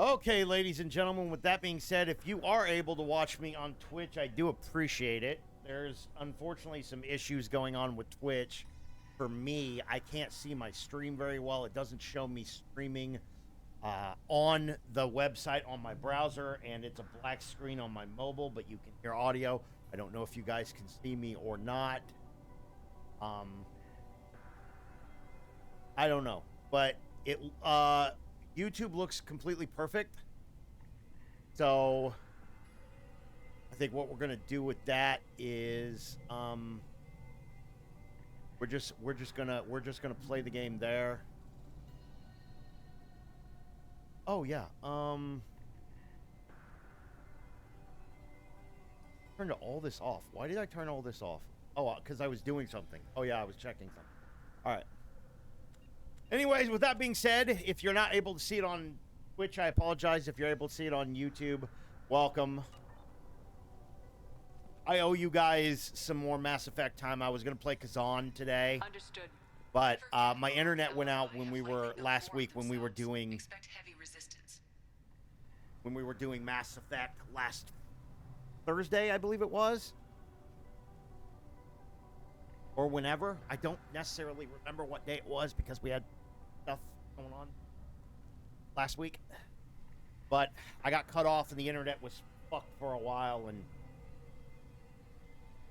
Okay, ladies and gentlemen, with that being said, if you are able to watch me on Twitch, I do appreciate it. There's unfortunately some issues going on with Twitch. For me, I can't see my stream very well. It doesn't show me streaming on the website on my browser, and it's a black screen on my mobile, but you can hear audio. I don't know if you guys can see me or not. I don't know, but it YouTube looks completely perfect. So I think what we're gonna do with that is we're just gonna play the game there. Oh yeah. Turned all this off. Why did I turn all this off? Oh, because I was doing something. Oh yeah, I was checking something. All right. Anyways, with that being said, if you're not able to see it on Twitch, I apologize. If you're able to see it on YouTube, welcome. I owe you guys some more Mass Effect time. I was going to play Kazan today. Understood. But my internet went out when we were last week when we were doing Mass Effect last Thursday, I believe it was. Or whenever. I don't necessarily remember what day it was because we had stuff going on last week. But I got cut off and the internet was fucked for a while, and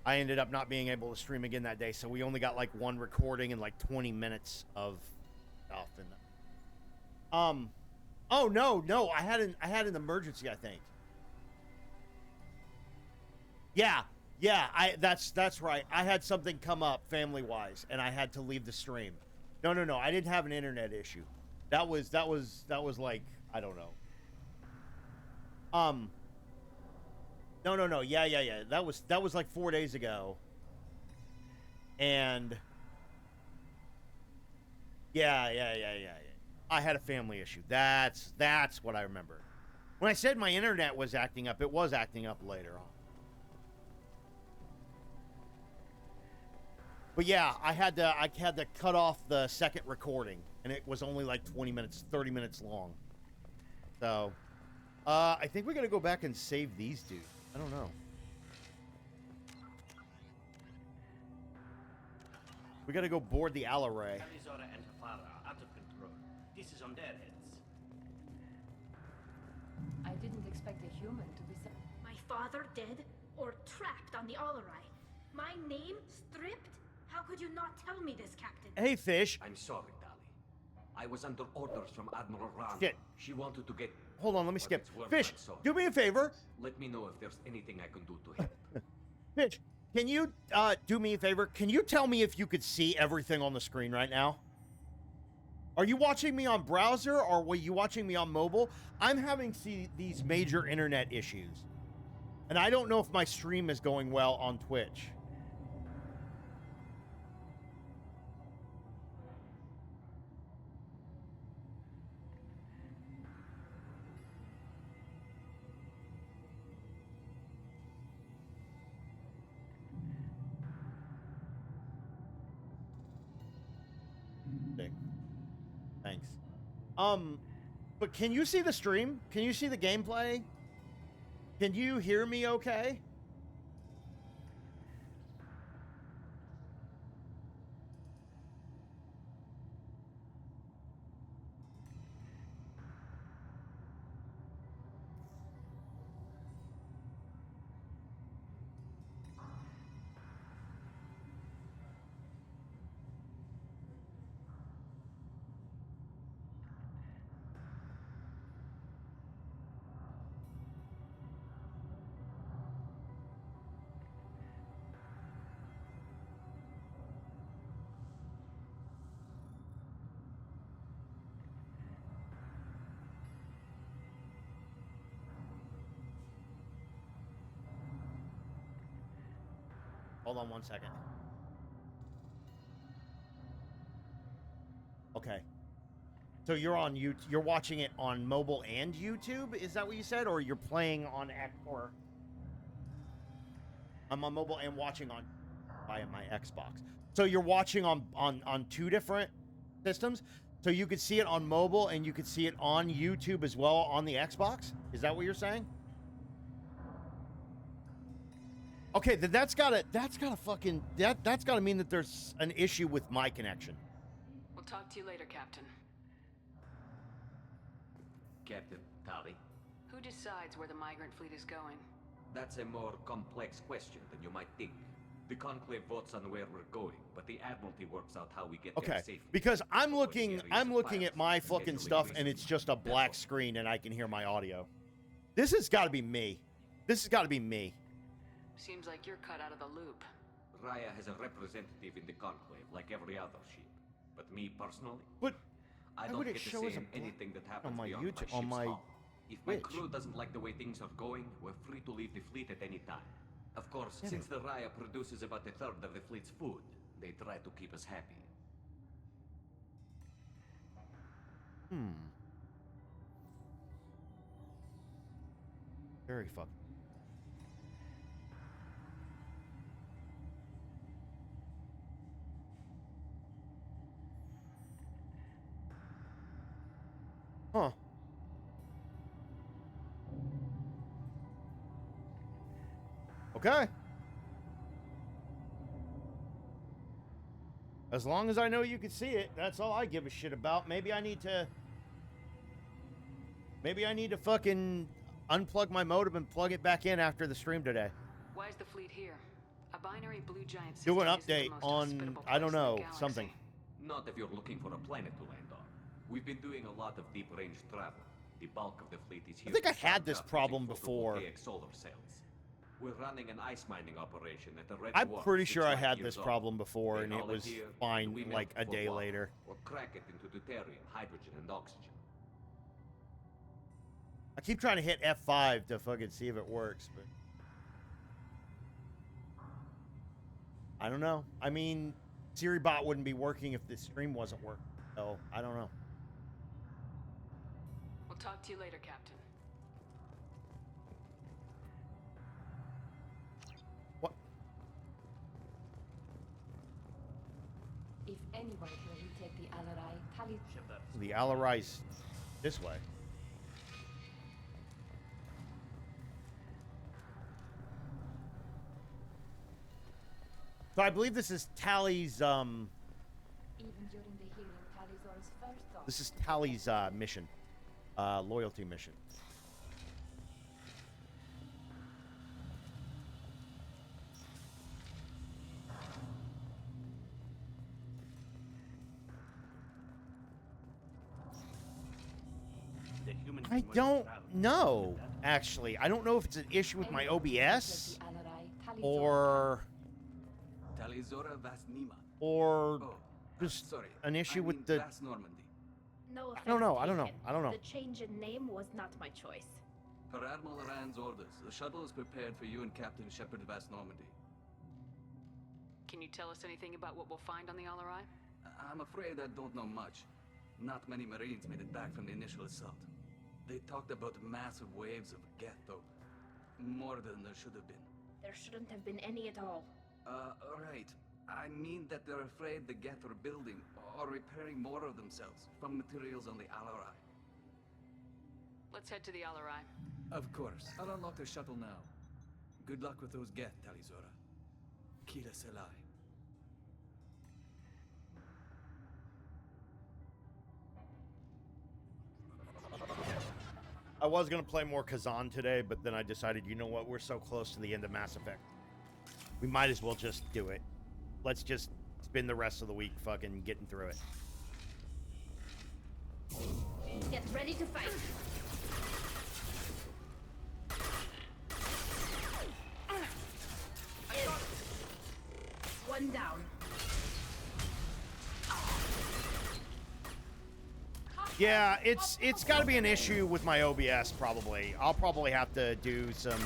I ended up not being able to stream again that day. So we only got like one recording and like 20 minutes of stuff. And oh no, I had an emergency, I think. Yeah, that's right. I had something come up family-wise, and I had to leave the stream. No, I didn't have an internet issue. That was like, I don't know. No. Yeah. That was like 4 days ago. And yeah. I had a family issue. That's what I remember. When I said my internet was acting up, it was acting up later on. But yeah, I had to cut off the second recording, and it was only like 20 minutes, 30 minutes long. So, I think we're gonna go back and save these dudes. I don't know. We gotta go board the Alaray. Arizona and Hafara are out of control. This is on their heads. I didn't expect a human to be so... My father dead or trapped on the Alarai. My name stripped? How could you not tell me this, Captain? Hey, Fish. I'm sorry, Tali. I was under orders from Admiral Rand. Shit. She wanted to get... Hold on, let me skip. Worth, Fish, so do me a favor. Let me know if there's anything I can do to help. Fish, can you do me a favor? Can you tell me if you could see everything on the screen right now? Are you watching me on browser, or were you watching me on mobile? I'm having these major internet issues. And I don't know if my stream is going well on Twitch. Thanks. But can you see the stream? Can you see the gameplay? Can you hear me okay? Hold on one second. Okay. So you're on you're watching it on mobile and YouTube? Is that what you said? Or you're playing on X, or I'm on mobile and watching on via my Xbox. So you're watching on two different systems? So you could see it on mobile and you could see it on YouTube as well on the Xbox? Is that what you're saying? Okay, then that's gotta mean that there's an issue with my connection. We'll talk to you later, Captain. Captain, Tali, Who decides where the migrant fleet is going? that's a more complex question than you might think. The Conclave votes on where we're going, but the Admiralty works out how we get there Okay, safely. because I'm looking at my and fucking scheduling stuff and reasons. it's just a black screen and I can hear my audio. This has got to be me. This has got to be me. Seems like you're cut out of the loop. Raya has a representative in the Conclave, like every other ship. But me personally, But I why don't would get it to show say as a in anything that happens my beyond YouTube- my on ship's my hull. If my Twitch? crew doesn't like the way things are going, we're free to leave the fleet at any time. Of course, since the Raya produces about a third of the fleet's food, they try to keep us happy. Very fucking. Huh. Okay. As long as I know you can see it, that's all I give a shit about. Maybe I need to fucking unplug my modem and plug it back in after the stream today. Why is the fleet here? A binary blue giant Do system an isn't the update most on, hospitable I don't place in the know, galaxy. something. Not if you're looking for a planet to land on. We've been doing a lot of deep-range travel. The bulk of the fleet is here. think I to had charge this up problem using before. photovoltaic solar cells. We're running an ice mining operation at the Red I'm Dwarf, pretty sure I 6 had years this old. problem before They and it haul was here, fine and we melt like a for day water, later. Or crack it into deuterium, hydrogen, and oxygen. I keep trying to hit F5 to fucking see if it works, but I don't know. I mean, SiriBot wouldn't be working if the stream wasn't working, so I don't know. We'll talk to you later, Captain. What? If anyone can retake the Alarai, Tali... The Alarai's this way. So I believe this is Tali's Even during the hearing, Tali's first thought... this is Tali's mission. Loyalty mission. I don't know, actually. I don't know if it's an issue with my OBS or Talizora Vasnima. Oh, just sorry. an issue I with mean the... Vas Normandy. No offense don't know, I don't know, taken. I don't know. The change in name was not my choice. Per Admiral Rand's orders, the shuttle is prepared for you and Captain Shepard Vas Normandy. Can you tell us anything about what we'll find on the Alarai? I'm afraid I don't know much. Not many Marines made it back from the initial assault. They talked about massive waves of Geth, though. More than there should have been. There shouldn't have been any at all. Right. I mean that they're afraid the Geth are building or repairing more of themselves from materials on the Alarai. Let's head to the Alarai. Of course. I'll unlock the shuttle now. Good luck with those Geth, Talizora. Kila Selai. I was going to play more Kazan today, but then I decided, you know what? We're so close to the end of Mass Effect. We might as well just do it. Let's just spend the rest of the week fucking getting through it. Get ready to fight. One down. Yeah, it's got to be an issue with my OBS, probably. I'll probably have to do some,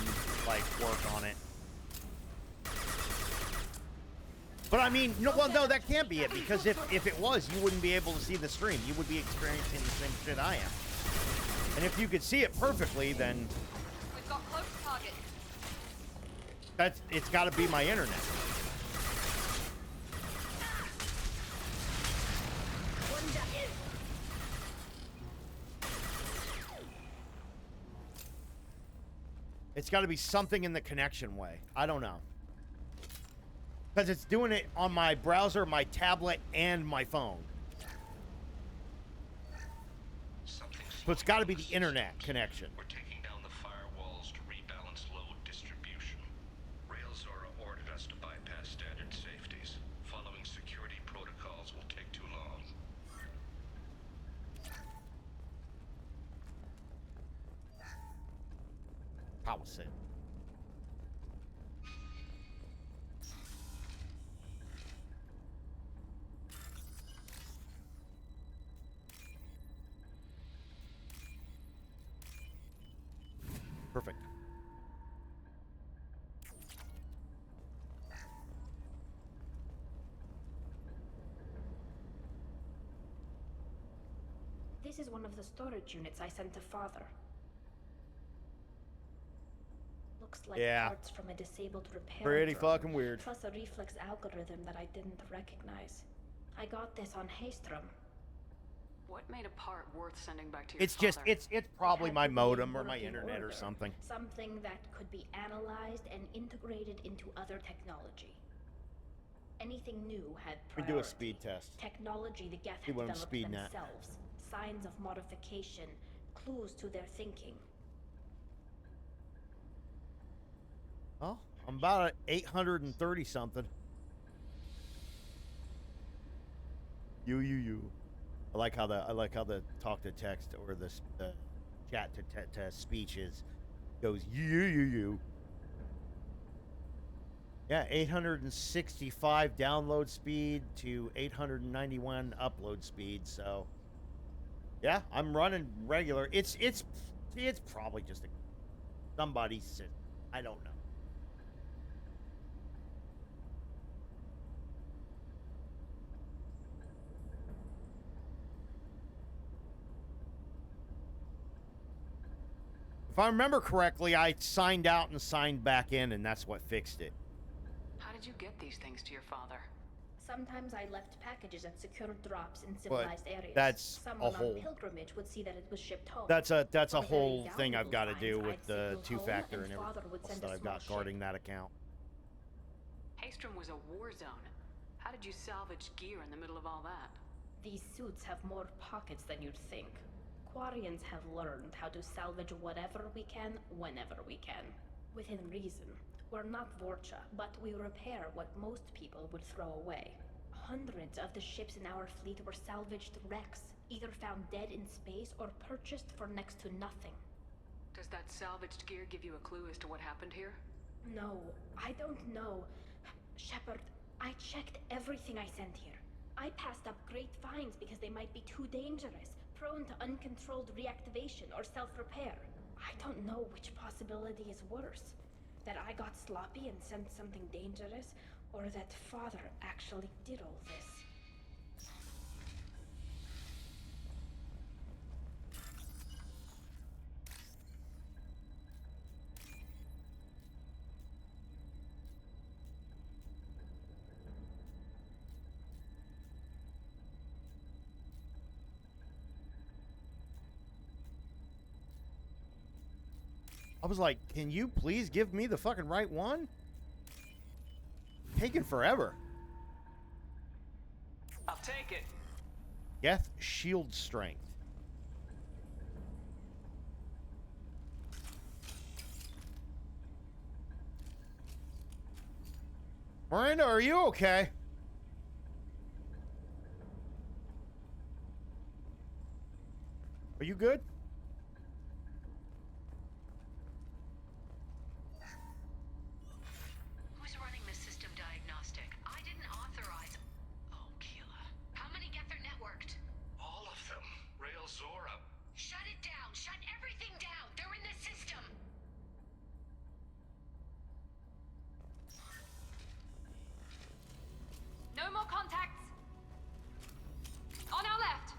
like, work on it. But I mean, no, well, no, that can't be it, because if it was, you wouldn't be able to see the stream. You would be experiencing the same shit I am. And if you could see it perfectly, then We've got close target. it's got to be my internet. One down. It's got to be something in the connection way. I don't know. Because it's doing it on my browser, my tablet, and my phone. So it's got to be the internet connection. We're taking down the firewalls to rebalance load distribution. Railzora ordered us to bypass standard safeties. Following security protocols will take too long. Palisade. Perfect. This is one of the storage units I sent to Father. Looks like parts from a disabled repair Pretty drone, fucking weird. plus a reflex algorithm that I didn't recognize. I got this on Haystrom. What made a part worth sending back to your It's father? just, it's probably It had my to be modem in or my working internet or order. something. Something that could be analyzed and integrated into other technology. Anything new had We priority. do a speed test. Technology the Geth See had what I'm developed speeding at. themselves. Signs of modification, clues to their thinking. Oh, I'm about at 830 something. You. I like how the talk to text or the chat to speech goes you. Yeah, 865 download speed to 891 upload speed. So, yeah, I'm running regular. It's probably just somebody's system. I don't know. If I remember correctly, I signed out and signed back in, and that's what fixed it. How did you get these things to your father? Sometimes I left packages at secure drops in civilized areas. That's Someone a whole. on pilgrimage would see that it was shipped home. That's a For whole very thing I've got to valuable do with finds, the I'd signal home two-factor and and everything Father would else send that a I've got small guarding that account. Haystrom was a war zone. How did you salvage gear in the middle of all that? These suits have more pockets than you'd think. Quarians have learned how to salvage whatever we can, whenever we can. Within reason. We're not Vorcha, but we repair what most people would throw away. Hundreds of the ships in our fleet were salvaged wrecks, either found dead in space or purchased for next to nothing. Does that salvaged gear give you a clue as to what happened here? No, I don't know. Shepard, I checked everything I sent here. I passed up great finds because they might be too dangerous, prone to uncontrolled reactivation or self-repair. I don't know which possibility is worse. That I got sloppy and sent something dangerous, or that Father actually did all this. I was like, can you please give me the fucking right one? Taking forever. I'll take it. Geth shield strength. Miranda, are you okay? Are you good? Who's running the system diagnostic? I didn't authorize. Oh, Keela. How many get their networked? All of them. Railzora. Shut it down. Shut everything down. They're in the system. No more contacts! On our left!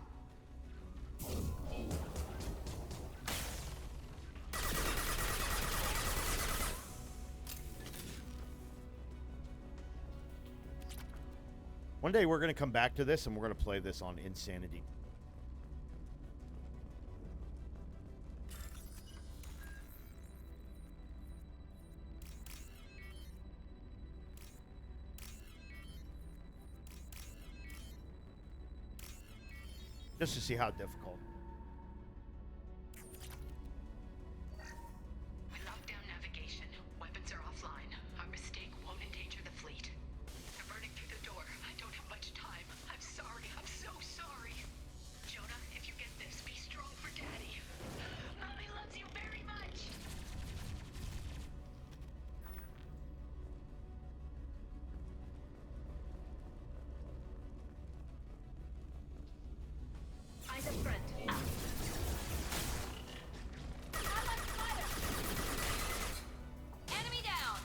One day we're going to come back to this and we're going to play this on Insanity. Just to see how difficult. We locked down navigation. Weapons are offline. Our mistake won't endanger the fleet. They're burning through the door. I don't have much time. I'm sorry. I'm so sorry. Jonah, if you get this, be strong for Daddy. Mommy loves you very much. Eyes up front. Enemy down.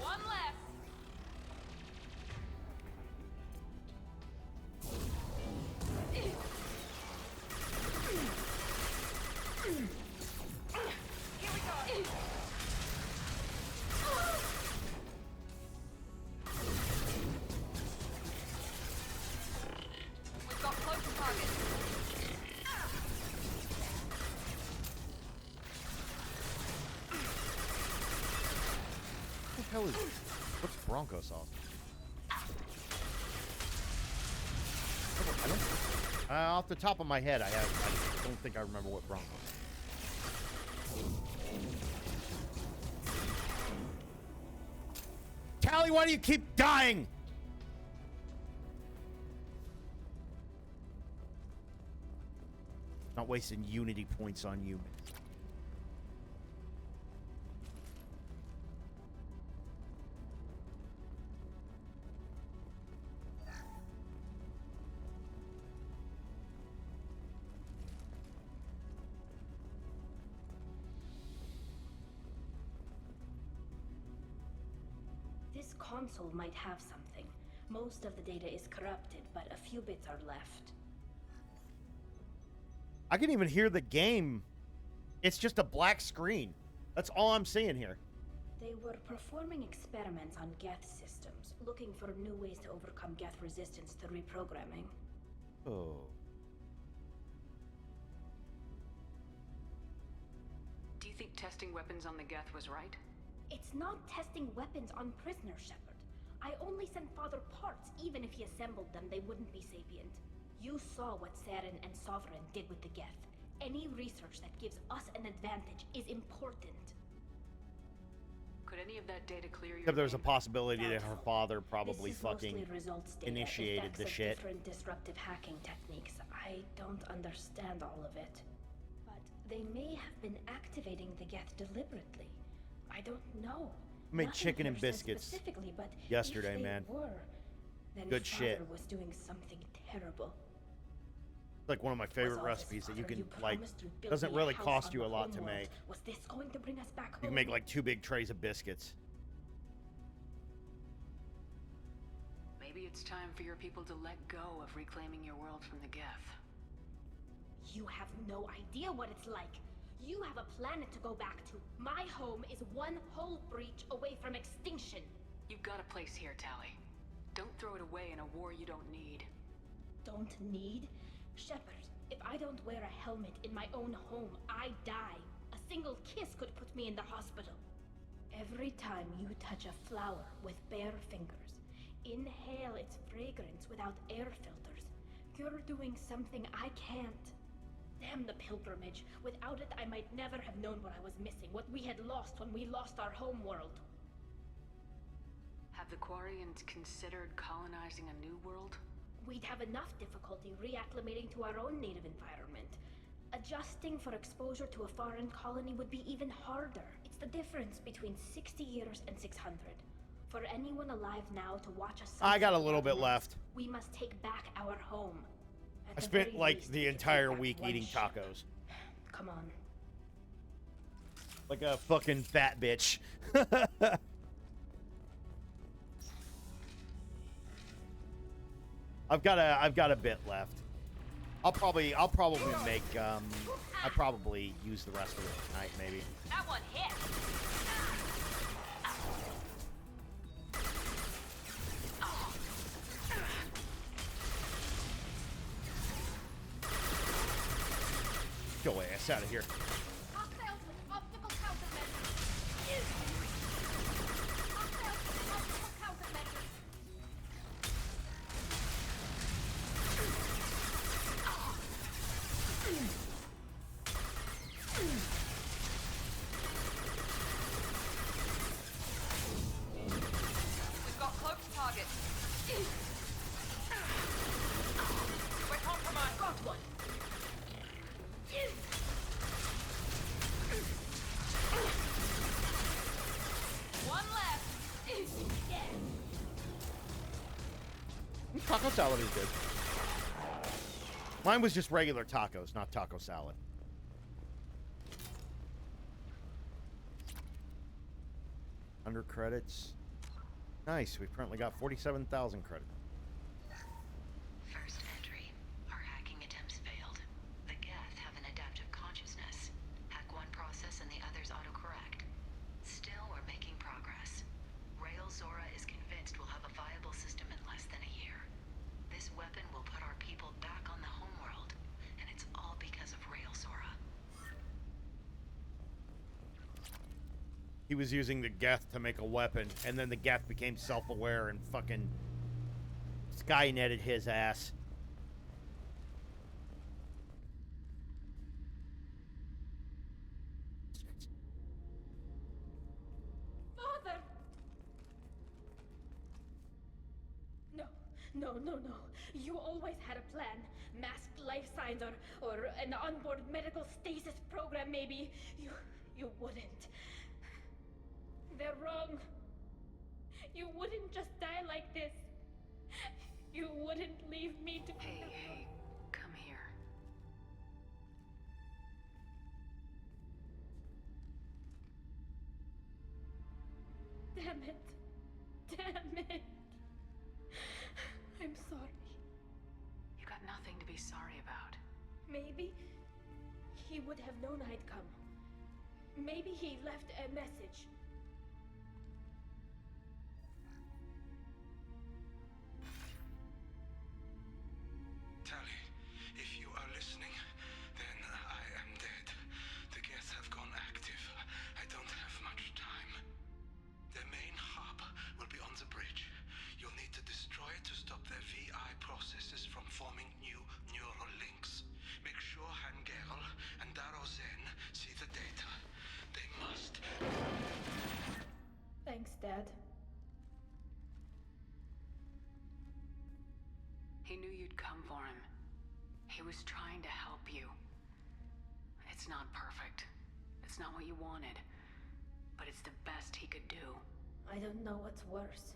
One left. Here we go. We've got close targets. What the hell is what's Bronco sauce? Off the top of my head, I don't think I remember what Bronco. Callie, why do you keep dying? Not wasting Unity points on you. This console might have something. Most of the data is corrupted, but a few bits are left. I can even hear the game. It's just a black screen. That's all I'm seeing here. They were performing experiments on Geth systems, looking for new ways to overcome Geth resistance to reprogramming. Oh. Do you think testing weapons on the Geth was right? It's not testing weapons on prisoners, Shepard. I only sent Father parts. Even if he assembled them, they wouldn't be sapient. You saw what Saren and Sovereign did with the Geth. Any research that gives us an advantage is important. Could any of that data clear your Except there's a name? possibility that her Doubtful. father probably This is fucking mostly results data, initiated effects the of shit. Different disruptive hacking techniques. I don't understand all of it. But they may have been activating the Geth deliberately. I don't know. I made Nothing chicken and here said biscuits specifically, but yesterday, if they man. Were, then Good Father shit. was doing something terrible. It's like one of my favorite Was all this recipes that you Father can, you like, promised would build doesn't me a really house cost on you a the lot to homeworld. make. Was this going to bring us back home? You can make like 2 big trays of biscuits. Maybe it's time for your people to let go of reclaiming your world from the Geth. You have no idea what it's like. You have a planet to go back to. My home is one hull breach away from extinction. You've got a place here, Tally. Don't throw it away in a war you don't need. Don't need? Shepard, if I don't wear a helmet in my own home, I die. A single kiss could put me in the hospital. Every time you touch a flower with bare fingers, inhale its fragrance without air filters, you're doing something I can't. Damn the pilgrimage. Without it, I might never have known what I was missing, what we had lost when we lost our home world. Have the Quarians considered colonizing a new world? We'd have enough difficulty reacclimating to our own native environment. Adjusting for exposure to a foreign colony would be even harder. It's the difference between 60 years and 600. For anyone alive now to watch us, I got a little bit left. We must take back our home. At I the spent very like least, the we can entire take back week one eating ship. tacos. Come on. Like a fucking fat bitch. I've got a bit left. I'll probably make I probably use the rest of it tonight maybe. That one hit. Go away, ass out of here. Hostiles with optical countermeasures. target. We're compromised. Got one. One left. Taco salad is good. Mine was just regular tacos, not taco salad. Under credits. Nice. We've currently got 47,000 credits. First entry. Our hacking attempts failed. The Geth have an adaptive consciousness. Hack one process and the others autocorrect. Still, we're making progress. Rail Zora is convinced we'll have a viable system in less than a year. This weapon will put our people back on the homeworld, and it's all because of Rail Zora. He was using the Geth to make a weapon, and then the Geth became self-aware and fucking Skynetted his ass. Father! No, no, no, no. You always had a plan. Masked life signs or an onboard medical stasis program, maybe. You wouldn't. They're wrong. You wouldn't just die like this. You wouldn't leave me to... Hey, come here. Damn it. Damn it. I'm sorry. You got nothing to be sorry about. Maybe he would have known I'd come. Maybe he left a message. Tally, if you are listening, then I am dead. The Geth have gone active. I don't have much time. The main hub will be on the bridge. You'll need to destroy it to stop their VI processes from forming new neural links. Make sure Hangerl and Darozen see the data. They must. Thanks, Dad. He knew you'd come for him. He was trying to help you. It's not perfect. It's not what you wanted. But it's the best he could do. I don't know what's worse.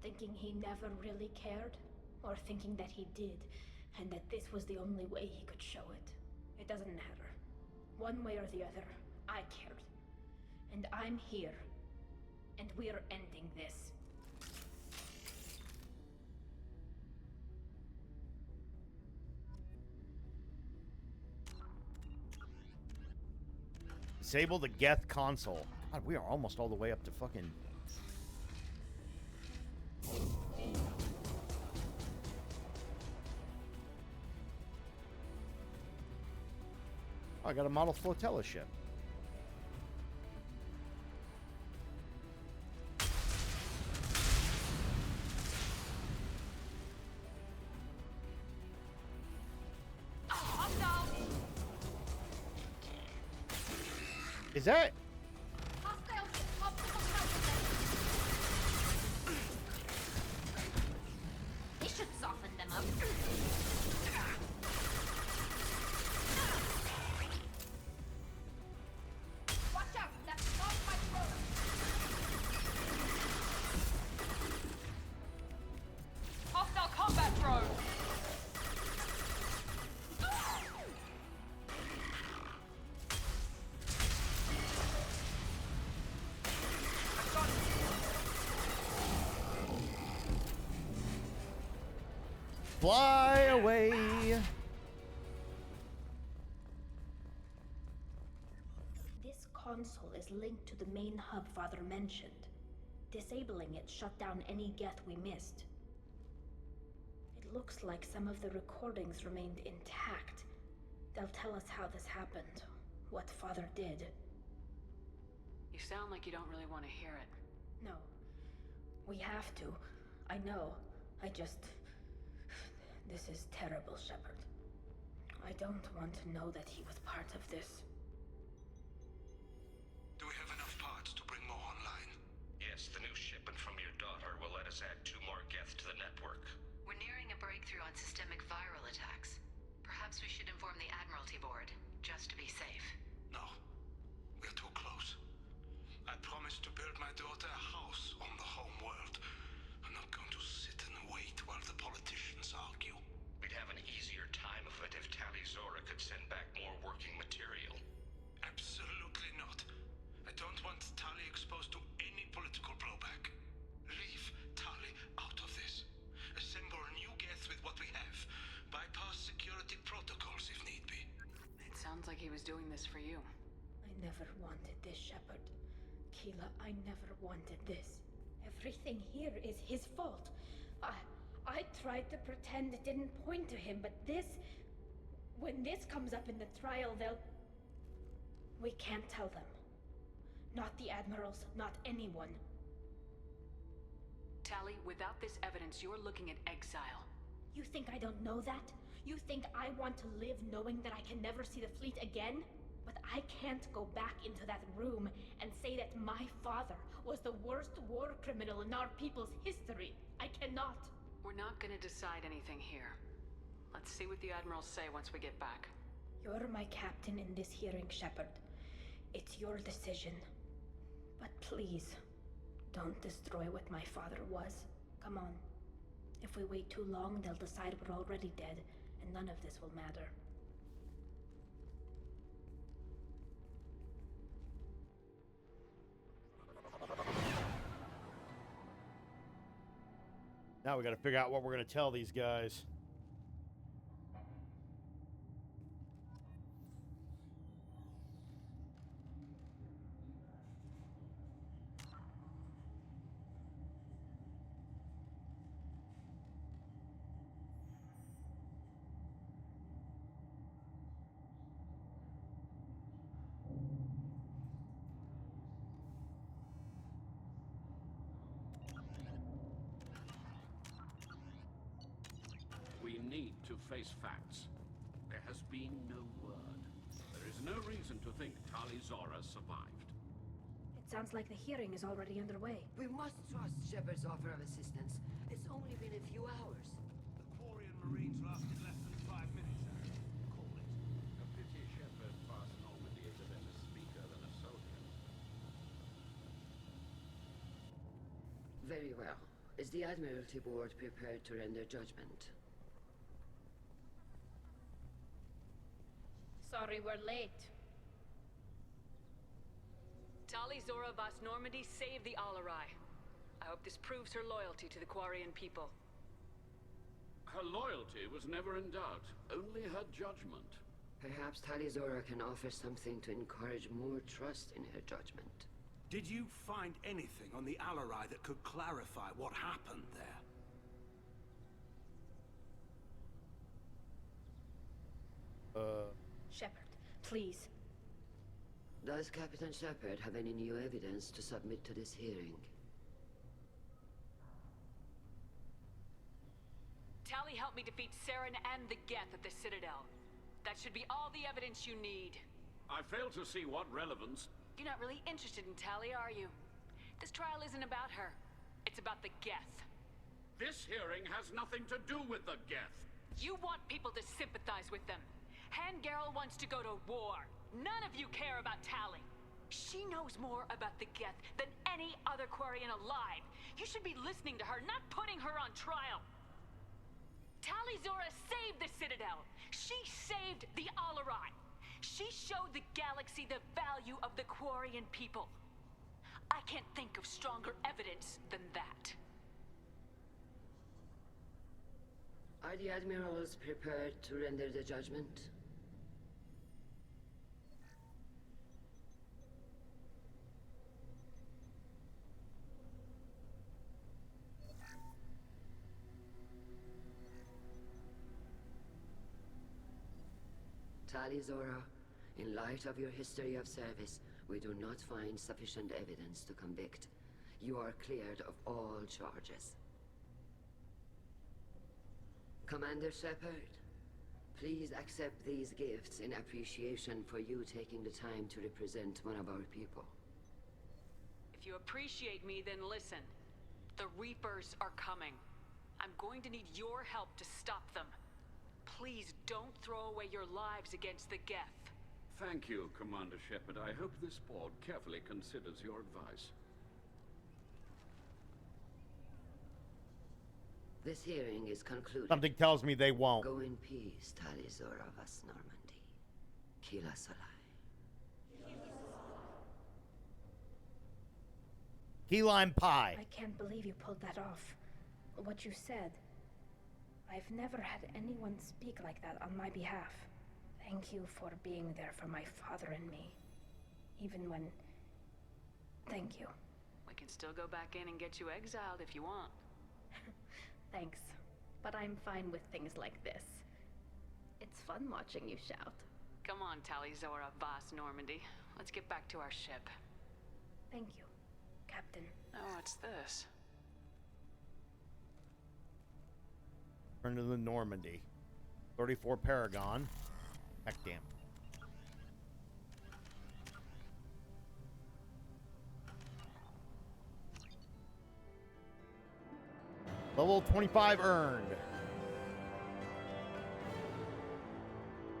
Thinking he never really cared, or thinking that he did, and that this was the only way he could show it. It doesn't matter. One way or the other, I cared. And I'm here. And we're ending this. Disable the Geth console. God, we are almost all the way up to fucking... Oh, I got a model flotilla ship. Is that... They should soften them up. Watch out! That's not my brother! Hostile combat drone! Fly away! This console is linked to the main hub Father mentioned. Disabling it shut down any Geth we missed. It looks like some of the recordings remained intact. They'll tell us how this happened, what Father did. You sound like you don't really want to hear it. No. We have to. I know. This is terrible, Shepard. I don't want to know that he was part of this. Do we have enough parts to bring more online? Yes, the new shipment from your daughter will let us add 2 more the network. We're nearing a breakthrough on systemic viral attacks. Perhaps we should inform the Admiralty Board, just to be safe. No. We're too close. I promised to build my daughter a house on the home world. I'm not going to sit and wait while the politicians argue. We'd have an easier time of it if Tali Zora could send back more working material. Absolutely not. I don't want Tali exposed to any political blowback. Leave Tali out of this. Assemble new gets with what we have. Bypass security protocols if need be. It sounds like he was doing this for you. I never wanted this, Shepard. Keela, I never wanted this. Everything here is his fault. I tried to pretend it didn't point to him, but this... When this comes up in the trial, they'll... We can't tell them. Not the Admirals, not anyone. Tali, without this evidence, you're looking at exile. You think I don't know that? You think I want to live knowing that I can never see the fleet again? But I can't go back into that room and say that my father was the worst war criminal in our people's history. I cannot. We're not gonna decide anything here. Let's see what the Admirals say once we get back. You're my captain in this hearing, Shepard. It's your decision. But please, don't destroy what my father was. Come on. If we wait too long, they'll decide we're already dead, and none of this will matter. Now we got to figure out what we're going to tell these guys. We need to face facts. There has been no word. There is no reason to think Tali Zora survived. It sounds like the hearing is already underway. We must trust Shepard's offer of assistance. It's only been a few hours. The Quarian Marines lasted less than 5 minutes, Aaron. Call it. A pity Shepard passed Normandy is a better speaker than a soldier. Very well. Is the Admiralty Board prepared to render judgment? Sorry we're late. Tali Zora Vas Normandy saved the Alarai. I hope this proves her loyalty to the Quarian people. Her loyalty was never in doubt, only her judgment. Perhaps Tali Zora can offer something to encourage more trust in her judgment. Did you find anything on the Alarai that could clarify what happened there? Shepard, please. Does Captain Shepard have any new evidence to submit to this hearing? Tali helped me defeat Saren and the Geth at the Citadel. That should be all the evidence you need. I fail to see what relevance... You're not really interested in Tali, are you? This trial isn't about her. It's about the Geth. This hearing has nothing to do with the Geth. You want people to sympathize with them. Hangarel wants to go to war. None of you care about Tali. She knows more about the Geth than any other Quarian alive. You should be listening to her, not putting her on trial. Tali Zora saved the Citadel. She saved the Alarai. She showed the galaxy the value of the Quarian people. I can't think of stronger evidence than that. Are the Admirals prepared to render the judgment? Tali Zora, in light of your history of service, we do not find sufficient evidence to convict. You are cleared of all charges. Commander Shepard, please accept these gifts in appreciation for you taking the time to represent one of our people. If you appreciate me, then listen. The Reapers are coming. I'm going to need your help to stop them. Please don't throw away your lives against the Geth. Thank you, Commander Shepard. I hope this board carefully considers your advice. This hearing is concluded. Something tells me they won't. Go in peace, Talizora vas Normandy. Kila Salai. Key lime pie. I can't believe you pulled that off. What you said. I've never had anyone speak like that on my behalf. Thank you for being there for my father and me. Even when... Thank you. We can still go back in and get you exiled if you want. Thanks. But I'm fine with things like this. It's fun watching you shout. Come on, Talizora vas Normandy. Let's get back to our ship. Thank you, Captain. Oh, what's this? Turn to the Normandy. 34 Paragon. Heck damn. Level 25 earned.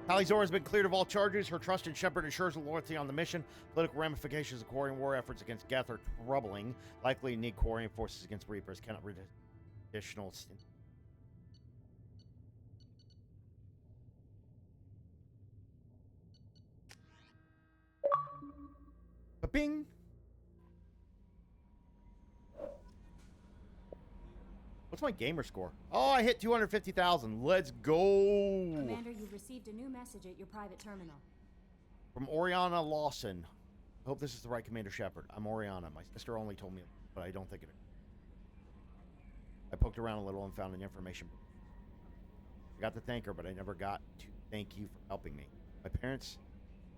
Talizora has been cleared of all charges. Her trust in Shepard ensures loyalty on the mission. Political ramifications of Quarian war efforts against Geth are troubling. Likely need Quarian forces against Reapers. Cannot read additional... Bing. What's my gamer score? Oh, I hit 250,000. Let's go. Commander, you've received a new message at your private terminal. From Oriana Lawson. I hope this is the right Commander Shepard. I'm Oriana. My sister only told me, but I don't think it is. I poked around a little and found an information. I got to thank her, but I never got to thank you for helping me. My parents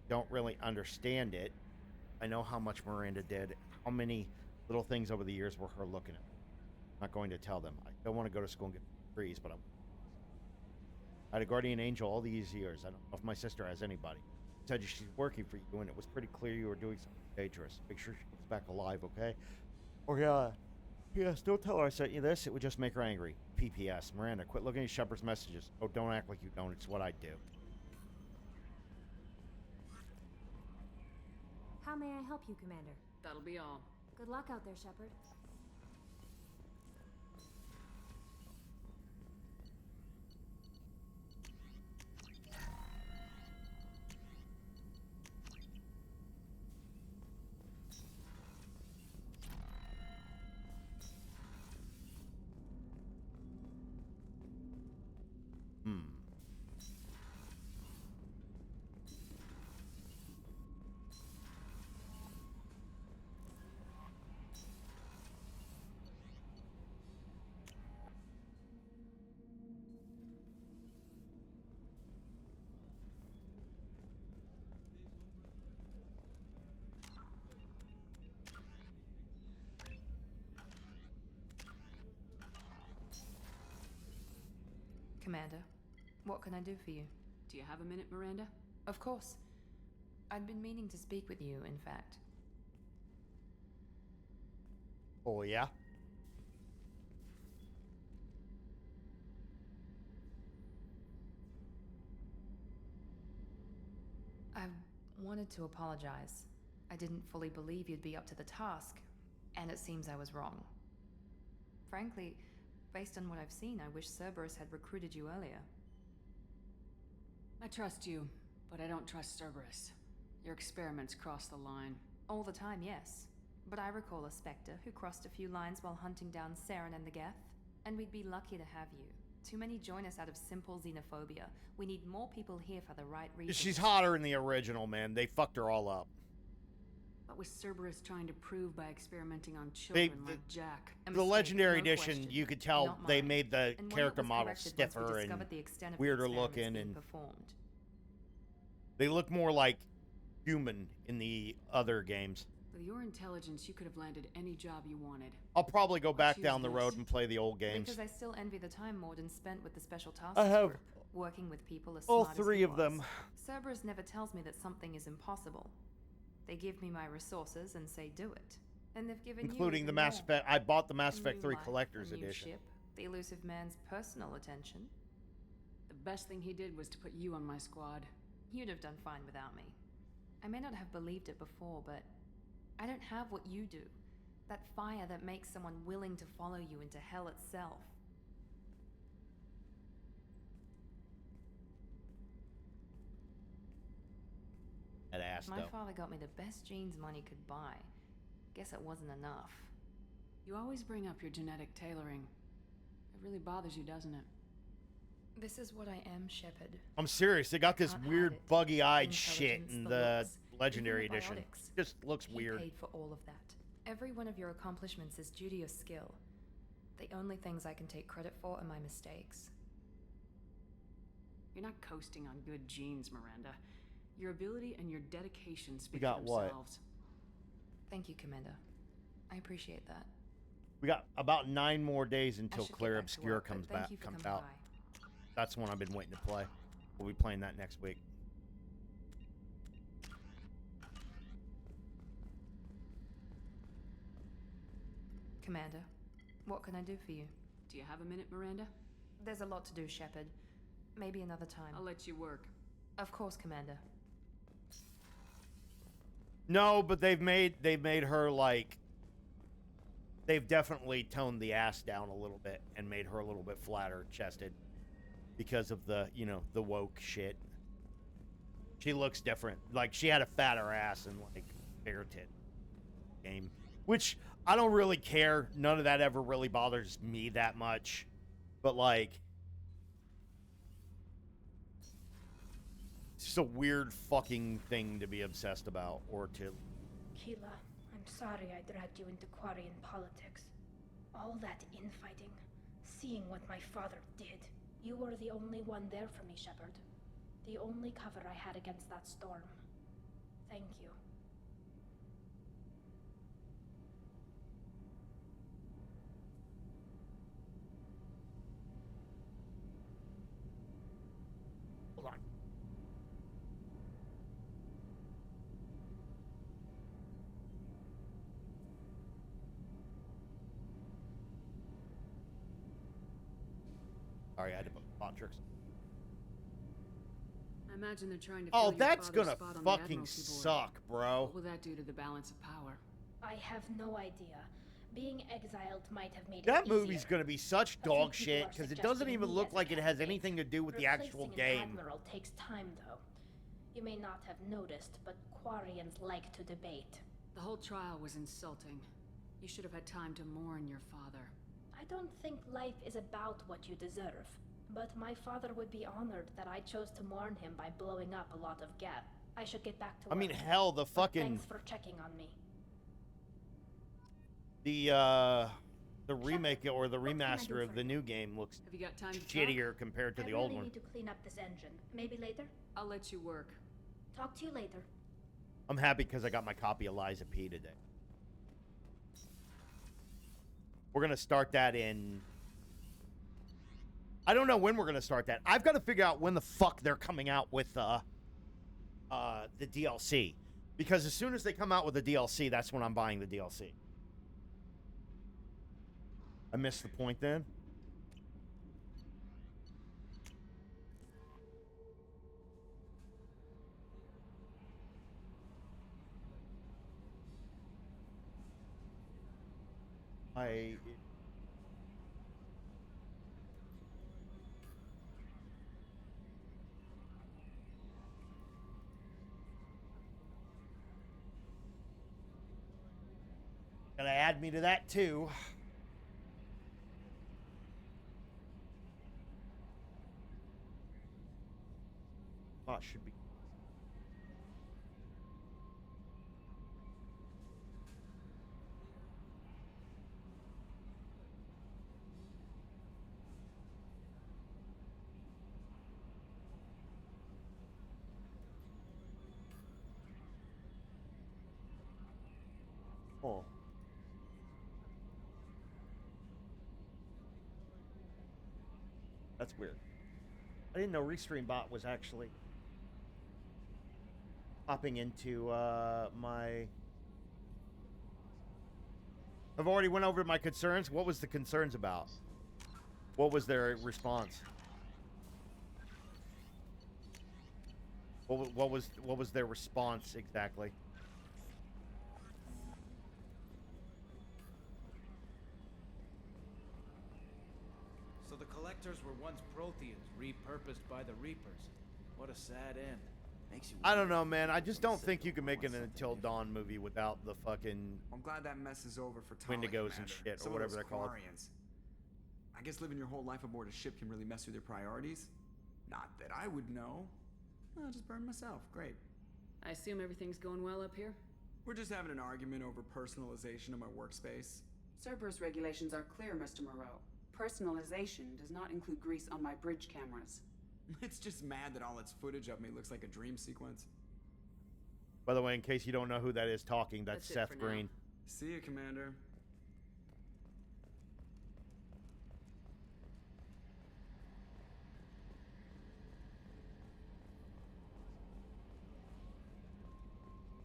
don't really understand it. I know how much Miranda did, how many little things over the years were her looking at me. I'm not going to tell them. I don't want to go to school and get degrees, but I had a guardian angel all these years. I don't know if my sister has anybody. Said she's working for you, and it was pretty clear you were doing something dangerous. Make sure she gets back alive, okay? Or yes, don't tell her I sent you this. It would just make her angry. PPS. Miranda, quit looking at Shepard's messages. Oh, don't act like you don't. It's what I do. How may I help you, Commander? That'll be all. Good luck out there, Shepard. Commander, what can I do for you? Do you have a minute, Miranda? Of course. I'd been meaning to speak with you, in fact. Oh, yeah? I wanted to apologize. I didn't fully believe you'd be up to the task, and it seems I was wrong. Frankly, based on what I've seen, I wish Cerberus had recruited you earlier. I trust you, but I don't trust Cerberus. Your experiments cross the line. All the time, yes. But I recall a Spectre who crossed a few lines while hunting down Saren and the Geth, and we'd be lucky to have you. Too many join us out of simple xenophobia. We need more people here for the right reasons. She's hotter in the original, man. They fucked her all up. What was Cerberus trying to prove by experimenting on children like Jack? The Legendary Edition, you could tell they made the character model stiffer and weirder looking, and they look more like human in the other games. With your intelligence, you could have landed any job you wanted. I'll probably go back down the road and play the old games. Because I still envy the time Morden spent with the Special Task I have Group, working with people as all smart as three he of them. Cerberus never tells me that something is impossible. They give me my resources and say do it. And they've given including you the Mass more. Effect. I bought the Mass A Effect new 3 life, Collector's a new Edition. Ship, The elusive man's personal attention. The best thing he did was to put you on my squad. You'd have done fine without me. I may not have believed it before, but I don't have what you do. That fire that makes someone willing to follow you into hell itself. That ass, My though. father got me the best genes money could buy. Guess it wasn't enough. You always bring up your genetic tailoring. It really bothers you, doesn't it? This is what I am, Shepard. I'm serious. They got this Can't weird, hide it. buggy-eyed The shit intelligence, in the the looks, Legendary even the Edition. biotics. Just looks He weird. paid for all of that. Every one of your accomplishments is due to your skill. The only things I can take credit for are my mistakes. You're not coasting on good genes, Miranda. Your ability and your dedication speak got for what? themselves. Thank you, Commander. I appreciate that. We got about 9 more days until should get Clear back to Obscure work, but comes thank back, you for comes coming out. by. That's one I've been waiting to play. We'll be playing that next week. Commander, what can I do for you? Do you have a minute, Miranda? There's a lot to do, Shepard. Maybe another time. I'll let you work. Of course, Commander. No, but they've made her like, they've definitely toned the ass down a little bit and made her a little bit flatter chested because of the, you know, the woke shit. She looks different. Like she had a fatter ass and like bigger tit game, which I don't really care. None of that ever really bothers me that much. But like, it's just a weird fucking thing to be obsessed about or to. Keela, I'm sorry I dragged you into Quarian politics. All that infighting, seeing what my father did. You were the only one there for me, Shepard. The only cover I had against that storm. Thank you. Hold on. Sorry, I had to put bot tricks. I imagine they're trying to Oh, fill your that's father's gonna spot on the fucking Admiralty board. suck, bro. What will that do to the balance of power? I have no idea. Being exiled might have made That it movie's easier. gonna be such A few dog people shit are because it suggesting doesn't even me look as a like it has candidate. anything to do with the actual Replacing an game. admiral takes time, though. You may not have noticed, but Quarians like to debate. The whole trial was insulting. You should have had time to mourn your father. I don't think life is about what you deserve. But my father would be honored that I chose to mourn him by blowing up a lot of Geth. I should get back to work. I mean, hell, the But fucking thanks for checking on me. the remake or the remaster of the new game looks Have you got time to talk? shittier compared to I the really old one. need to clean up this engine. Maybe later? I'll let you work. Talk to you later. I'm happy because I got my copy of Liza P today. We're gonna start that in. I don't know when we're gonna start that. I've got to figure out when the fuck they're coming out with the DLC, because as soon as they come out with the DLC, that's when I'm buying the DLC. I missed the point then. Gotta add me to that too. Oh, it should be. Oh. That's weird. I didn't know Restream Bot was actually popping into my... I've already went over my concerns. What was the concerns about? What was their response? What was their response exactly? So the collectors were once Protheans, repurposed by the Reapers. What a sad end. Makes you. I don't know, man. I just don't think you can make an Until Dawn movie without the fucking I'm glad that mess is over for Tali, Wendigos Commander. and shit, Some or of whatever those they're called. Quarians. I guess living your whole life aboard a ship can really mess with your priorities. Not that I would know. I'll just burn myself. Great. I assume everything's going well up here? We're just having an argument over personalization of my workspace. Cerberus regulations are clear, Mr. Moreau. Personalization does not include grease on my bridge cameras. It's just mad that all its footage of me looks like a dream sequence. By the way, in case you don't know who that is talking, that's That's it Seth for now. Green. See you, Commander.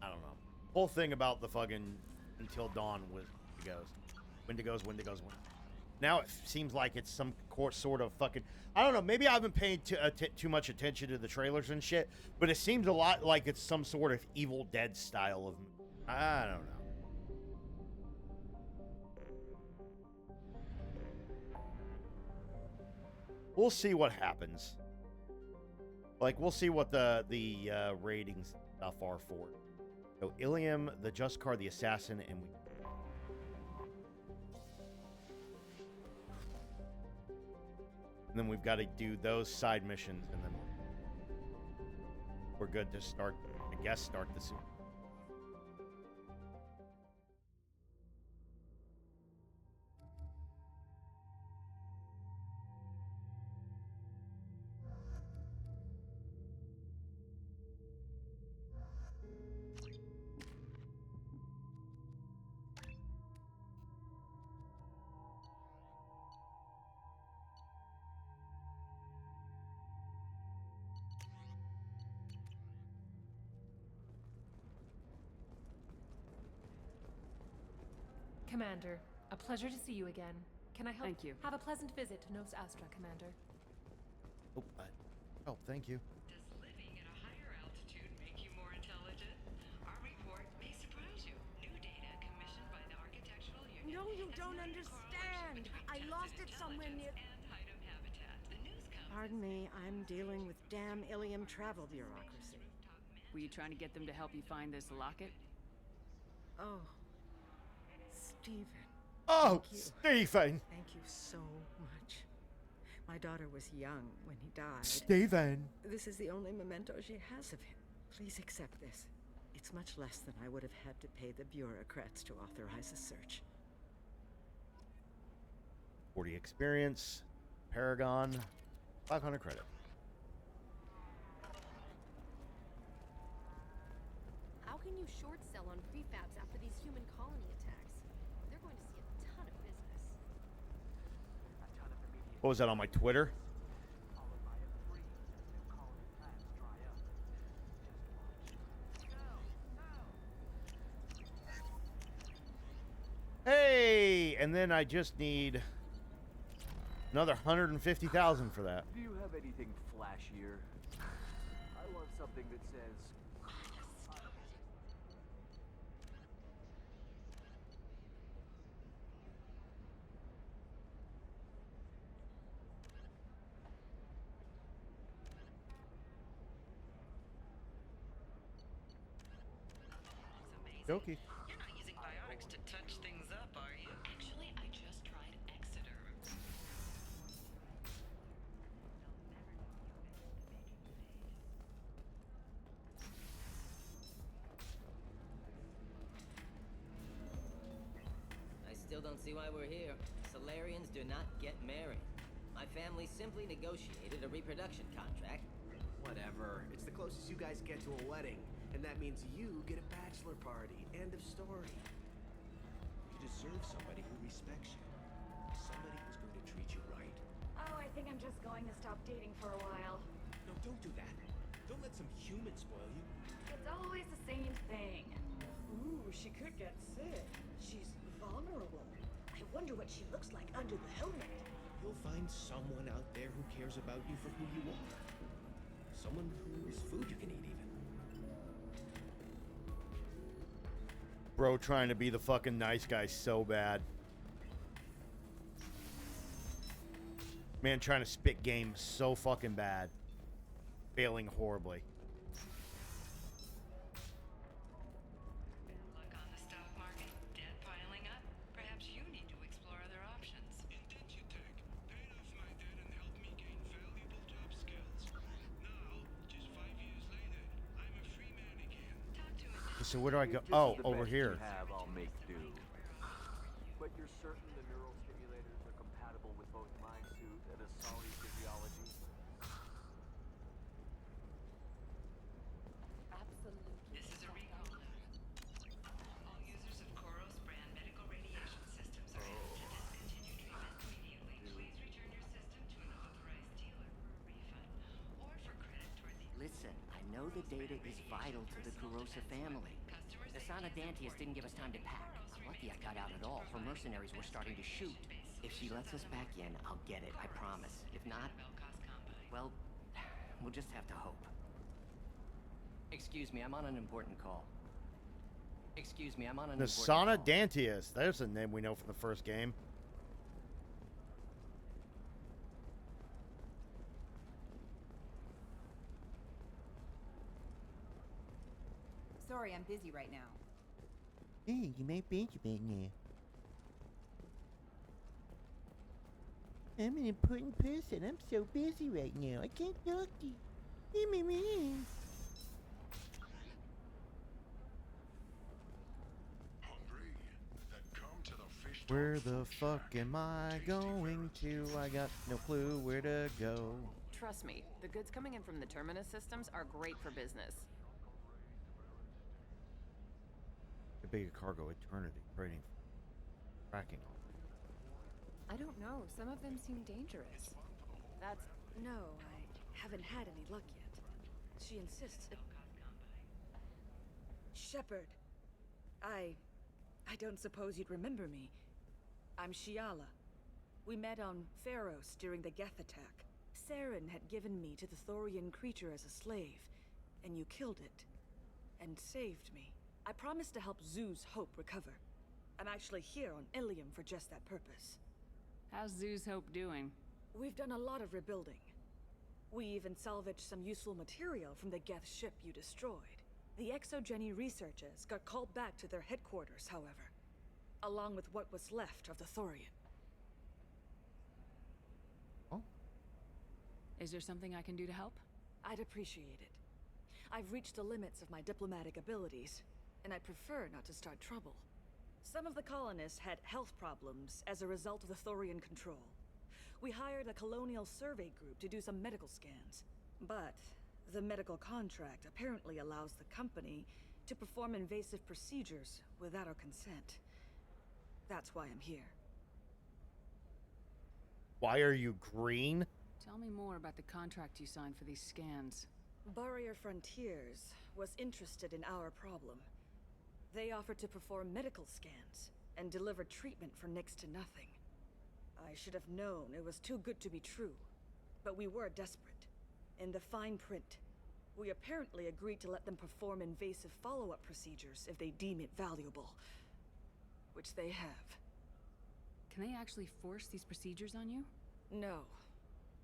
I don't know. Whole thing about the fucking Until Dawn was Wendigos. Now it seems like it's some sort of fucking. I don't know. Maybe I haven't paid too much attention to the trailers and shit, but it seems a lot like it's some sort of Evil Dead style of. I don't know. We'll see what happens. Like, we'll see what the ratings stuff are for it. So, Ilium, the JUSTICAR, the Assassin, and then we've got to do those side missions, and then we're good to start, I guess, start the suit. Commander, a pleasure to see you again. Can I help? Thank you. Have a pleasant visit to Nos Astra, Commander. Oh, thank you. Does living at a higher altitude make you more intelligent? Our report may surprise you. New data commissioned by the Architectural Union. No, you don't understand. I lost it somewhere near. And Hytum habitat. The news comes. Pardon me, I'm dealing with damn Ilium travel bureaucracy. Were you trying to get them to help you find this locket? Oh, Stephen. Oh, Thank you. Stephen. Thank you so much. My daughter was young when he died. Stephen. This is the only memento she has of him. Please accept this. It's much less than I would have had to pay the bureaucrats to authorize a search. 40 experience, Paragon, 500 credit. How can you short sell on prefabs after these human colony attacks? They're going to see a ton of business. What was that on my Twitter? Hey, and then I just need another 150,000 for that. Do you have anything flashier? I want something that says. Jokey. You're not using biotics to touch things up, are you? Actually, I just tried Exeter. I still don't see why we're here. Solarians do not get married. My family simply negotiated a reproduction contract. Whatever. It's the closest you guys get to a wedding. And that means you get a bachelor party. End of story. You deserve somebody who respects you. Somebody who's going to treat you right. Oh, I think I'm just going to stop dating for a while. No, don't do that. Don't let some human spoil you. It's always the same thing. Ooh, she could get sick. She's vulnerable. I wonder what she looks like under the helmet. you'll find someone out there who cares about you for who you are. Someone whose food you can eat, even. Bro trying to be the fucking nice guy so bad. Man trying to spit game so fucking bad. Failing horribly. Luck on the stock market, debt piling up. Perhaps you need to explore other options. Indentutech paid off my debt and helped me gain valuable job skills. Now, just 5 years later, I'm a free man again. So where do I go? If this Oh, is the over best here. you have, I'll make do. But you're certain the neural stimulators are compatible with both my suit and Asali physiology? Absolutely. This is a recall note. All users of Koros brand medical radiation systems are able to discontinue treatment immediately. Please return your system to an authorized dealer for a refund or for credit toward the... Listen, I know the data is vital to the Kurosa family. The Sana Dantius didn't give us time to pack. I'm lucky I got out at all. Her mercenaries were starting to shoot. If she lets us back in, I'll get it, I promise. If not, well, we'll just have to hope. Excuse me, I'm on an important call. Excuse me, I'm on an The important Sana call. Dantius. There's a name we know from the first game. Sorry, I'm busy right now. Hey, you may be right now. I'm an important person. I'm so busy right now. I can't talk to you. Where the fuck am I going to? I got no clue where to go. Trust me, the goods coming in from the Terminus systems are great for business. The big cargo eternity trading, tracking. I don't know, some of them seem dangerous. That's... No, I haven't had any luck yet. She insists. Shepard. I don't suppose you'd remember me. I'm Shiala. We met on Pharos during the Geth attack. Saren had given me to the Thorian creature as a slave, and you killed it. And saved me. I promised to help Zeus Hope recover. I'm actually here on Ilium for just that purpose. How's Zeus Hope doing? We've done a lot of rebuilding. We even salvaged some useful material from the Geth ship you destroyed. The Exogeny researchers got called back to their headquarters, however, along with what was left of the Thorian. Oh? Is there something I can do to help? I'd appreciate it. I've reached the limits of my diplomatic abilities, and I'd prefer not to start trouble. Some of the colonists had health problems as a result of the Thorian control. We hired a colonial survey group to do some medical scans. But the medical contract apparently allows the company to perform invasive procedures without our consent. That's why I'm here. Why are you green? Tell me more about the contract you signed for these scans. Barrier Frontiers was interested in our problem. They offered to perform medical scans and deliver treatment for next to nothing. I should have known it was too good to be true, but we were desperate. In the fine print, we apparently agreed to let them perform invasive follow-up procedures if they deem it valuable. Which they have. Can they actually force these procedures on you? No,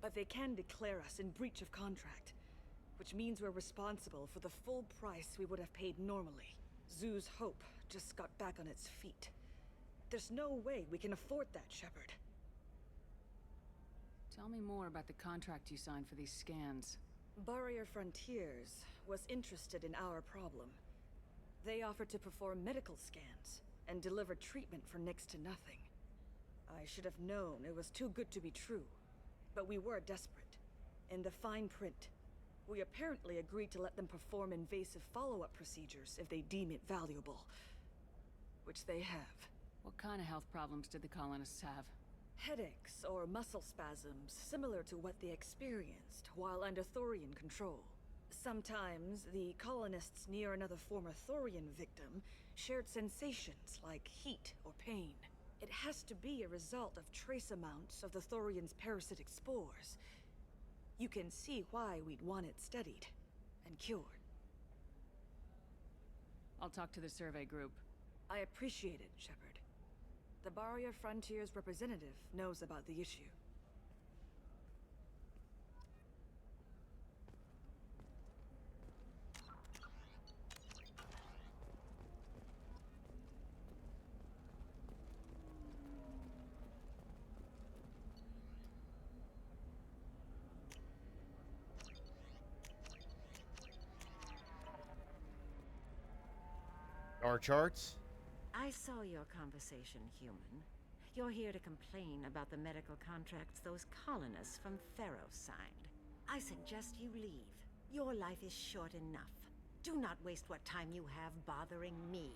but they can declare us in breach of contract, which means we're responsible for the full price we would have paid normally. Zeus Hope just got back on its feet. There's no way we can afford that, Shepard. Tell me more about the contract you signed for these scans. Barrier Frontiers was interested in our problem. They offered to perform medical scans and deliver treatment for next to nothing. I should have known it was too good to be true, but we were desperate. In the fine print, we apparently agreed to let them perform invasive follow-up procedures if they deem it valuable. Which they have. What kind of health problems did the colonists have? Headaches or muscle spasms similar to what they experienced while under Thorian control. Sometimes the colonists near another former Thorian victim shared sensations like heat or pain. It has to be a result of trace amounts of the Thorian's parasitic spores. You can see why we'd want it studied and cured. I'll talk to the survey group. I appreciate it, Shepard. The Barrier Frontiers representative knows about the issue. Our charts? I saw your conversation, human. You're here to complain about the medical contracts those colonists from Theros signed. I suggest you leave. Your life is short enough. Do not waste what time you have bothering me.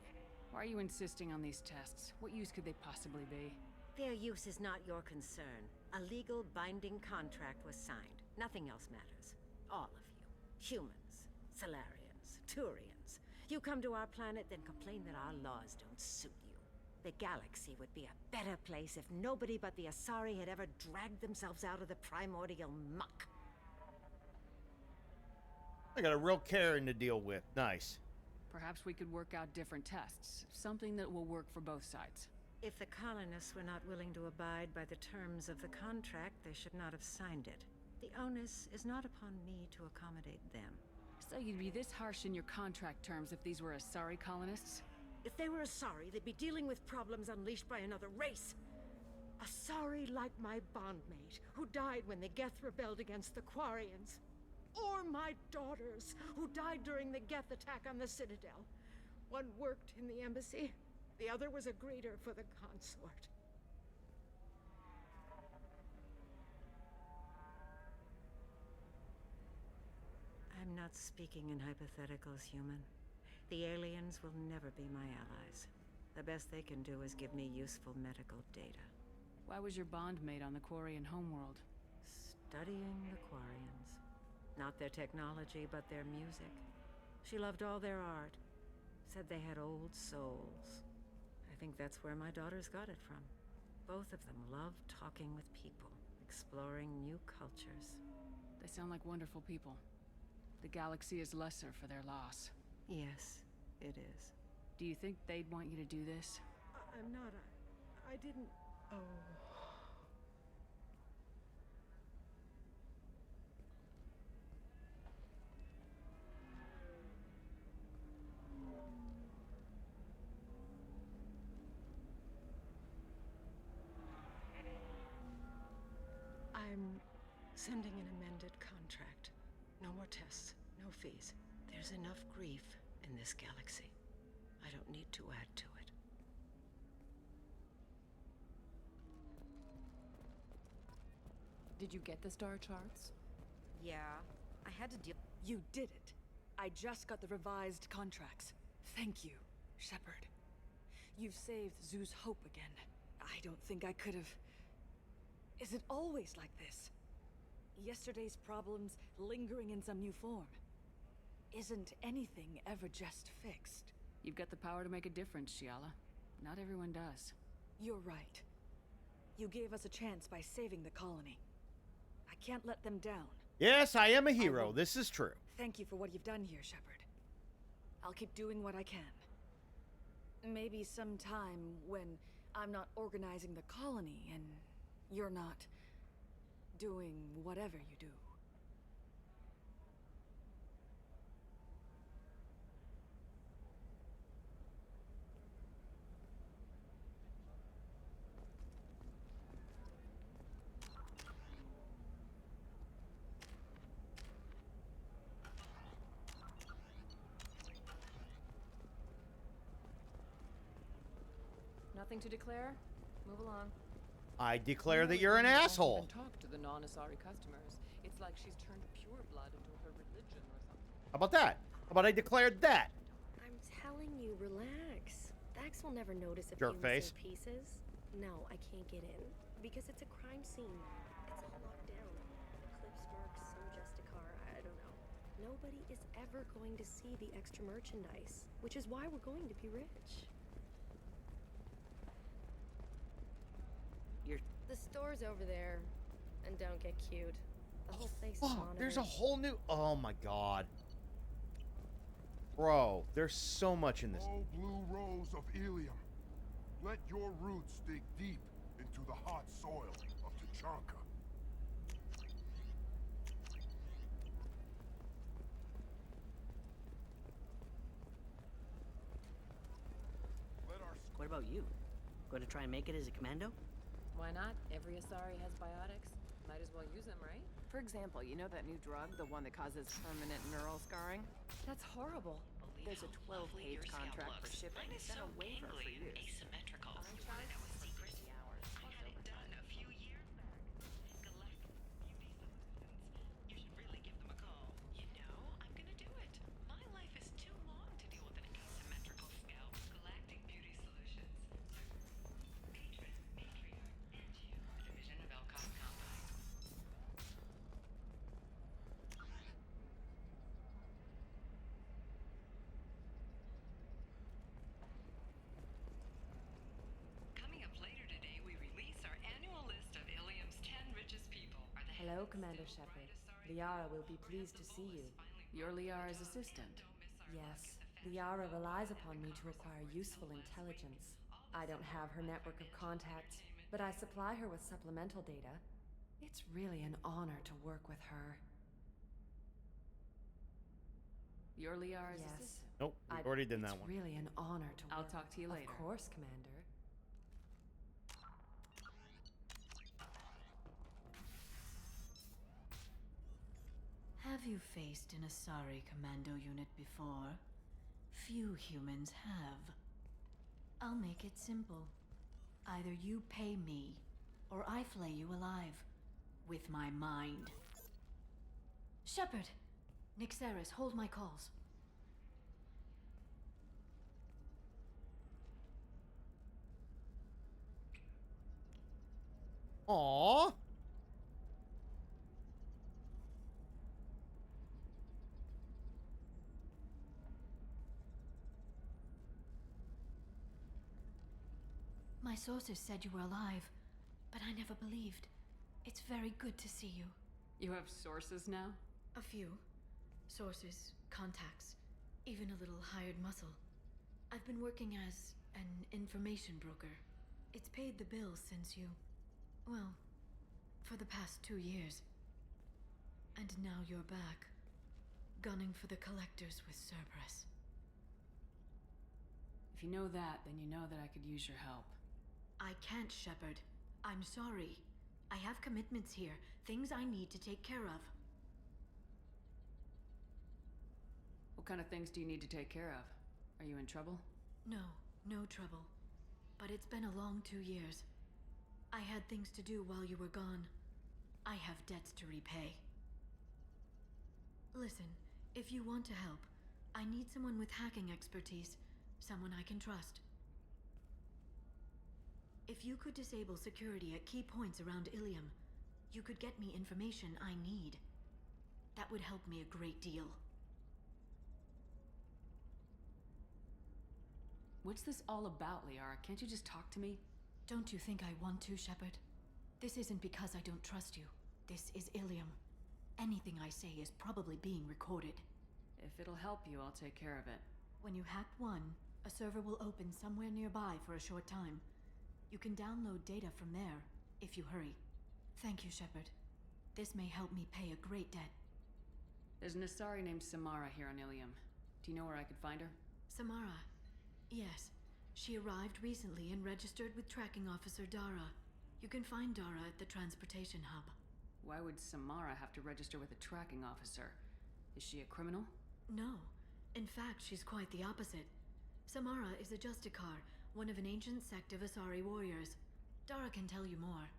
Why are you insisting on these tests? What use could they possibly be? Their use is not your concern. A legal binding contract was signed. Nothing else matters. All of you. Humans, Solarians, Turians. You come to our planet, then complain that our laws don't suit you. The galaxy would be a better place if nobody but the Asari had ever dragged themselves out of the primordial muck. I got a real Karen to deal with. Nice. Perhaps we could work out different tests. Something that will work for both sides. If the colonists were not willing to abide by the terms of the contract, they should not have signed it. The onus is not upon me to accommodate them. So you'd be this harsh in your contract terms if these were Asari colonists? If they were Asari, they'd be dealing with problems unleashed by another race. Asari like my bondmate, who died when the Geth rebelled against the Quarians. Or my daughters, who died during the Geth attack on the Citadel. One worked in the embassy, the other was a greeter for the consort. I'm not speaking in hypotheticals, human. The aliens will never be my allies. The best they can do is give me useful medical data. Why was your bondmate on the Quarian homeworld? Studying the Quarians. Not their technology, but their music. She loved all their art. Said they had old souls. I think that's where my daughters got it from. Both of them love talking with people, exploring new cultures. They sound like wonderful people. The galaxy is lesser for their loss. Yes, it is. Do you think they'd want you to do this? I'm not. I didn't. Oh. I'm sending an amended contract. No more tests, no fees. There's enough grief in this galaxy. I don't need to add to it. Did you get the star charts? Yeah, I had to deal. You did it. I just got the revised contracts. Thank you, Shepard. You've saved Zoo's hope again. I don't think I could have. Is it always like this? Yesterday's problems lingering in some new form. Isn't anything ever just fixed? You've got the power to make a difference, Shiala. Not everyone does. You're right. You gave us a chance by saving the colony. I can't let them down. Yes, I am a hero. This is true. Thank you for what you've done here, Shepard. I'll keep doing what I can. Maybe sometime when I'm not organizing the colony and you're not doing whatever you do. Nothing to declare? Move along. I declare that you're an asshole. Talk to the non-Asari customers. It's like she's turned pure blood into her religion or something. How about that? How about I declared that? I'm telling you, relax. Dax will never notice if Jerk you face. miss pieces. No, I can't get in because it's a crime scene. It's all locked down. Clips marks, some JUSTICAR, I don't know. Nobody is ever going to see the extra merchandise, which is why we're going to be rich. doors over there. And don't get cute. The whole place is Fuck, monitored. there's a whole new... Oh my god. Bro, there's so much in this. Oh, blue rose of Ilium. Let your roots dig deep into the hot soil of Tachanka. What about you? Going to try and make it as a commando? Why not? Every Asari has biotics. Might as well use them, right? For example, you know that new drug, the one that causes permanent neural scarring? That's horrible. There's a 12-page contract for shipping, then a waiver for use. Asymmetrical. That was secret. I had it done a few years back. Galactic beauty solutions. You should really give them a call. You know, I'm gonna do it. My life is too long to deal with an asymmetrical scalp. Galactic Beauty Solutions. Patron, matriarch, and you. A division of Elcom Combine. Coming up later today, we release our annual list of Ilium's 10 richest people. Are the Hello, Commander Shepard. Liara will be pleased to see you. You're Liara's assistant. Yes, Liara relies upon me to acquire useful intelligence. I don't have her network of contacts, but I supply her with supplemental data. It's really an honor to work with her. You're Liara's Yes. assistant. Nope, we've already done that It's one. really an honor to I'll work talk to you later. Of course, Commander. Have you faced an Asari commando unit before? Few humans have. I'll make it simple. Either you pay me, or I flay you alive. With my mind. Shepard! Nixeris, hold my calls. Aww. My sources said you were alive, but I never believed. It's very good to see you. You have sources now? A few. Sources, contacts, even a little hired muscle. I've been working as an information broker. It's paid the bills since you... well, for the past 2 years. And now you're back, gunning for the collectors with Cerberus. If you know that, then you know that I could use your help. I can't, Shepard. I'm sorry. I have commitments here, things I need to take care of. What kind of things do you need to take care of? Are you in trouble? No, no trouble. But it's been a long 2 years. I had things to do while you were gone. I have debts to repay. Listen, if you want to help, I need someone with hacking expertise. Someone I can trust. If you could disable security at key points around Ilium, you could get me information I need. That would help me a great deal. What's this all about, Liara? Can't you just talk to me? Don't you think I want to, Shepard? This isn't because I don't trust you. This is Ilium. Anything I say is probably being recorded. If it'll help you, I'll take care of it. When you hack one, a server will open somewhere nearby for a short time. You can download data from there, if you hurry. Thank you, Shepard. This may help me pay a great debt. There's an Asari named Samara here on Ilium. Do you know where I could find her? Samara. Yes. She arrived recently and registered with Tracking Officer Dara. You can find Dara at the transportation hub. Why would Samara have to register with a tracking officer? Is she a criminal? No. In fact, she's quite the opposite. Samara is a Justicar, one of an ancient sect of Asari warriors. Dara can tell you more.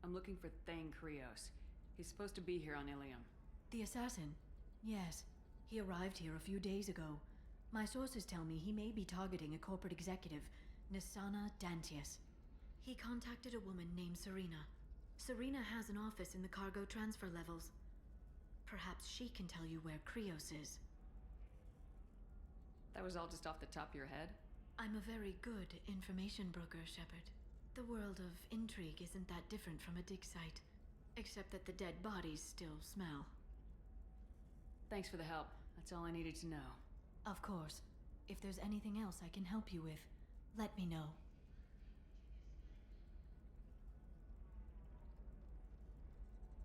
I'm looking for Thane Krios. He's supposed to be here on Ilium. The assassin? Yes. He arrived here a few days ago. My sources tell me he may be targeting a corporate executive, Nisana Dantius. He contacted a woman named Serena. Serena has an office in the cargo transfer levels. Perhaps she can tell you where Krios is. That was all just off the top of your head? I'm a very good information broker, Shepard. The world of intrigue isn't that different from a dig site, except that the dead bodies still smell. Thanks for the help. That's all I needed to know. Of course. If there's anything else I can help you with, let me know.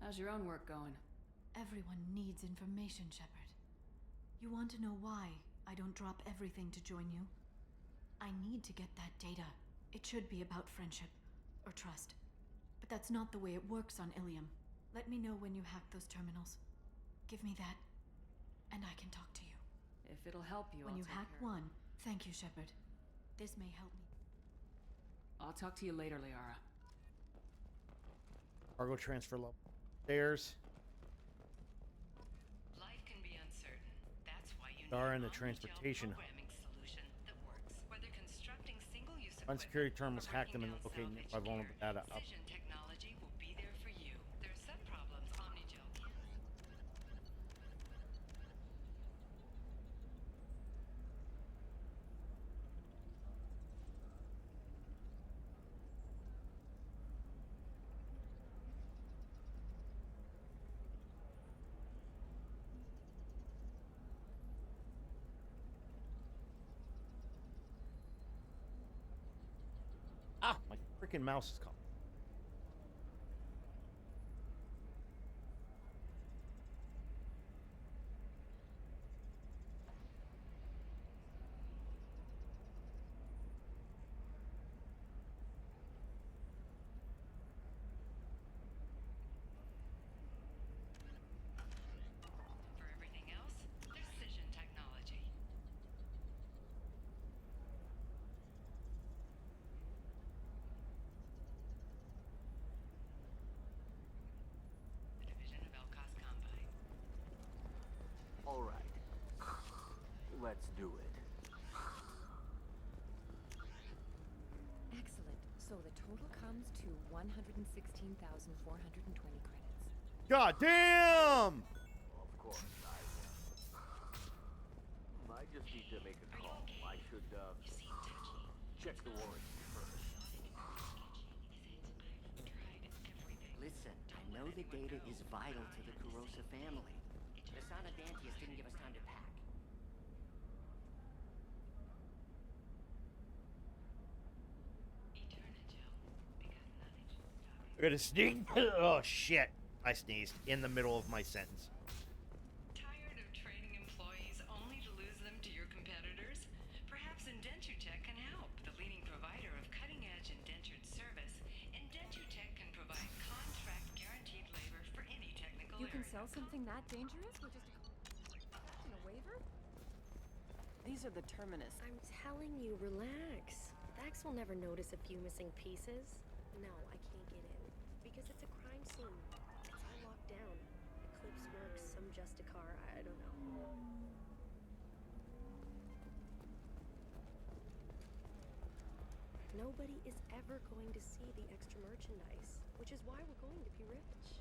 How's your own work going? Everyone needs information, Shepard. You want to know why I don't drop everything to join you? I need to get that data. It should be about friendship or trust. But that's not the way it works on Ilium. Let me know when you hack those terminals. Give me that, and I can talk to you. If it'll help you, When I'll you take hack care of one, thank you, Shepard. This may help me. it. I'll talk to you later, Liara. Cargo transfer level. Stairs. Life can be uncertain. That's why you Are need in the an transportation. programming solution that works. Whether constructing single-use Run security terminals, or hack them, and breaking down locate salvage vulnerable gear, data up. Precision technology will be there for you. There are some problems Omnigel can't. Ah, my freaking mouse is caught. For everything else, precision technology. The division of Elcos Combine. All right. Let's do it. Excellent. So the total comes to 116,420 credits. God damn! Of course, I just need to make a call. I should, check the warranty first. Listen, I know the data is vital to the Kurosa family. The Sanadantius didn't give us time to pack. I gotta sneeze. Oh shit! I sneezed in the middle of my sentence. Tired of training employees only to lose them to your competitors? Perhaps IndentureTech can help. The leading provider of cutting-edge indentured service, IndentureTech can provide contract-guaranteed labor for any technical You can area. sell something that dangerous with just a waiver? These are the terminus. I'm telling you, relax. Vax will never notice a few missing pieces. No, I can't get in. Because it's a crime scene. It's all locked down. Eclipse works, some JUSTICAR, I don't know. Nobody is ever going to see the extra merchandise, which is why we're going to be rich.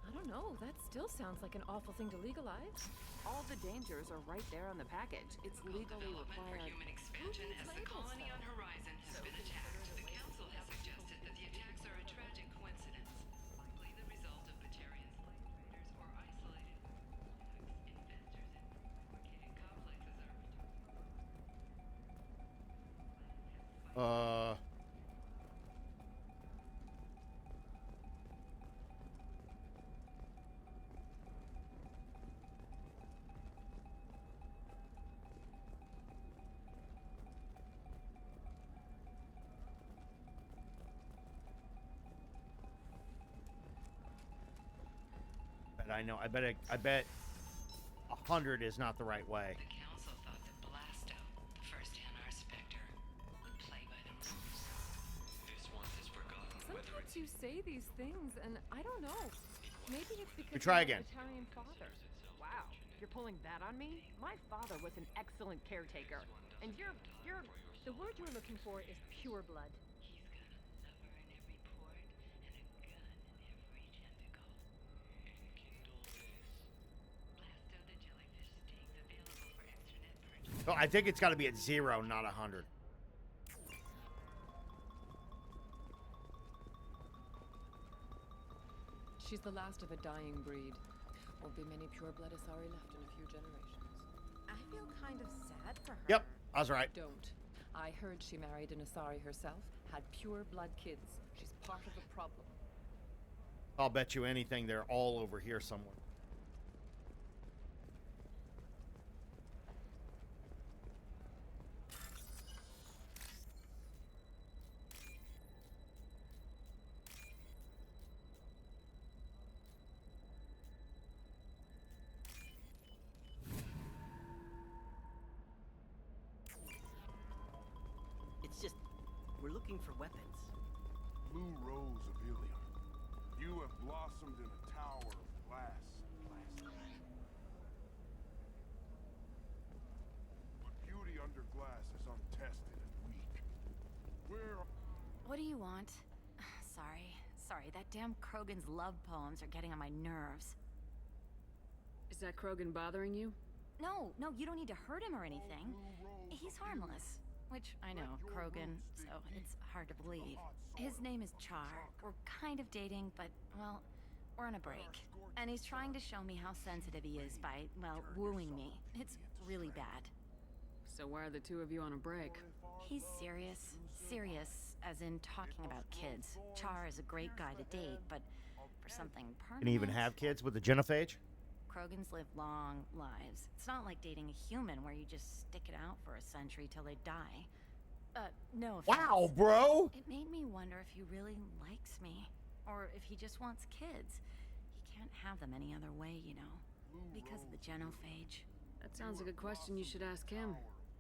I don't know. That still sounds like an awful thing to legalize. All the dangers are right there on the package. It's legally required. Human expansion as the colony on Horizon has been attacked. The Council has suggested that the attacks are a tragic coincidence, likely the result of Batarian slave traders or isolated attacks. Investors in complicated complexes are I know. I bet 100 is not the right way. The Council thought that Blasto, the first NR Spectre, would play by the rules. This one has forgotten You say these things, and I don't know. Maybe it's because We try you have again. an Italian father. Wow, you're pulling that on me? My father was an excellent caretaker. And you're... The word you're looking for is pure blood. So I think it's got to be at 0, not 100. She's the last of a dying breed. Won't be many pure-blood Asari left in a few generations. I feel kind of sad for her. Yep, I was right. Don't. I heard she married an Asari herself, had pure-blood kids. She's part of the problem. I'll bet you anything they're all over here somewhere. It's just, we're looking for weapons. Blue rose of Ilium. You have blossomed in a tower of glass. But beauty under glass is untested and weak. Where? What do you want? Sorry, that damn Krogan's love poems are getting on my nerves. Is that Krogan bothering you? No, you don't need to hurt him or anything. He's harmless. Which, I know, Krogan, so it's hard to believe. His name is Char. We're kind of dating, but, well, we're on a break. And he's trying to show me how sensitive he is by, well, wooing me. It's really bad. So why are the two of you on a break? He's serious. Serious, as in talking about kids. Char is a great guy to date, but for something permanent... Can he even have kids with the genophage? Krogans live long lives. It's not like dating a human where you just stick it out for a century till they die. No offense. Wow, bro! It made me wonder if he really likes me. Or if he just wants kids. He can't have them any other way, you know. Because of the genophage. That sounds like a question you should ask him.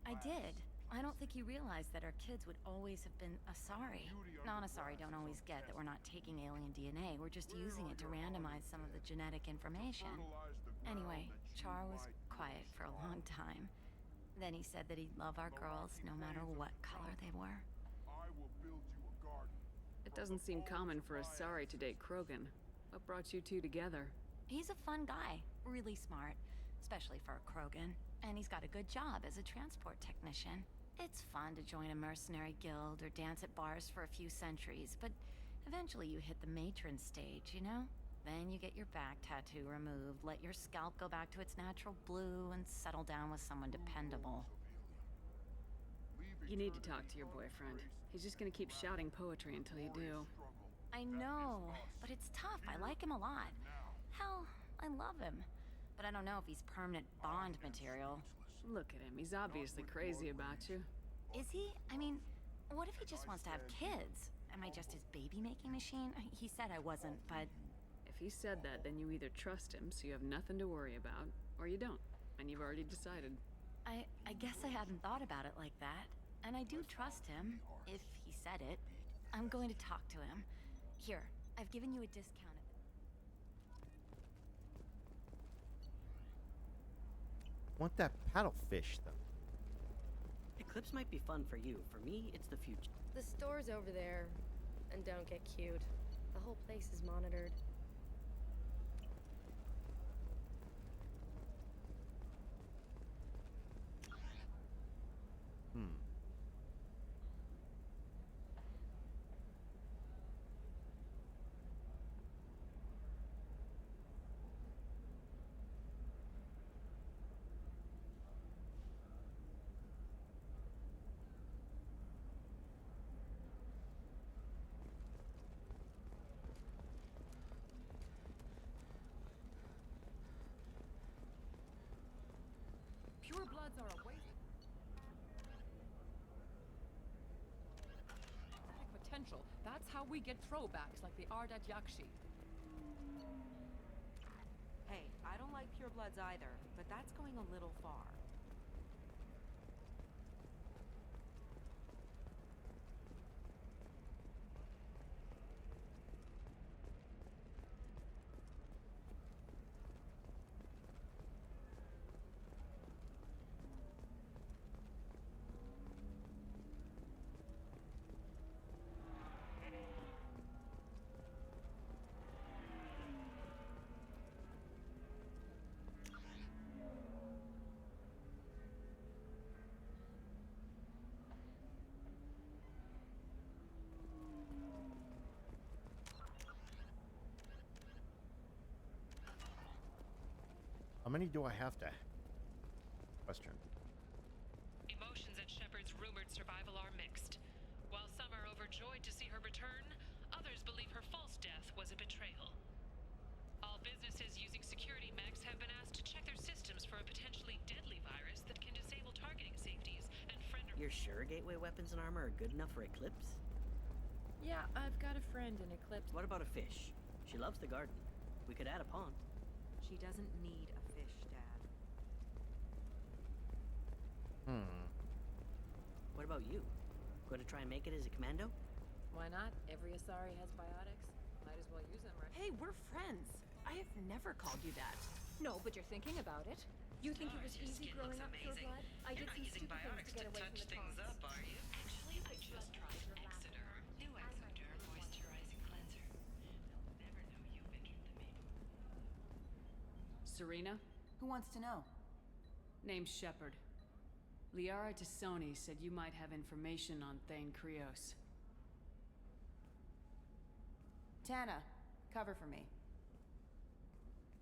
I did. I don't think he realized that our kids would always have been Asari. Non-Asari don't always get that we're not taking alien DNA. We're just using it to randomize some of the genetic information. Anyway, Char was quiet for a long time. Then he said that he'd love our girls no matter what color they were. It doesn't seem common for Asari to date Krogan. What brought you two together? He's a fun guy, really smart, especially for a Krogan. And he's got a good job as a transport technician. It's fun to join a mercenary guild or dance at bars for a few centuries, but eventually you hit the matron stage, you know? Then you get your back tattoo removed, let your scalp go back to its natural blue, and settle down with someone dependable. You need to talk to your boyfriend. He's just gonna keep shouting poetry until you do. I know, but it's tough. I like him a lot. Hell, I love him. But I don't know if he's permanent Bond material. Look at him. He's obviously crazy about you. Is he? I mean, what if he just wants to have kids? Am I just his baby-making machine? He said I wasn't, but... If he said that, then you either trust him so you have nothing to worry about, or you don't, and you've already decided. I guess I hadn't thought about it like that. And I do trust him, if he said it. I'm going to talk to him. Here, I've given you a discount. Want that paddlefish, though. Eclipse might be fun for you. For me, it's the future. The store's over there. And don't get cute. The whole place is monitored. Pure bloods are a waste. Potential. That's how we get throwbacks like the Ardat Yakshi. Hey, I don't like pure bloods either, but that's going a little far. How many do I have to? Question. Emotions at Shepard's rumored survival are mixed. While some are overjoyed to see her return, others believe her false death was a betrayal. All businesses using security mechs have been asked to check their systems for a potentially deadly virus that can disable targeting safeties and You're sure gateway weapons and armor are good enough for Eclipse? Yeah, I've got a friend in Eclipse. What about a fish? She loves the garden. We could add a pond. She doesn't need a fish, Dad. What about you? Going to try and make it as a commando? Why not? Every Asari has biotics. Might as well use them, right? Hey, we're friends. I have never called you that. No, but you're thinking about it. You think it was easy growing up pure blood? I did some stupid things to get away from the things taunts. up, are you? Actually, I just tried Exoderm. New Exoderm moisturizing cleanser. They'll never know you've entered the main. Serena? Who wants to know? Name's Shepard. Liara Tassoni said you might have information on Thane Krios. Tana, cover for me.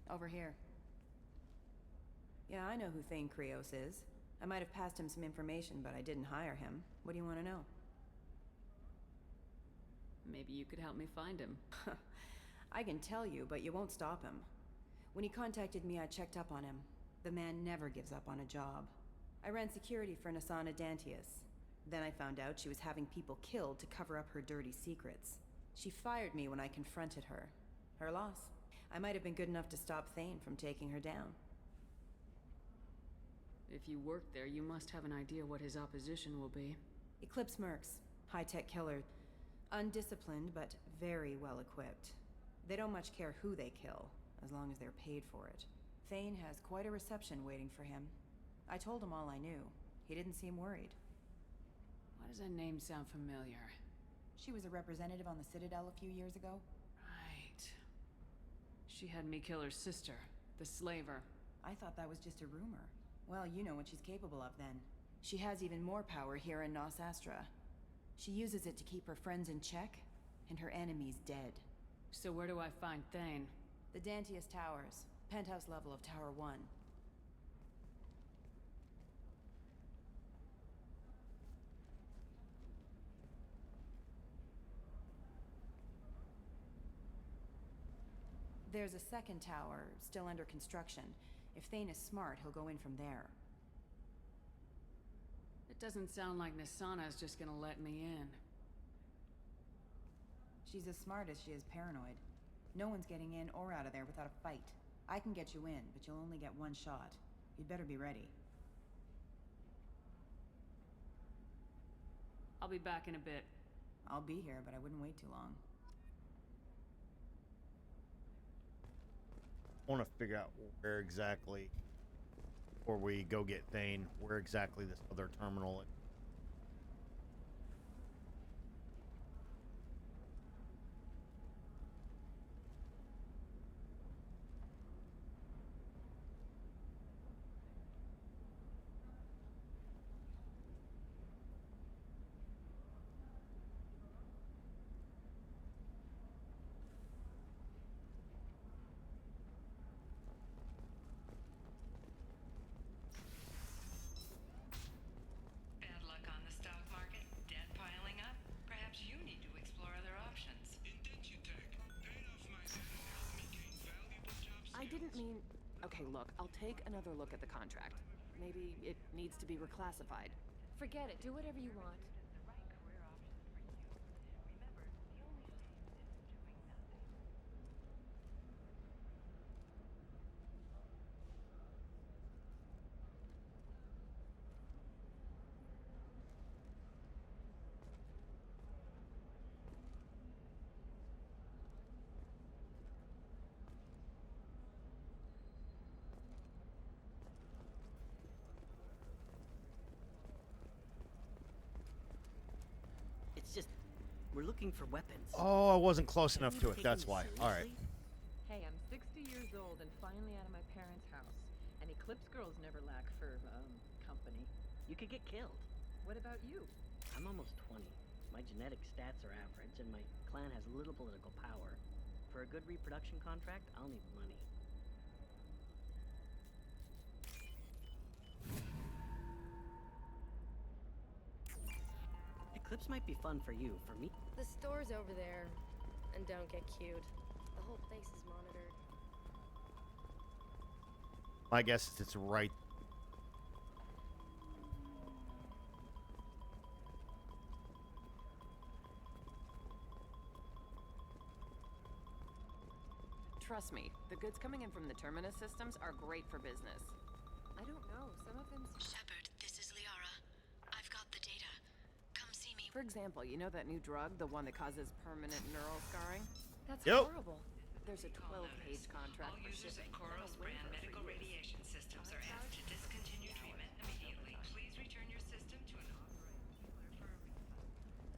Over here. Yeah, I know who Thane Krios is. I might have passed him some information, but I didn't hire him. What do you want to know? Maybe you could help me find him. I can tell you, but you won't stop him. When he contacted me, I checked up on him. The man never gives up on a job. I ran security for Nasana Dantius. Then I found out she was having people killed to cover up her dirty secrets. She fired me when I confronted her. Her loss. I might have been good enough to stop Thane from taking her down. If you work there, you must have an idea what his opposition will be. Eclipse mercs. High-tech killer. Undisciplined, but very well equipped. They don't much care who they kill, as long as they're paid for it. Thane has quite a reception waiting for him. I told him all I knew. He didn't seem worried. Why does that name sound familiar? She was a representative on the Citadel a few years ago. Right. She had me kill her sister, the slaver. I thought that was just a rumor. Well, you know what she's capable of then. She has even more power here in Nos Astra. She uses it to keep her friends in check, and her enemies dead. So where do I find Thane? The Dantius Towers. Penthouse level of Tower 1. There's a second tower, still under construction. If Thane is smart, he'll go in from there. It doesn't sound like Nasana's just gonna let me in. She's as smart as she is paranoid. No one's getting in or out of there without a fight. I can get you in, but you'll only get one shot. You'd better be ready. I'll be back in a bit. I'll be here, but I wouldn't wait too long. I want to figure out where exactly, before we go get Thane, where exactly this other terminal is. Bad luck on the stock market, debt piling up. Perhaps you need to explore other options. I didn't mean... Okay, look, I'll take another look at the contract. Maybe it needs to be reclassified. Forget it. Do whatever you want. It's just, we're looking for weapons. Oh, I wasn't close enough to it. That's why. All right. Hey, I'm 60 years old and finally out of my parents' house. And Eclipse girls never lack for, company. You could get killed. What about you? I'm almost 20. My genetic stats are average, and my clan has little political power. For a good reproduction contract, I'll need money. Clips might be fun for you. For me... The store's over there. And don't get cute. The whole place is monitored. I guess it's right. Trust me, the goods coming in from the Terminus systems are great for business. I don't know. Some of them... Shepard, this is Liara. I've got the data. Come see me. For example, you know that new drug, the one that causes permanent neural scarring? That's Yep. horrible. There's a 12-page contract All for users shipping. of Koros brand medical radiation systems are asked to discontinue treatment immediately. Please return your system to an authorized dealer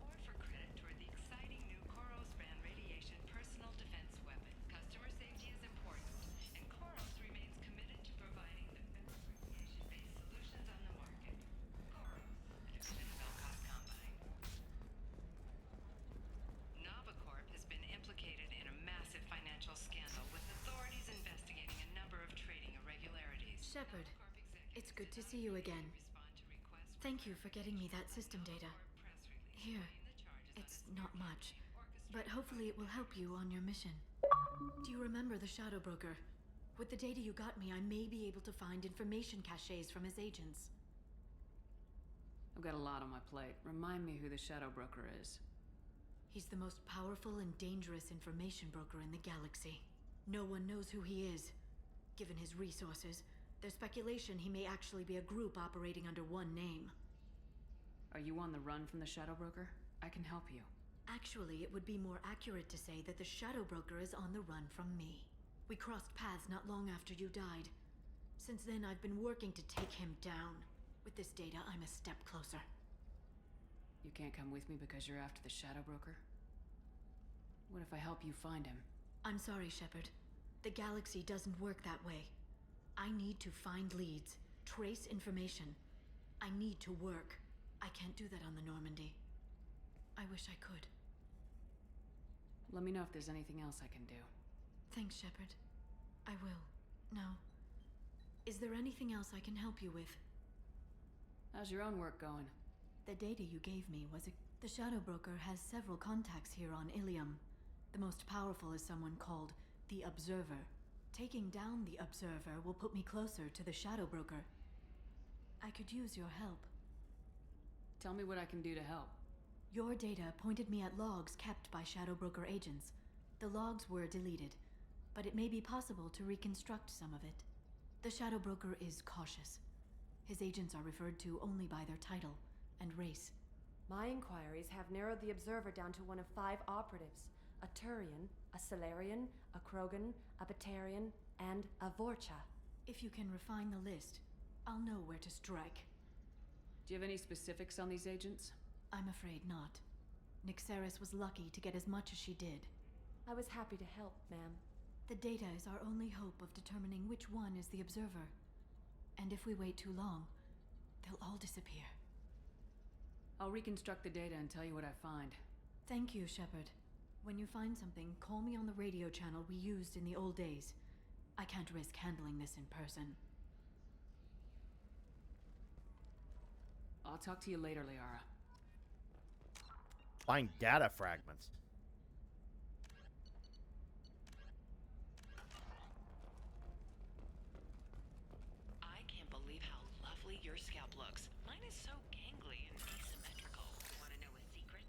or for credit toward the exciting new Koros brand radiation personal defense weapon. Customer safety is important, and Koros remains committed to providing the best radiation-based solutions on the market. Koros, a division of Elcos Combine. Novacorp has been implicated in a massive financial scandal with authorities investigating a number of trading irregularities. Shepard, it's good to see you again. Thank you for getting me that system data. Here, it's not much, but hopefully it will help you on your mission. Do you remember the Shadow Broker? With the data you got me, I may be able to find information caches from his agents. I've got a lot on my plate. Remind me who the Shadow Broker is. He's the most powerful and dangerous information broker in the galaxy. No one knows who he is. Given his resources, there's speculation he may actually be a group operating under one name. Are you on the run from the Shadow Broker? I can help you. Actually, it would be more accurate to say that the Shadow Broker is on the run from me. We crossed paths not long after you died. Since then, I've been working to take him down. With this data, I'm a step closer. You can't come with me because you're after the Shadow Broker? What if I help you find him? I'm sorry, Shepard. The galaxy doesn't work that way. I need to find leads, trace information. I need to work. I can't do that on the Normandy. I wish I could. Let me know if there's anything else I can do. Thanks, Shepard. I will. Now, is there anything else I can help you with? How's your own work going? The data you gave me was The Shadow Broker has several contacts here on Ilium. The most powerful is someone called the Observer. Taking down the Observer will put me closer to the Shadow Broker. I could use your help. Tell me what I can do to help. Your data pointed me at logs kept by Shadow Broker agents. The logs were deleted, but it may be possible to reconstruct some of it. The Shadow Broker is cautious. His agents are referred to only by their title and race. My inquiries have narrowed the Observer down to one of 5 operatives. A Turian, a Salarian, a Krogan, a Batarian, and a Vorcha. If you can refine the list, I'll know where to strike. Do you have any specifics on these agents? I'm afraid not. Nyxeris was lucky to get as much as she did. I was happy to help, ma'am. The data is our only hope of determining which one is the Observer. And if we wait too long, they'll all disappear. I'll reconstruct the data and tell you what I find. Thank you, Shepard. When you find something, call me on the radio channel we used in the old days. I can't risk handling this in person. I'll talk to you later, Liara. Find data fragments. I can't believe how lovely your scalp looks. Mine is so gangly and asymmetrical. Want to know a secret?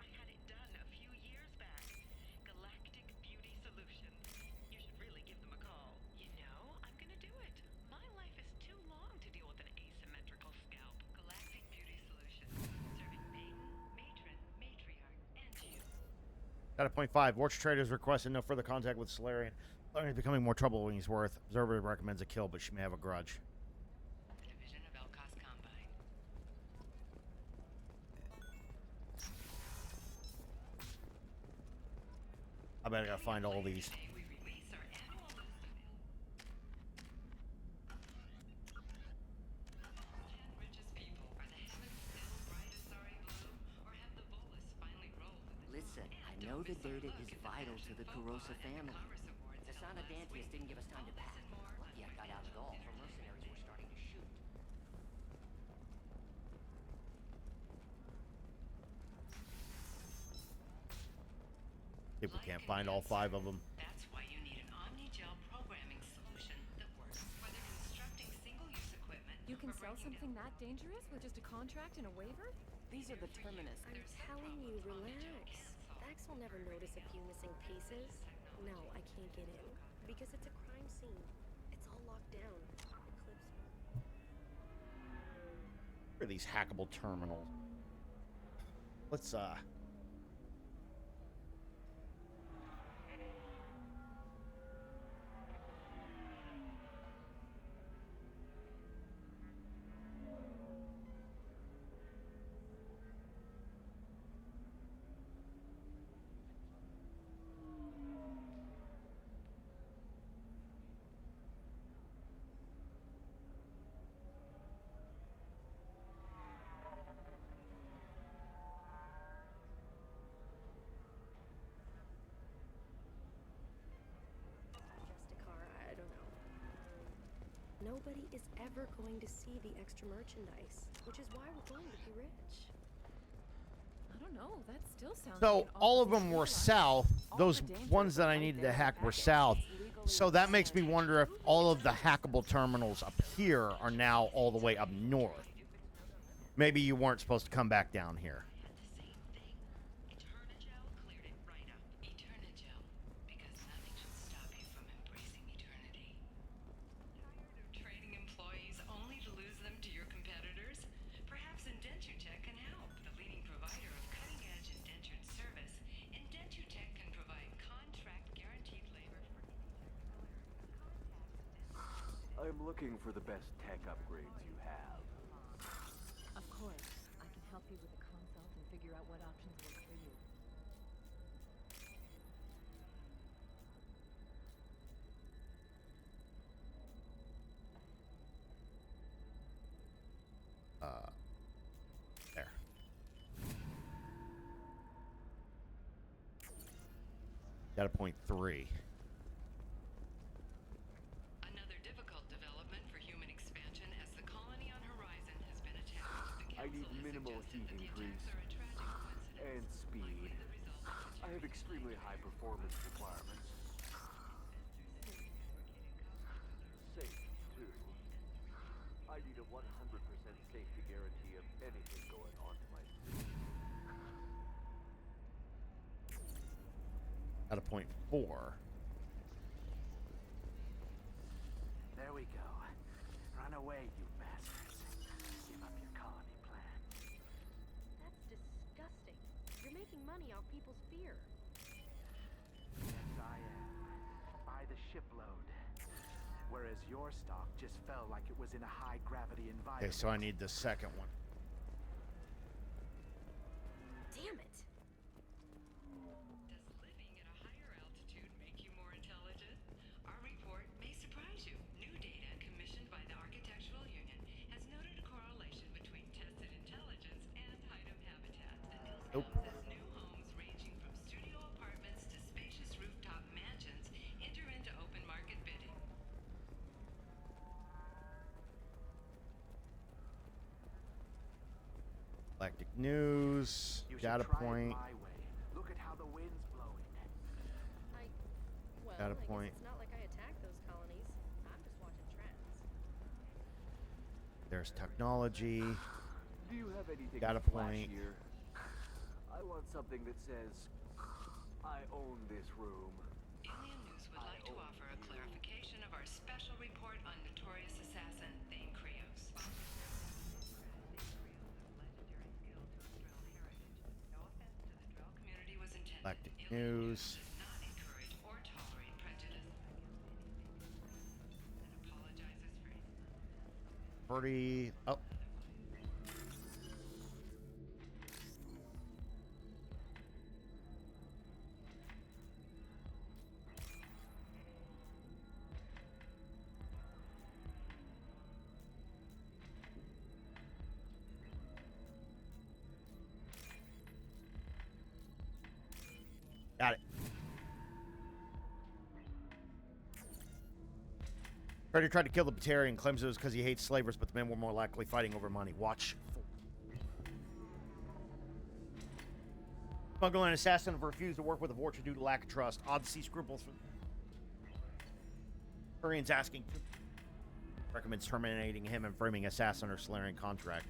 I had it done a few years back. Galactic Beauty Solutions. You should really give them a call. You know, I'm gonna do it. My life is too long to deal with an asymmetrical scalp. Galactic Beauty Solutions. Serving maiden, matron, matriarch, and you. Got a .5. Vorch traders requested no further contact with Solarian. Solarian is becoming more trouble than he's worth. Observer recommends a kill, but she may have a grudge. The division of Elcos Combine. I bet I gotta find all these. We release our annual list of richest people. Are the heavens still bright Asari blue, or have the Volus finally rolled? Listen, I know the data is vital to the Kurosa family. Asana Dantius didn't give us time to pack. Lucky I got out at all. Her mercenaries were starting to shoot. See if we can't find all 5 of them. That's why you need an omni-gel programming solution that works. Whether constructing single-use equipment. You can sell something that dangerous with just a contract and a waiver? These are the terminus. I'm telling you, relax. Vax will never notice a few missing pieces. No, I can't get in. Because it's a crime scene. It's all locked down. Eclipse. Where are these hackable terminals? Let's JUSTICAR, I don't know. Nobody is ever going to see the extra merchandise, which is why we're going to be rich. I don't know. That still sounds So like an all of awful them were steal. south. Those ones that I needed to hack were south. So that makes me wonder if all of the hackable terminals up here are now all the way up north. Maybe you weren't supposed to come back down here. Eternigel cleared it right up. Eternigel, because nothing should stop you from embracing eternity. Tired of training employees only to lose them to your competitors? Perhaps Indentutech can help. The leading provider of cutting-edge indentured service, Indentutech can provide contract guaranteed labor for I'm looking for the best tech upgrades you have. Of course. I can help you with a consult and figure out what options work for you. There. Got a point 3. another difficult development for human expansion as the colony on Horizon has been attacked. The I need Council has minimal suggested heat that the increase attacks are a tragic coincidence. and speed. I have extremely high performance requirements. Safe, too. I need a 100% safety guarantee of anything going on to my suit. Got a point 4. There we go. Run away, you bastards. Give up your colony plan. That's disgusting. You're making money off people's fear. Yes, I am. By the shipload. Whereas your stock just fell like it was in a high-gravity environment. Okay, so I need the second one. Damn it. Does living at a higher altitude make you more intelligent? Our report may surprise you. New data commissioned by the Architectural Union has noted a correlation between tested intelligence and item habitat. The news says new homes ranging from studio apartments to spacious rooftop mansions enter into open market bidding. Galactic News. You should Data try it point. my way. Look at how the wind's blowing. Well, Data I guess point. it's not like I attacked those colonies. I'm just watching trends. There's technology. Do you have anything Data flash point. here? I want something that says, I own this room. Alien News would like to offer a clarification of our special report on notorious assassin Thane Krios. Community was intended. Galactic News. Does not encourage or tolerate prejudice. And apologizes for Pretty. Oh. Got it. Predator tried to kill the Batarian, claims it was because he hates slavers, but the men were more likely fighting over money. Watch. Smuggler and assassin have refused to work with the Vorcha due to lack of trust. Odyssey scruples from Turian's asking. Recommends terminating him and framing assassin or Solarian contact.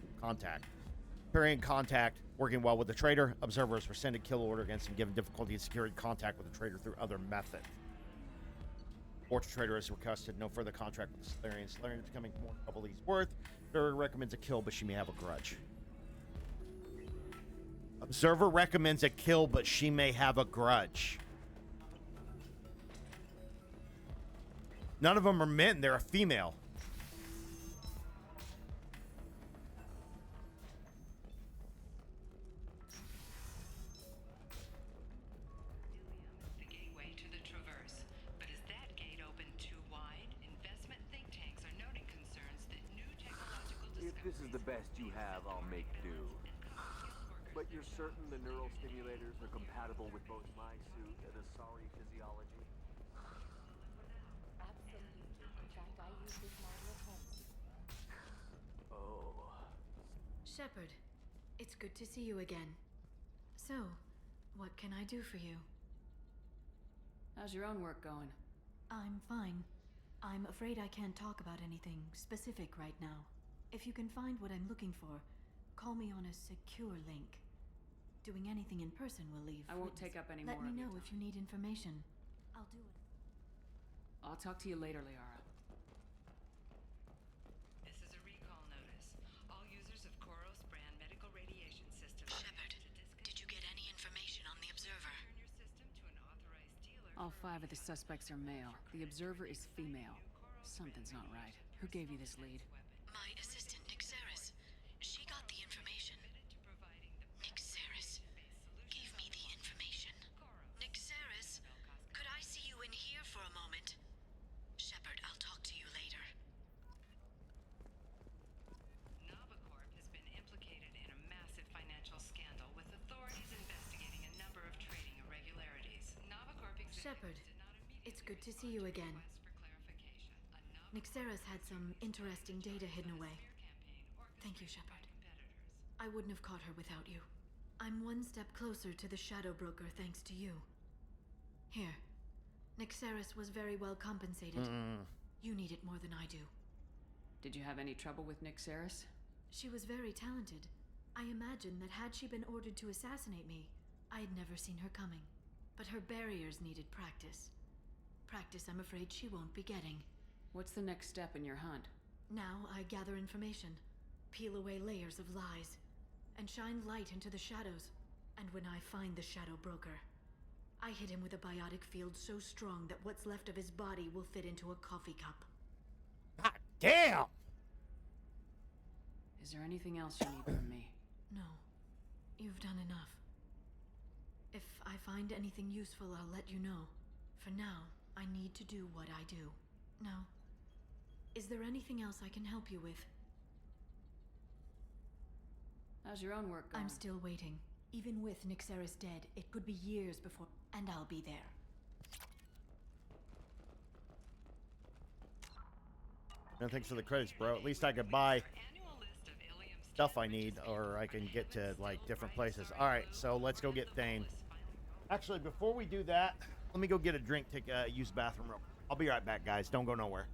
Turian contact working well with the traitor. Observers rescinded kill order against him, given difficulty in securing contact with the traitor through other methods. Vorcha trader has requested no further contract with the Solarian. Solarian is becoming more trouble he's worth. Observer recommends a kill, but she may have a grudge. Observer recommends a kill, but she may have a grudge. None of them are men. They're a female. The gateway to the Traverse. But is that gate open too wide? Investment think tanks are noting concerns that new technological If this is the best you have, I'll make do. But you're certain the neural stimulators are compatible with both my suit and Asari physiology? Absolutely. In fact, I use this model at home. Oh. Shepard, it's good to see you again. So, what can I do for you? How's your own work going? I'm fine. I'm afraid I can't talk about anything specific right now. If you can find what I'm looking for, call me on a secure link. Doing anything in person will leave. I won't take up any more Let me of your know if you need information. I'll do it. I'll talk to you later, Liara. This is a recall notice. All users of Koros brand medical radiation systems. Shepard, did you get any information on the Observer? All 5 of the suspects are male. The Observer is female. Something's not right. Who gave you this lead? My assistant, Nick Saris. She got the information. Nick Saris gave me the information. Nick Saris, could I see you in here for a moment? Shepard, I'll talk to you later. Navicorp has been implicated in a massive financial scandal with authorities investigating a number of trading irregularities. Navicorp Shepard, it's good to see you again. Nixeris had some interesting data hidden away. Thank you, Shepard. I wouldn't have caught her without you. I'm one step closer to the Shadow Broker thanks to you. Here. Nixeris was very well compensated. You need it more than I do. Did you have any trouble with Nick Saris? She was very talented. I imagine that had she been ordered to assassinate me, I had never seen her coming. But her barriers needed practice. Practice I'm afraid she won't be getting. What's the next step in your hunt? Now I gather information, peel away layers of lies, and shine light into the shadows. And when I find the Shadow Broker, I hit him with a biotic field so strong that what's left of his body will fit into a coffee cup. God damn! Is there anything else you need from me? No. You've done enough. If I find anything useful, I'll let you know. For now, I need to do what I do. Now, is there anything else I can help you with? How's your own work going? I'm still waiting. Even with Nixeris dead, it could be years before... And I'll be there. No, thanks for the credits, bro. At least I could buy stuff I need, or I can get to, like, different places. Alright, so let's go get Thane. Actually, before we do that, let me go get a drink, use the bathroom real quick. I'll be right back, guys. Don't go nowhere.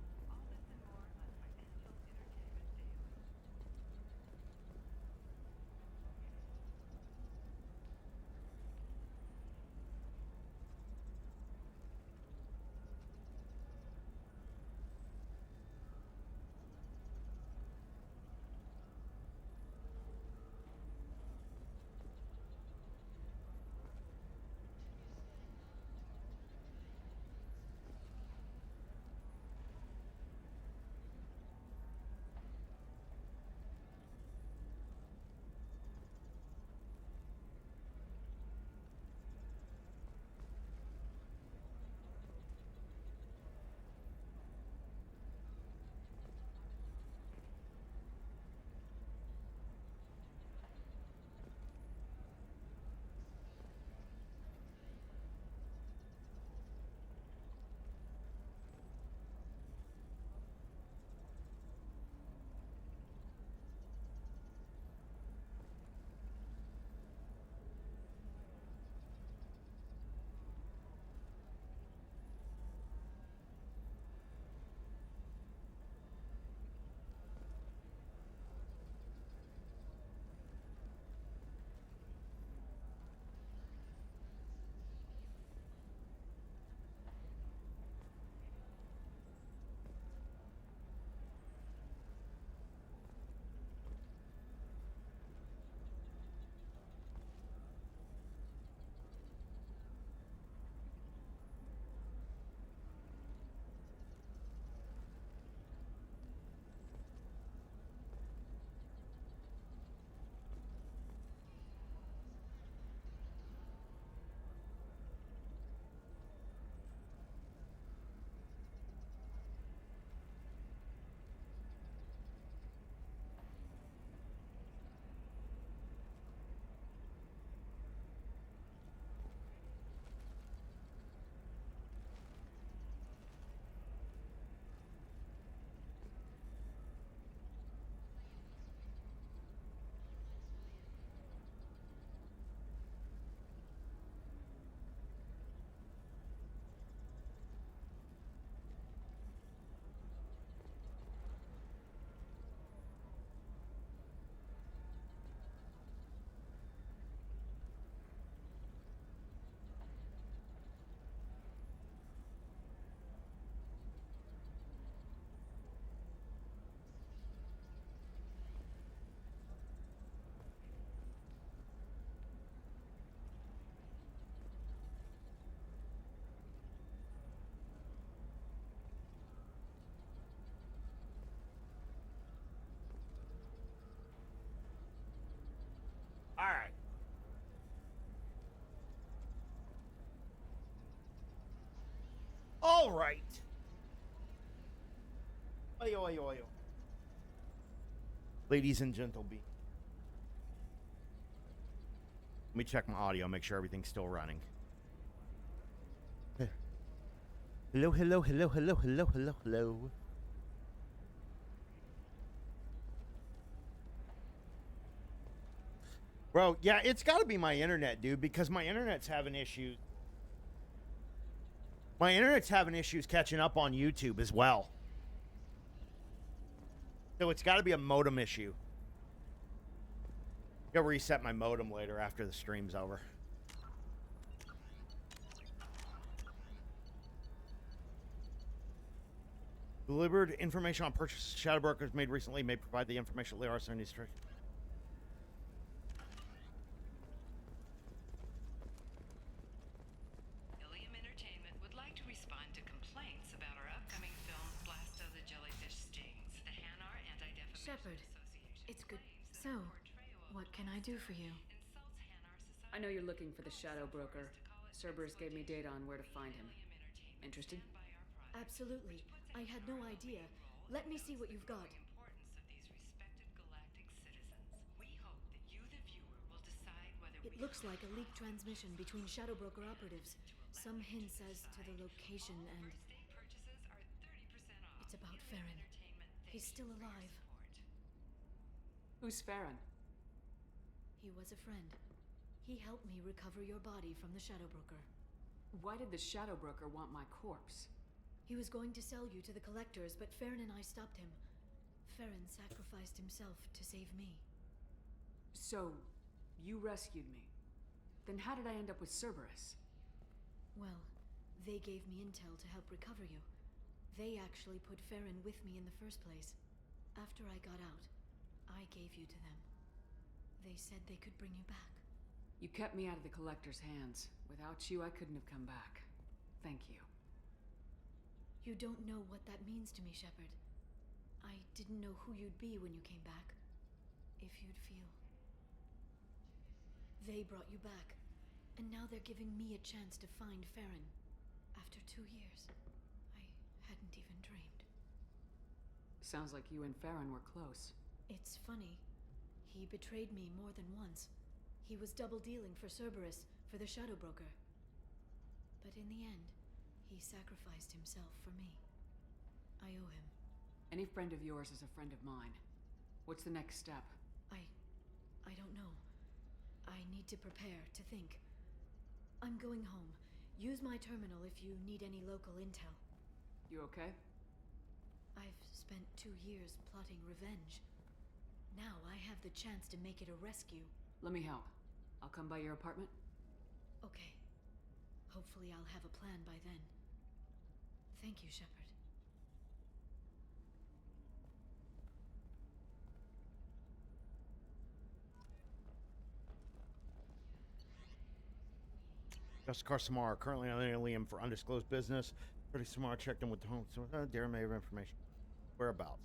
All right. Oi, oi, oi, oi. Ladies and gentlemen. Let me check my audio, make sure everything's still running. Hello, hello, hello, hello, hello, hello, hello. Bro, yeah, it's got to be my internet, dude, because my internet's having issues. My internet's having issues catching up on YouTube as well. So it's got to be a modem issue. I'll reset my modem later after the stream's over. Delivered information on purchase shadow brokers made recently may provide the information later on these tricks. Ilium Entertainment would like to respond to complaints about our upcoming film Blast of the Jellyfish Stings. The Hanar Anti-Defamation Shepard, Association it's good. So, what can I do for you? I know you're looking for the shadow broker. Cerberus gave me data on where to find him. Interested? Absolutely. I had no idea. Let me see what you've got. It looks like a leaked transmission between shadow broker operatives. Some hints as to the location and... It's about Farron. He's still alive. Who's Farron? He was a friend. He helped me recover your body from the shadow broker. Why did the shadow broker want my corpse? He was going to sell you to the collectors, but Farron and I stopped him. Farron sacrificed himself to save me. So, you rescued me. Then how did I end up with Cerberus? Well, they gave me intel to help recover you. They actually put Farron with me in the first place. After I got out, I gave you to them. They said they could bring you back. You kept me out of the collector's hands. Without you, I couldn't have come back. Thank you. You don't know what that means to me, Shepard. I didn't know who you'd be when you came back. If you'd feel. They brought you back, and now they're giving me a chance to find Farron. After 2 years. I hadn't even dreamed. Sounds like you and Farron were close. It's funny. He betrayed me more than once. He was double-dealing for Cerberus, for the Shadow Broker. But in the end, he sacrificed himself for me. I owe him. Any friend of yours is a friend of mine. What's the next step? I don't know. I need to prepare, to think. I'm going home. Use my terminal if you need any local intel. You okay? I've spent 2 years plotting revenge. Now I have the chance to make it a rescue. Let me help. I'll come by your apartment. Okay. Hopefully I'll have a plan by then. Thank you, Shepard. Justicar Samara, currently on Ilium for undisclosed business. Pretty Samara checked in with the home. Darren may have information. Whereabouts?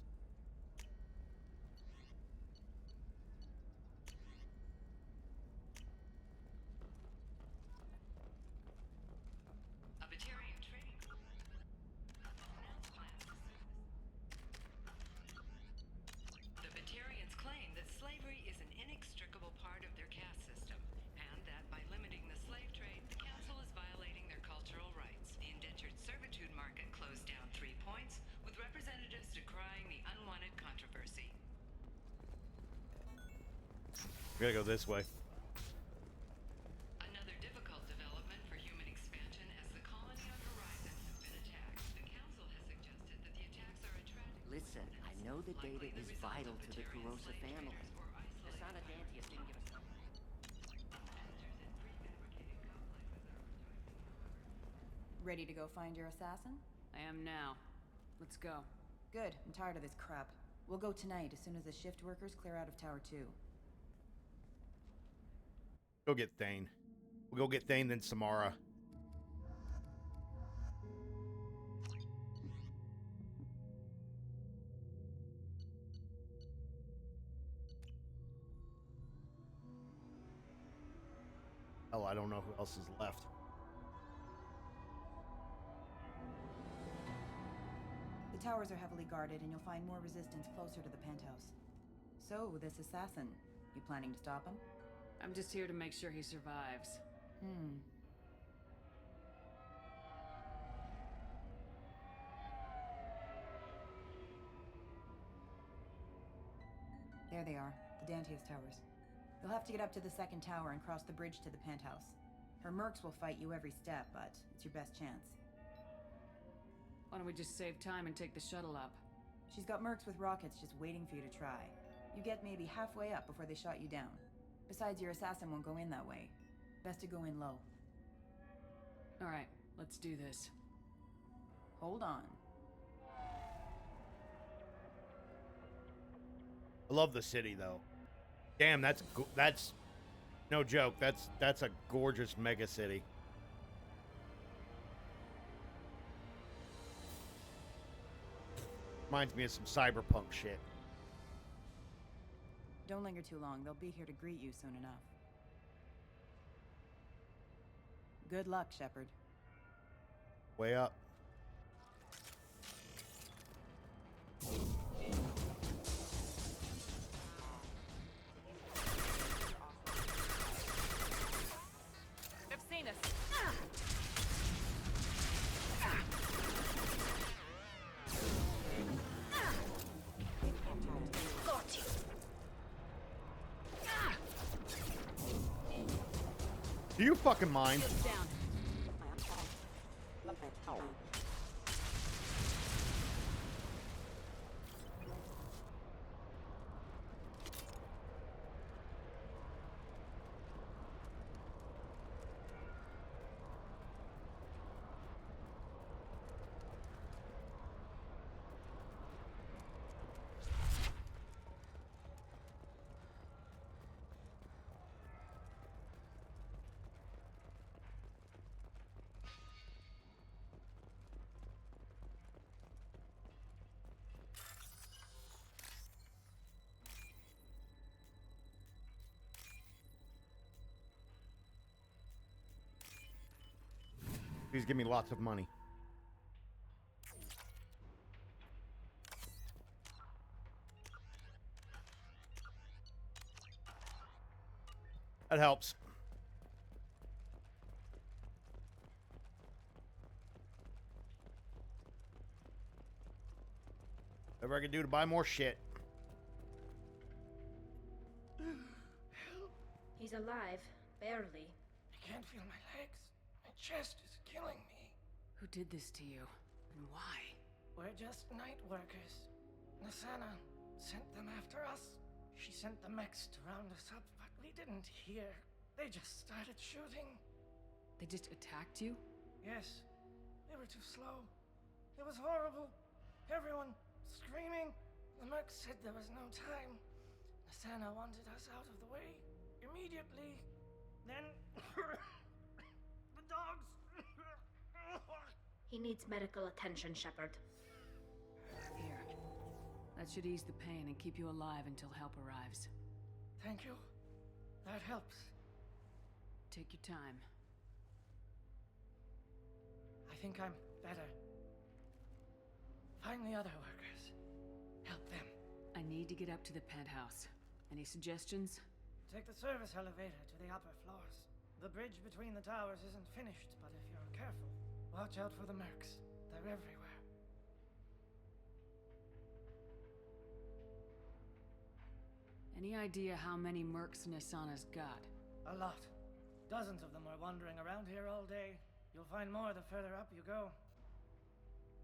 The Batarians claim that slavery is an inextricable part of their caste system, and that by limiting the slave trade, the Council is violating their cultural rights. The indentured servitude market closed down 3 points, with representatives decrying the unwanted controversy. We gotta go this way. Another difficult development for human expansion as the colony on Horizon has been attacked. The Council has suggested that the attacks are a tragedy. Listen, I know the data is vital to the Kurosa family. Asana Dantius didn't give us... Ready to go find your assassin? I am now. Let's go. Good. I'm tired of this crap. We'll go tonight as soon as the shift workers clear out of Tower 2. Go get Thane. We'll go get Thane, then Samara. Hell, I don't know who else is left. towers are heavily guarded, and you'll find more resistance closer to the penthouse. So, this assassin, you planning to stop him? I'm just here to make sure he survives. There they are, the Dantius towers. You'll have to get up to the second tower and cross the bridge to the penthouse. Her mercs will fight you every step, but it's your best chance. Why don't we just save time and take the shuttle up? She's got mercs with rockets just waiting for you to try. You get maybe halfway up before they shot you down. Besides, your assassin won't go in that way. Best to go in low. Alright, let's do this. Hold on. I love the city, though. Damn, that's no joke. That's a gorgeous mega city. Reminds me of some cyberpunk shit. Don't linger too long. They'll be here to greet you soon enough. Good luck, Shepard. Way up. They've seen us. Got you. Do you fucking mind? Down. Please give me lots of money. That helps. Whatever I can do to buy more shit. He's alive. Barely. I can't feel my legs. My chest is killing me. Who did this to you? And why? We're just night workers. Nasana sent them after us. She sent the mechs to round us up, but we didn't hear. They just started shooting. They just attacked you? Yes. They were too slow. It was horrible. Everyone screaming. The mechs said there was no time. Nasana wanted us out of the way immediately. Then the dogs. He needs medical attention, Shepard. Here. That should ease the pain and keep you alive until help arrives. Thank you. That helps. Take your time. I think I'm better. Find the other workers. Help them. I need to get up to the penthouse. Any suggestions? Take the service elevator to the upper floors. The bridge between the towers isn't finished, but if you're careful, watch out for the mercs. They're everywhere. Any idea how many mercs Nasana's got? A lot. Dozens of them are wandering around here all day. You'll find more the further up you go.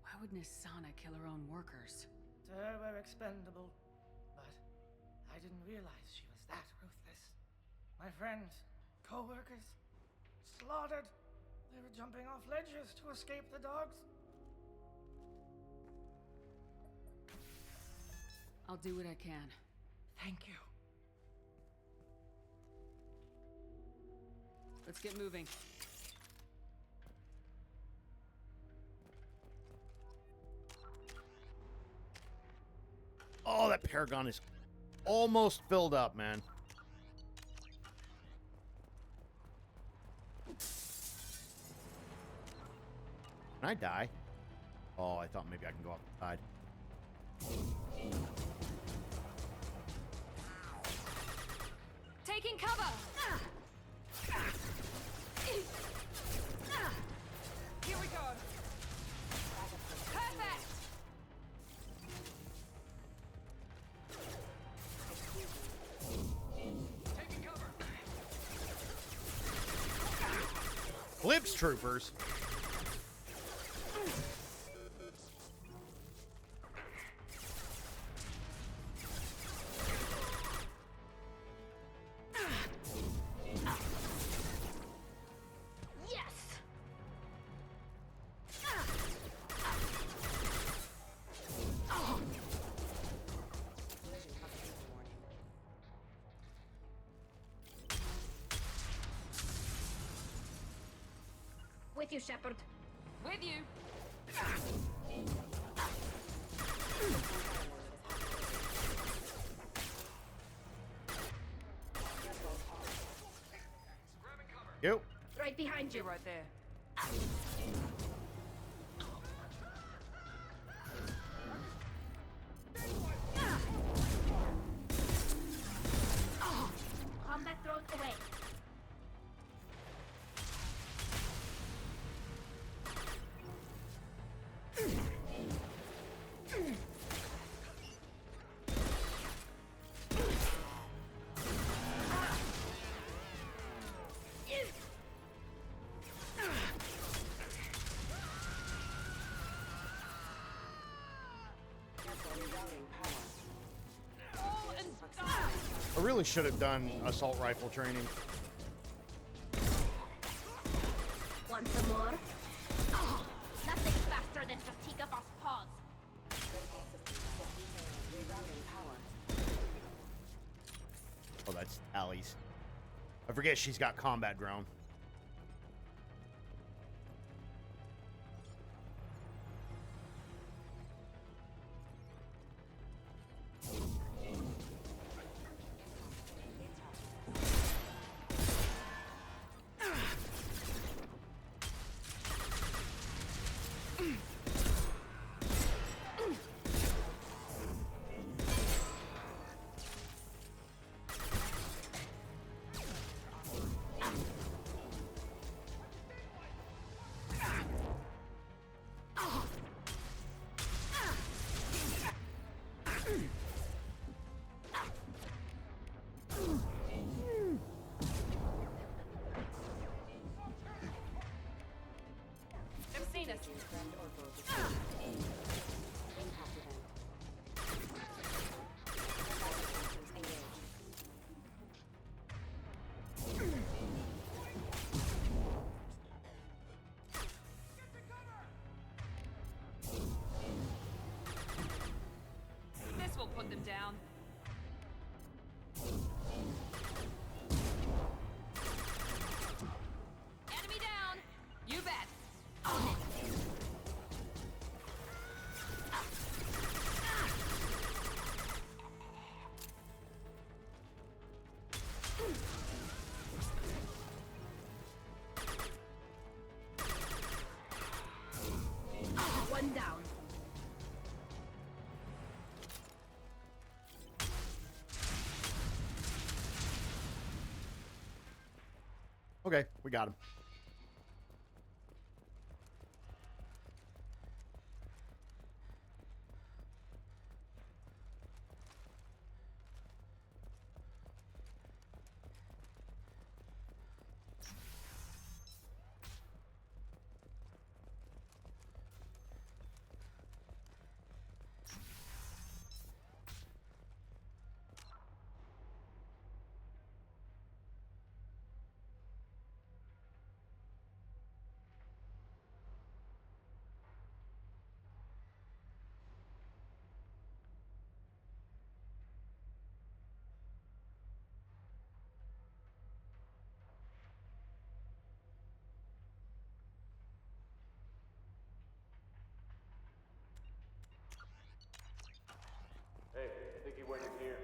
Why would Nasana kill her own workers? To her, we're expendable. But I didn't realize she was that ruthless. My friends, co-workers, slaughtered. They were jumping off ledges to escape the dogs. I'll do what I can. Thank you. Let's get moving. Oh, that Paragon is almost filled up, man. Can I die? Oh, I thought maybe I can go off the side. Taking cover! Here we go! Perfect! Taking cover. Blips troopers. With you, Shepard. With you. Go. Right behind you. Right there. Combat thrown away. I really should have done assault rifle training. Want some more? Oh, nothing faster than Justica Boss paws. Oh, that's Allie's. I forget she's got combat drone. Never seen us. This will put them down. Enemy down. You bet. One down. Okay, we got him. Hey, I think he went in here.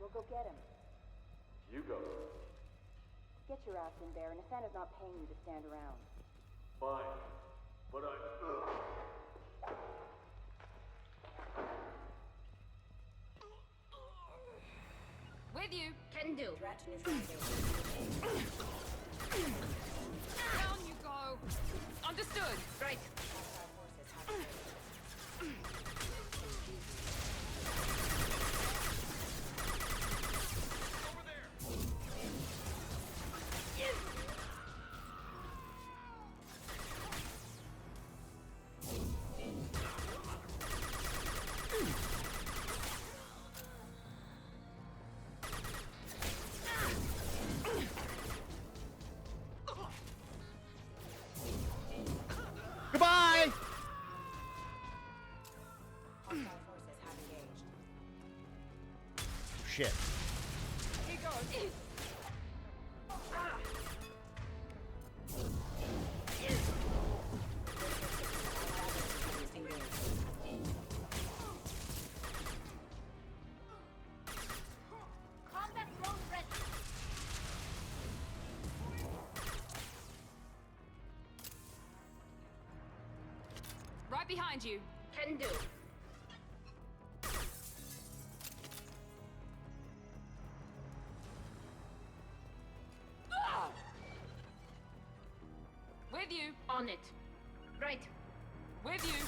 We'll go get him. You go. Get your ass in there, and Asana's not paying you to stand around. Fine. But I... With you. Can do. Down you go. Understood. Right. Goodbye! Shit. He goes. Combat drone ready. Right behind you. Can do. With you. On it. Right. With you.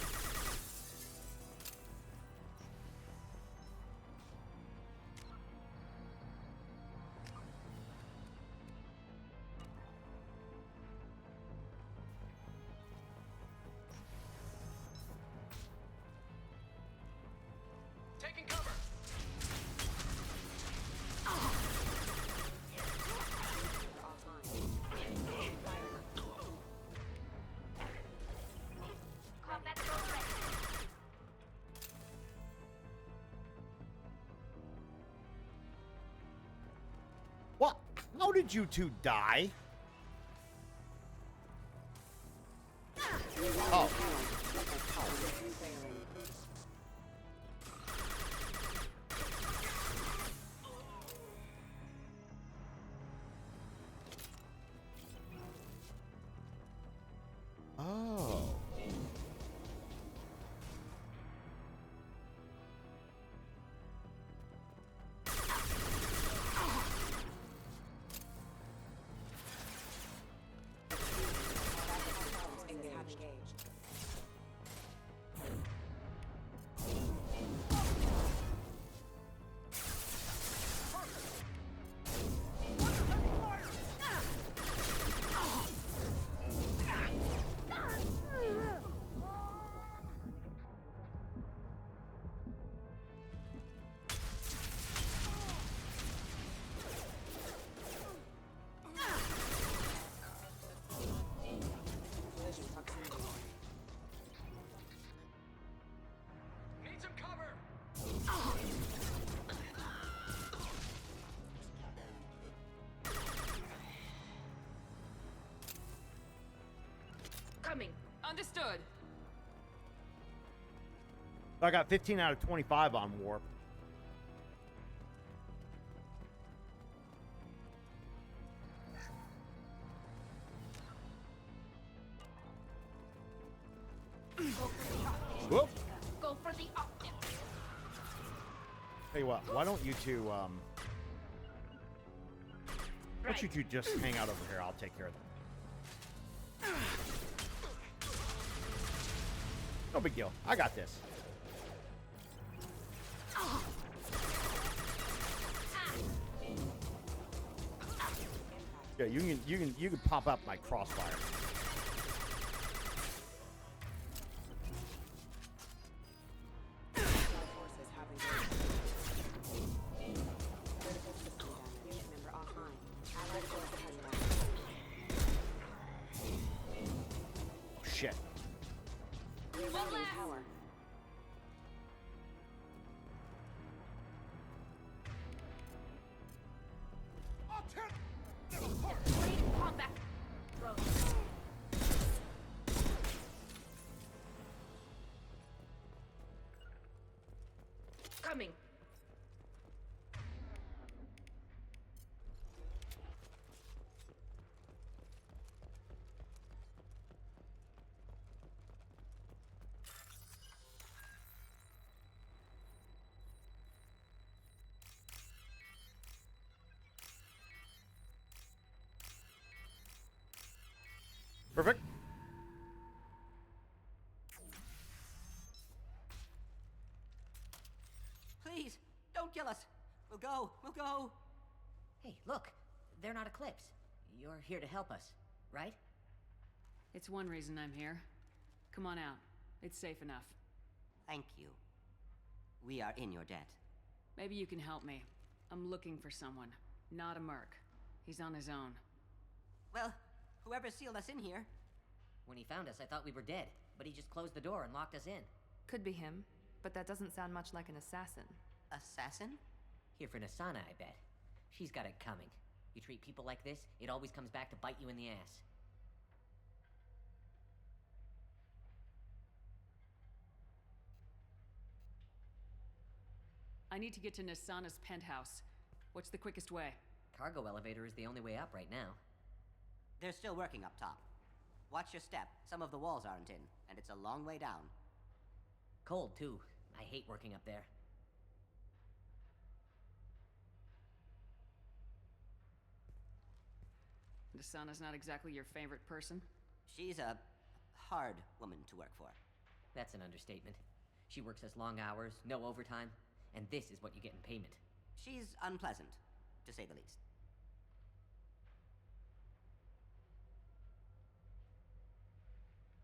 Taking cover. Combat drone ready. What? How did you two die? Oh. Oh. Need some cover. Coming. Understood. I got 15 out of 25 on warp. Whoop. Go for the optim. Tell you what, why don't you two, why don't you two just hang out over here? I'll take care of them. No big deal. I got this. Yeah, you can pop up my crossfire. Shit. Combat drone. Coming. Perfect. Please, don't kill us. We'll go. We'll go. Hey, look. They're not Eclipse. You're here to help us, right? It's one reason I'm here. Come on out. It's safe enough. Thank you. We are in your debt. Maybe you can help me. I'm looking for someone. Not a merc. He's on his own. Well, whoever sealed us in here. When he found us, I thought we were dead, but he just closed the door and locked us in. Could be him, but that doesn't sound much like an assassin. Assassin? Here for Nasana, I bet. She's got it coming. You treat people like this, it always comes back to bite you in the ass. I need to get to Nasana's penthouse. What's the quickest way? Cargo elevator is the only way up right now. They're still working up top. Watch your step. Some of the walls aren't in, and it's a long way down. Cold, too. I hate working up there. Nasana's not exactly your favorite person? She's a hard woman to work for. That's an understatement. She works us long hours, no overtime, and this is what you get in payment. She's unpleasant, to say the least.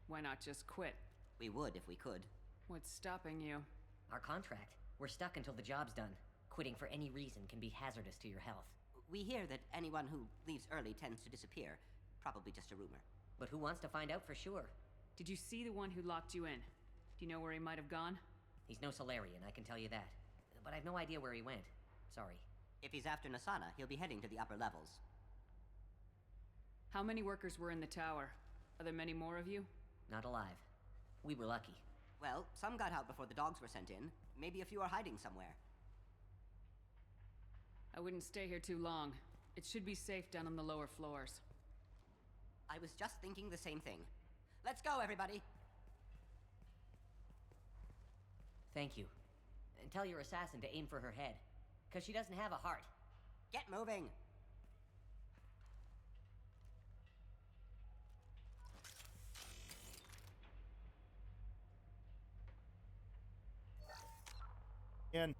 Why not just quit? We would if we could. What's stopping you? Our contract. We're stuck until the job's done. Quitting for any reason can be hazardous to your health. We hear that anyone who leaves early tends to disappear. Probably just a rumor. But who wants to find out for sure? Did you see the one who locked you in? Do you know where he might have gone? He's no Solarian, I can tell you that. But I've no idea where he went. Sorry. If he's after Nasana, he'll be heading to the upper levels. How many workers were in the tower? Are there many more of you? Not alive. We were lucky. Well, some got out before the dogs were sent in. Maybe a few are hiding somewhere. I wouldn't stay here too long. It should be safe down on the lower floors. I was just thinking the same thing. Let's go, everybody! Thank you. And tell your assassin to aim for her head. Because she doesn't have a heart. Get moving! In.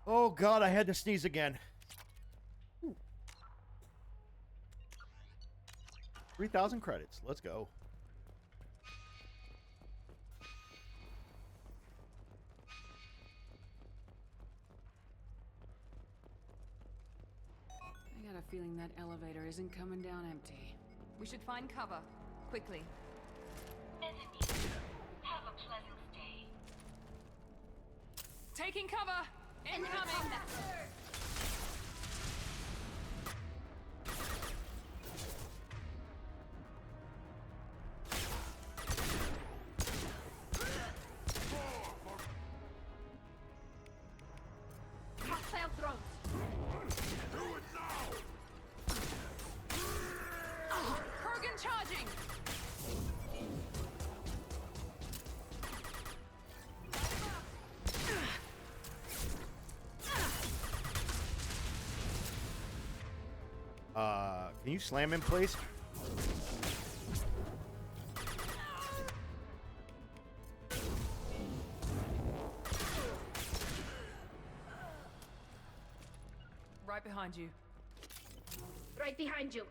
Oh god, I had to sneeze again. 3,000 credits. Let's go. I got a feeling that elevator isn't coming down empty. We should find cover. Quickly. Have a pleasant stay. Taking cover! Incoming! Hostile drones. Do it now! Kurgan charging! Can you slam him, please? Right behind you. Right behind you.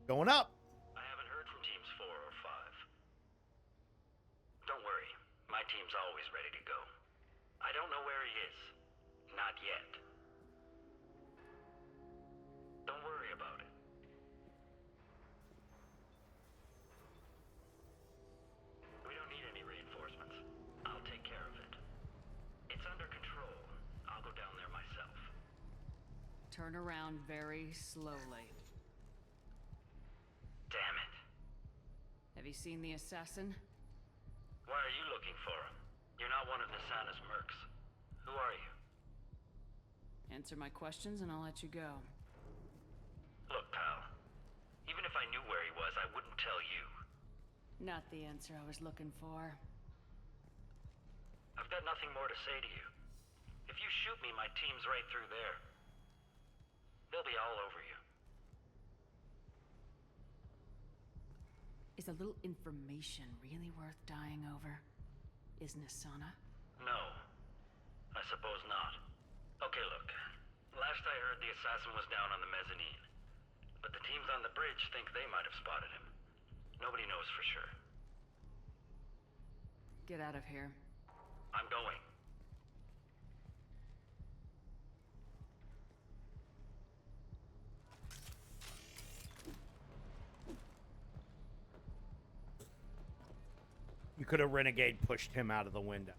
Going up. I haven't heard from teams 4 or 5. Don't worry, my team's always ready to go. I don't know where he is. Not yet. Don't worry about it. We don't need any reinforcements. I'll take care of it. It's under control. I'll go down there myself. Turn around very slowly. Damn it. Have you seen the assassin? Why are you looking for him? You're not one of Nasana's mercs. Who are you? Answer my questions and I'll let you go. Look, pal. Even if I knew where he was, I wouldn't tell you. Not the answer I was looking for. I've got nothing more to say to you. If you shoot me, my team's right through there. They'll be all over you. Is a little information really worth dying over? Is Nasana? No. I suppose not. Okay, look. Last I heard, the assassin was down on the mezzanine. But the teams on the bridge think they might have spotted him. Nobody knows for sure. Get out of here. I'm going. You could have renegade pushed him out of the window.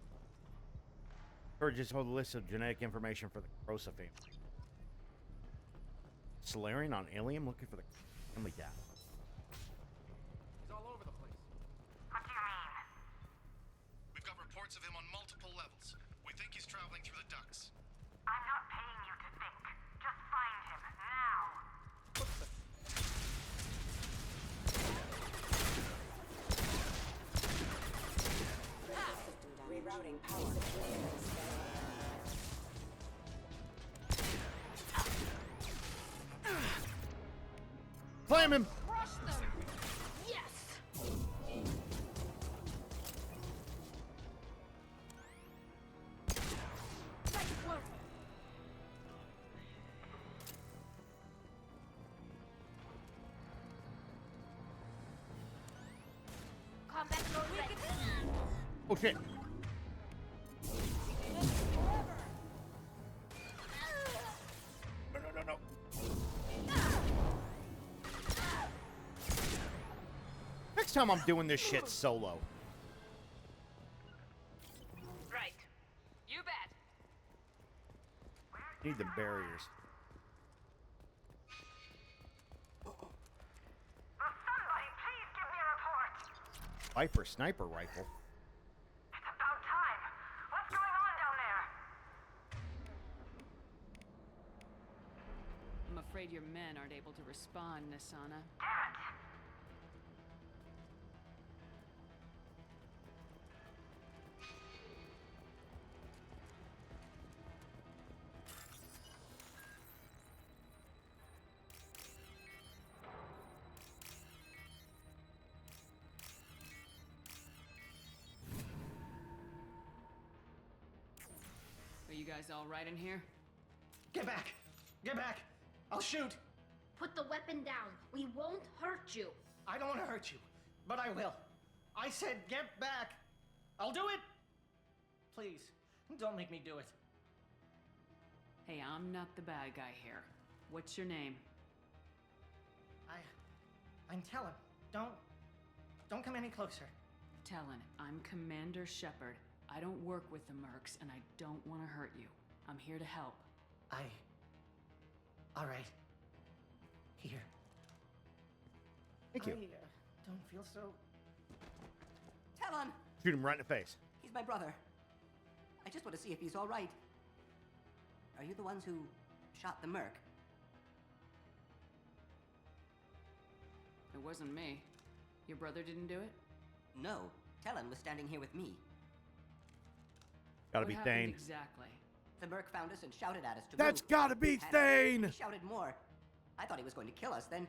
Or just hold a list of genetic information for the Crosa family. Solarian on Alien looking for the family data. He's all over the place. What do you mean? We've got reports of him on multiple levels. We think he's traveling through the ducts. I'm not paying you to think. Just find him, now! Rerouting power. Clam him! Crush them! Yes! Nice work! Combat mode ready. Oh shit. No. Next time I'm doing this shit solo. Right. You bet. Need the barriers. Somebody please give me a report! Viper sniper rifle. It's about time! What's going on down there? I'm afraid your men aren't able to respond, Nasana. Damn it! Are you guys all right in here? Get back! Get back! I'll shoot! Put the weapon down. We won't hurt you. I don't want to hurt you, but I will. I said get back! I'll do it! Please, don't make me do it. Hey, I'm not the bad guy here. What's your name? I'm Talon. Don't come any closer. Talon, I'm Commander Shepard. I don't work with the Mercs, and I don't want to hurt you. I'm here to help. All right. Here. Thank you. I don't feel so... Talon! Shoot him right in the face. He's my brother. I just want to see if he's all right. Are you the ones who shot the Merc? It wasn't me. Your brother didn't do it? No. Talon was standing here with me. Gotta What be happened Thane. exactly? The Merc found us and shouted at us to That's move. gotta be And Thane! He shouted more. I thought he was going to kill us. Then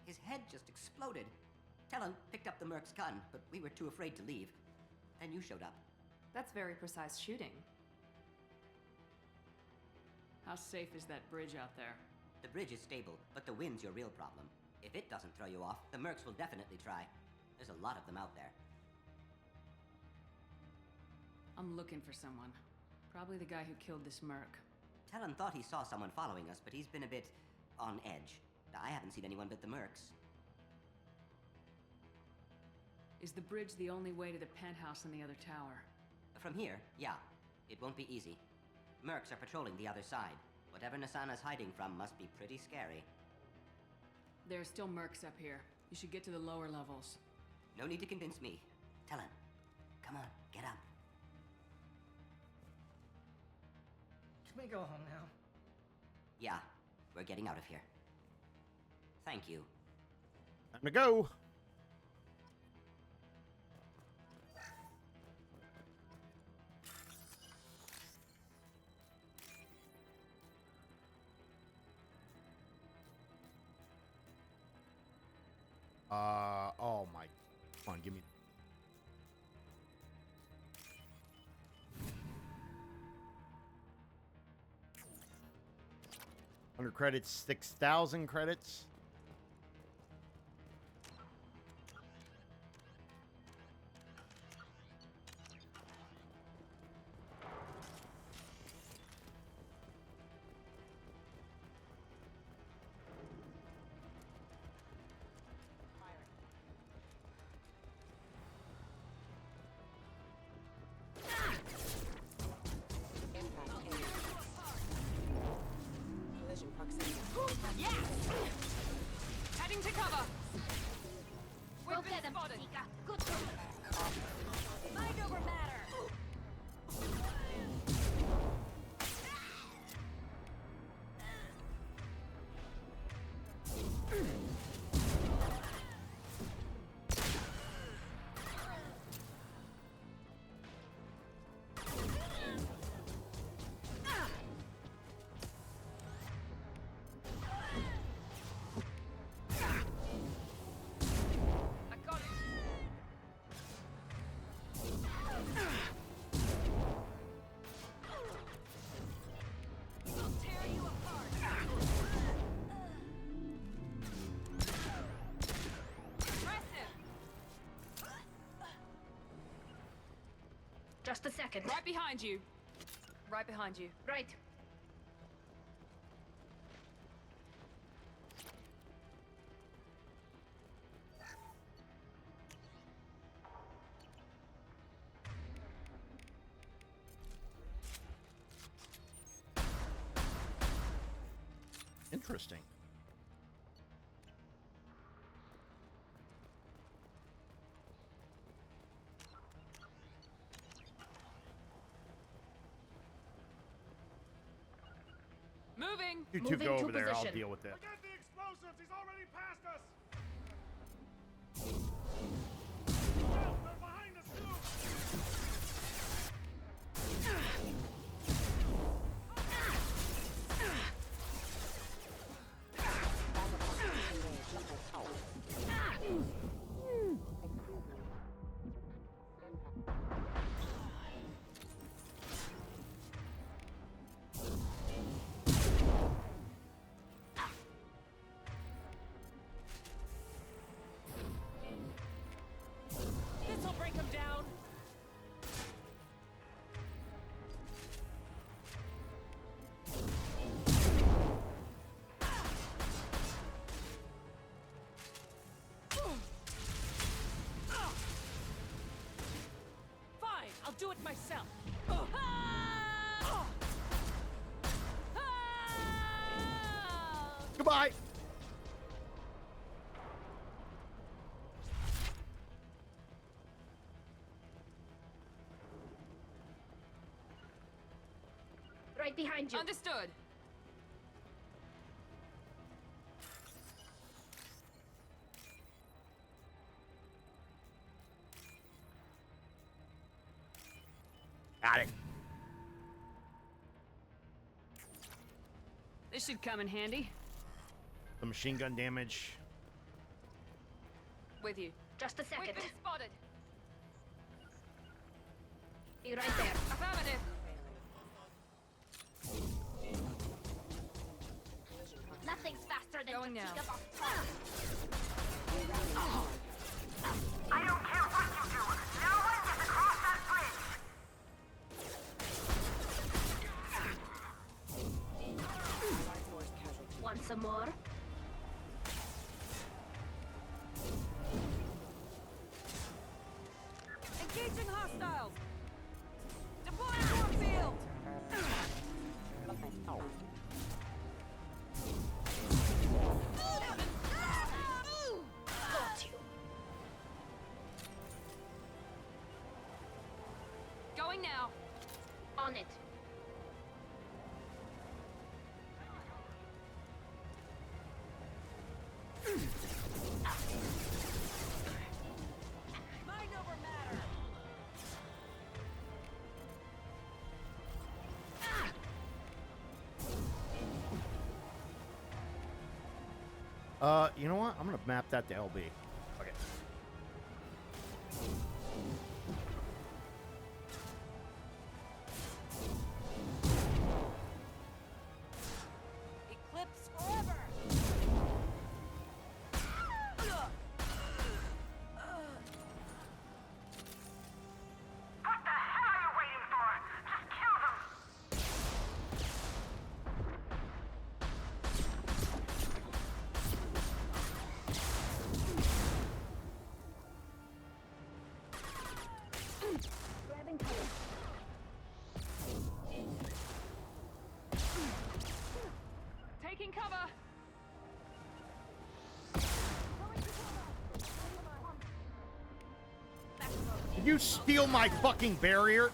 his head just exploded. Talon picked up the Merc's gun, but we were too afraid to leave. Then you showed up. That's very precise shooting. How safe is that bridge out there? The bridge is stable, but the wind's your real problem. If it doesn't throw you off, the Mercs will definitely try. There's a lot of them out there. I'm looking for someone. Probably the guy who killed this Merc. Talon thought he saw someone following us, but he's been a bit on edge. I haven't seen anyone but the Mercs. Is the bridge the only way to the penthouse in the other tower? From here, yeah. It won't be easy. Mercs are patrolling the other side. Whatever Nasana's hiding from must be pretty scary. There are still Mercs up here. You should get to the lower levels. No need to convince me. Talon, come on, get up. Can we go home now? Yeah, we're getting out of here. Thank you. Time to go. Oh my. Come on, give me. Under credits, 6,000 credits. Yes! Heading to cover. We've been spotted. Good. Mind over matter. Just a second. Right behind you. Right behind you. Right. Interesting. Moving. You two go over there. I'll deal with it. Forget the explosives. He's already past us. They're behind us too. This'll break him down. Fine, I'll do it myself. Goodbye. Right behind you. Understood. Got it. This should come in handy. The machine gun damage. With you. Just a second. We've been spotted. Be right there. Affirmative. Nothing's faster than Going now. I don't care what you do. No one gets across that bridge. Want some more? Engaging hostiles. Deploying warp field. Got you. Going now. On it. Mind over matter. You know what? I'm gonna map that to LB. Taking cover! Did you steal my fucking barrier?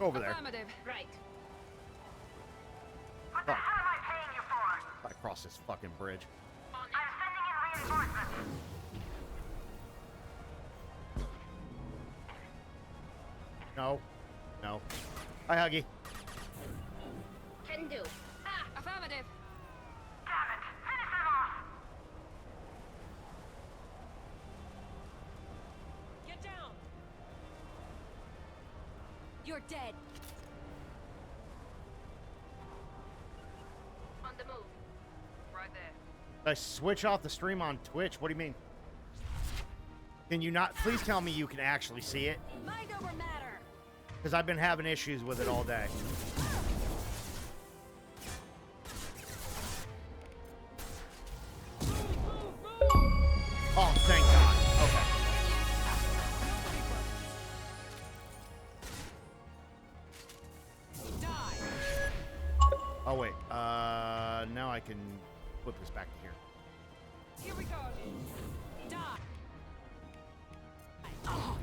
Over there. Affirmative. Right. What the hell am I paying you for? I cross this fucking bridge. I'm sending in reinforcements. No. No. Hi, Huggy. Can do. Ah! Affirmative. Damn it! Finish him off! Get down! You're dead. On the move. Right there. I switch off the stream on Twitch. What do you mean? Can you not? Please tell me you can actually see it. Mind over matter. Because I've been having issues with it all day. Oh, thank God. Okay. Oh, wait. Now I can flip this back to here. Here we go. Die. Oh.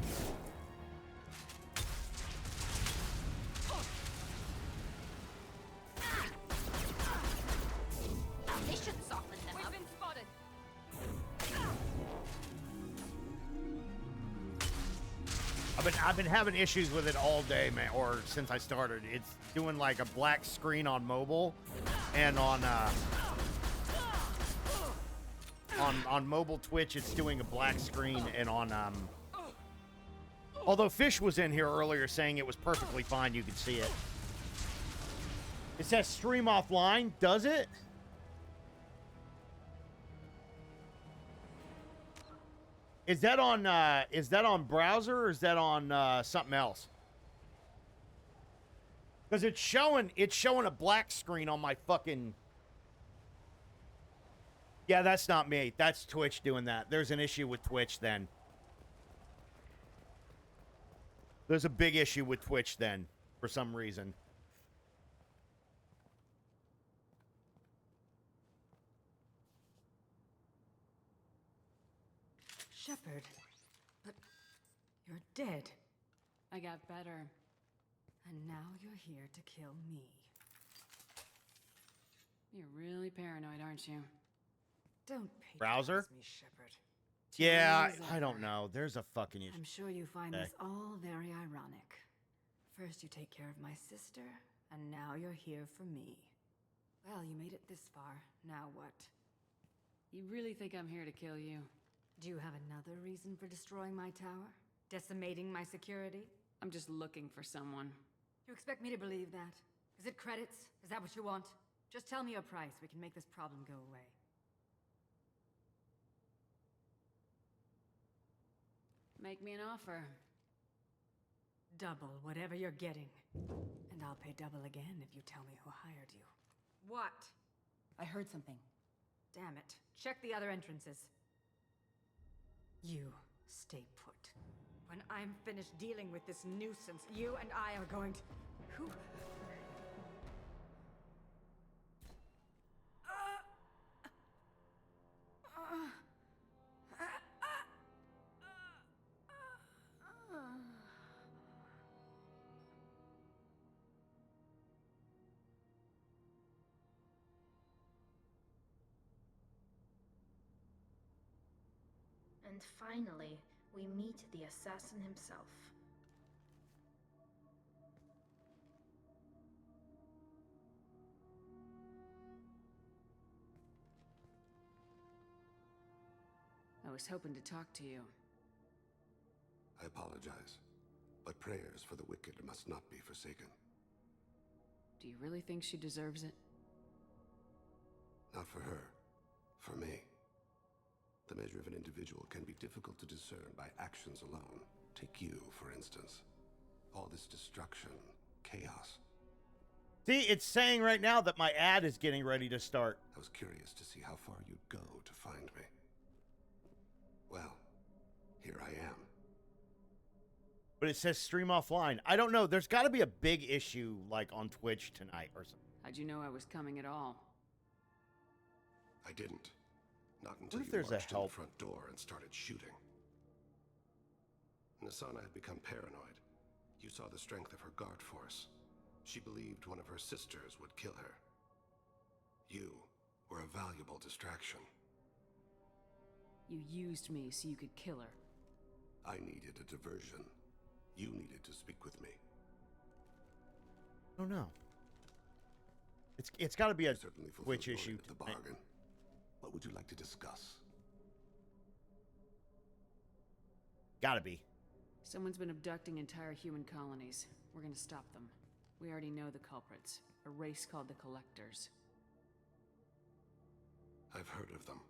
They should soften them up. We've been spotted. I've been having issues with it all day, man, or since I started. It's doing like a black screen on mobile, and on mobile Twitch, it's doing a black screen, and on although Fish was in here earlier saying it was perfectly fine, you could see it. It says stream offline, does it? Is that on browser, or is that on something else? Because it's showing a black screen on my fucking. Yeah, that's not me. That's Twitch doing that. There's an issue with Twitch then. There's a big issue with Twitch then, for some reason. Shepard, but you're dead. I got better. And now you're here to kill me. You're really paranoid, aren't you? Don't Browser? patronize me, Shepard. Yeah, I don't know. There's a fucking issue. I'm sure you find Okay. this all very ironic. First you take care of my sister, and now you're here for me. Well, you made it this far. Now what? You really think I'm here to kill you? Do you have another reason for destroying my tower? Decimating my security? I'm just looking for someone. You expect me to believe that? Is it credits? Is that what you want? Just tell me a price. We can make this problem go away. Make me an offer. Double whatever you're getting. And I'll pay double again if you tell me who hired you. What? I heard something. Damn it. Check the other entrances. You stay put. When I'm finished dealing with this nuisance, you and I are going to... Who? And finally, we meet the assassin himself. I was hoping to talk to you. I apologize, but prayers for the wicked must not be forsaken. Do you really think she deserves it? Not for her. For me. The measure of an individual can be difficult to discern by actions alone. Take you, for instance. All this destruction, chaos. See, it's saying right now that my ad is getting ready to start. I was curious to see how far you'd go to find me. Well, here I am. But it says stream offline. I don't know. There's got to be a big issue, like, on Twitch tonight or something. How'd you know I was coming at all? I didn't. Not until you there's a marched in the help? front door and started shooting. Nasana had become paranoid. You saw the strength of her guard force. She believed one of her sisters would kill her. You were a valuable distraction. You used me so you could kill her. I needed a diversion. You needed to speak with me. I don't know. It's got to be a Certainly fulfilled Twitch your issue. end of the bargain. What would you like to discuss? Gotta be. Someone's been abducting entire human colonies. We're gonna stop them. We already know the culprits. A race called the Collectors. I've heard of them.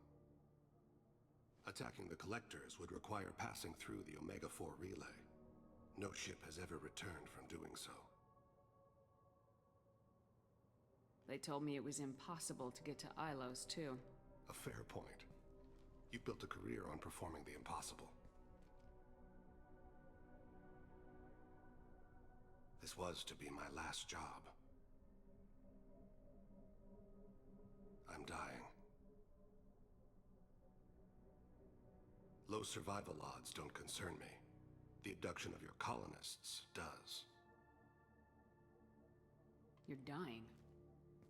Attacking the Collectors would require passing through the Omega-4 relay. No ship has ever returned from doing so. They told me it was impossible to get to Ilos, too. A fair point. You built a career on performing the impossible. This was to be my last job. I'm dying. Low survival odds don't concern me. The abduction of your colonists does. You're dying.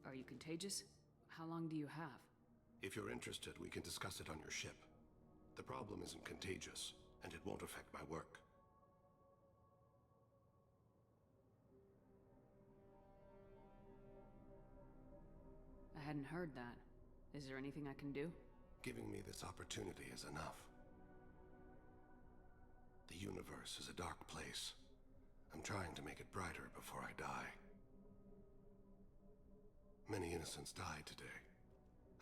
Are you contagious? How long do you have? If you're interested, we can discuss it on your ship. The problem isn't contagious, and it won't affect my work. I hadn't heard that. Is there anything I can do? Giving me this opportunity is enough. The universe is a dark place. I'm trying to make it brighter before I die. Many innocents died today.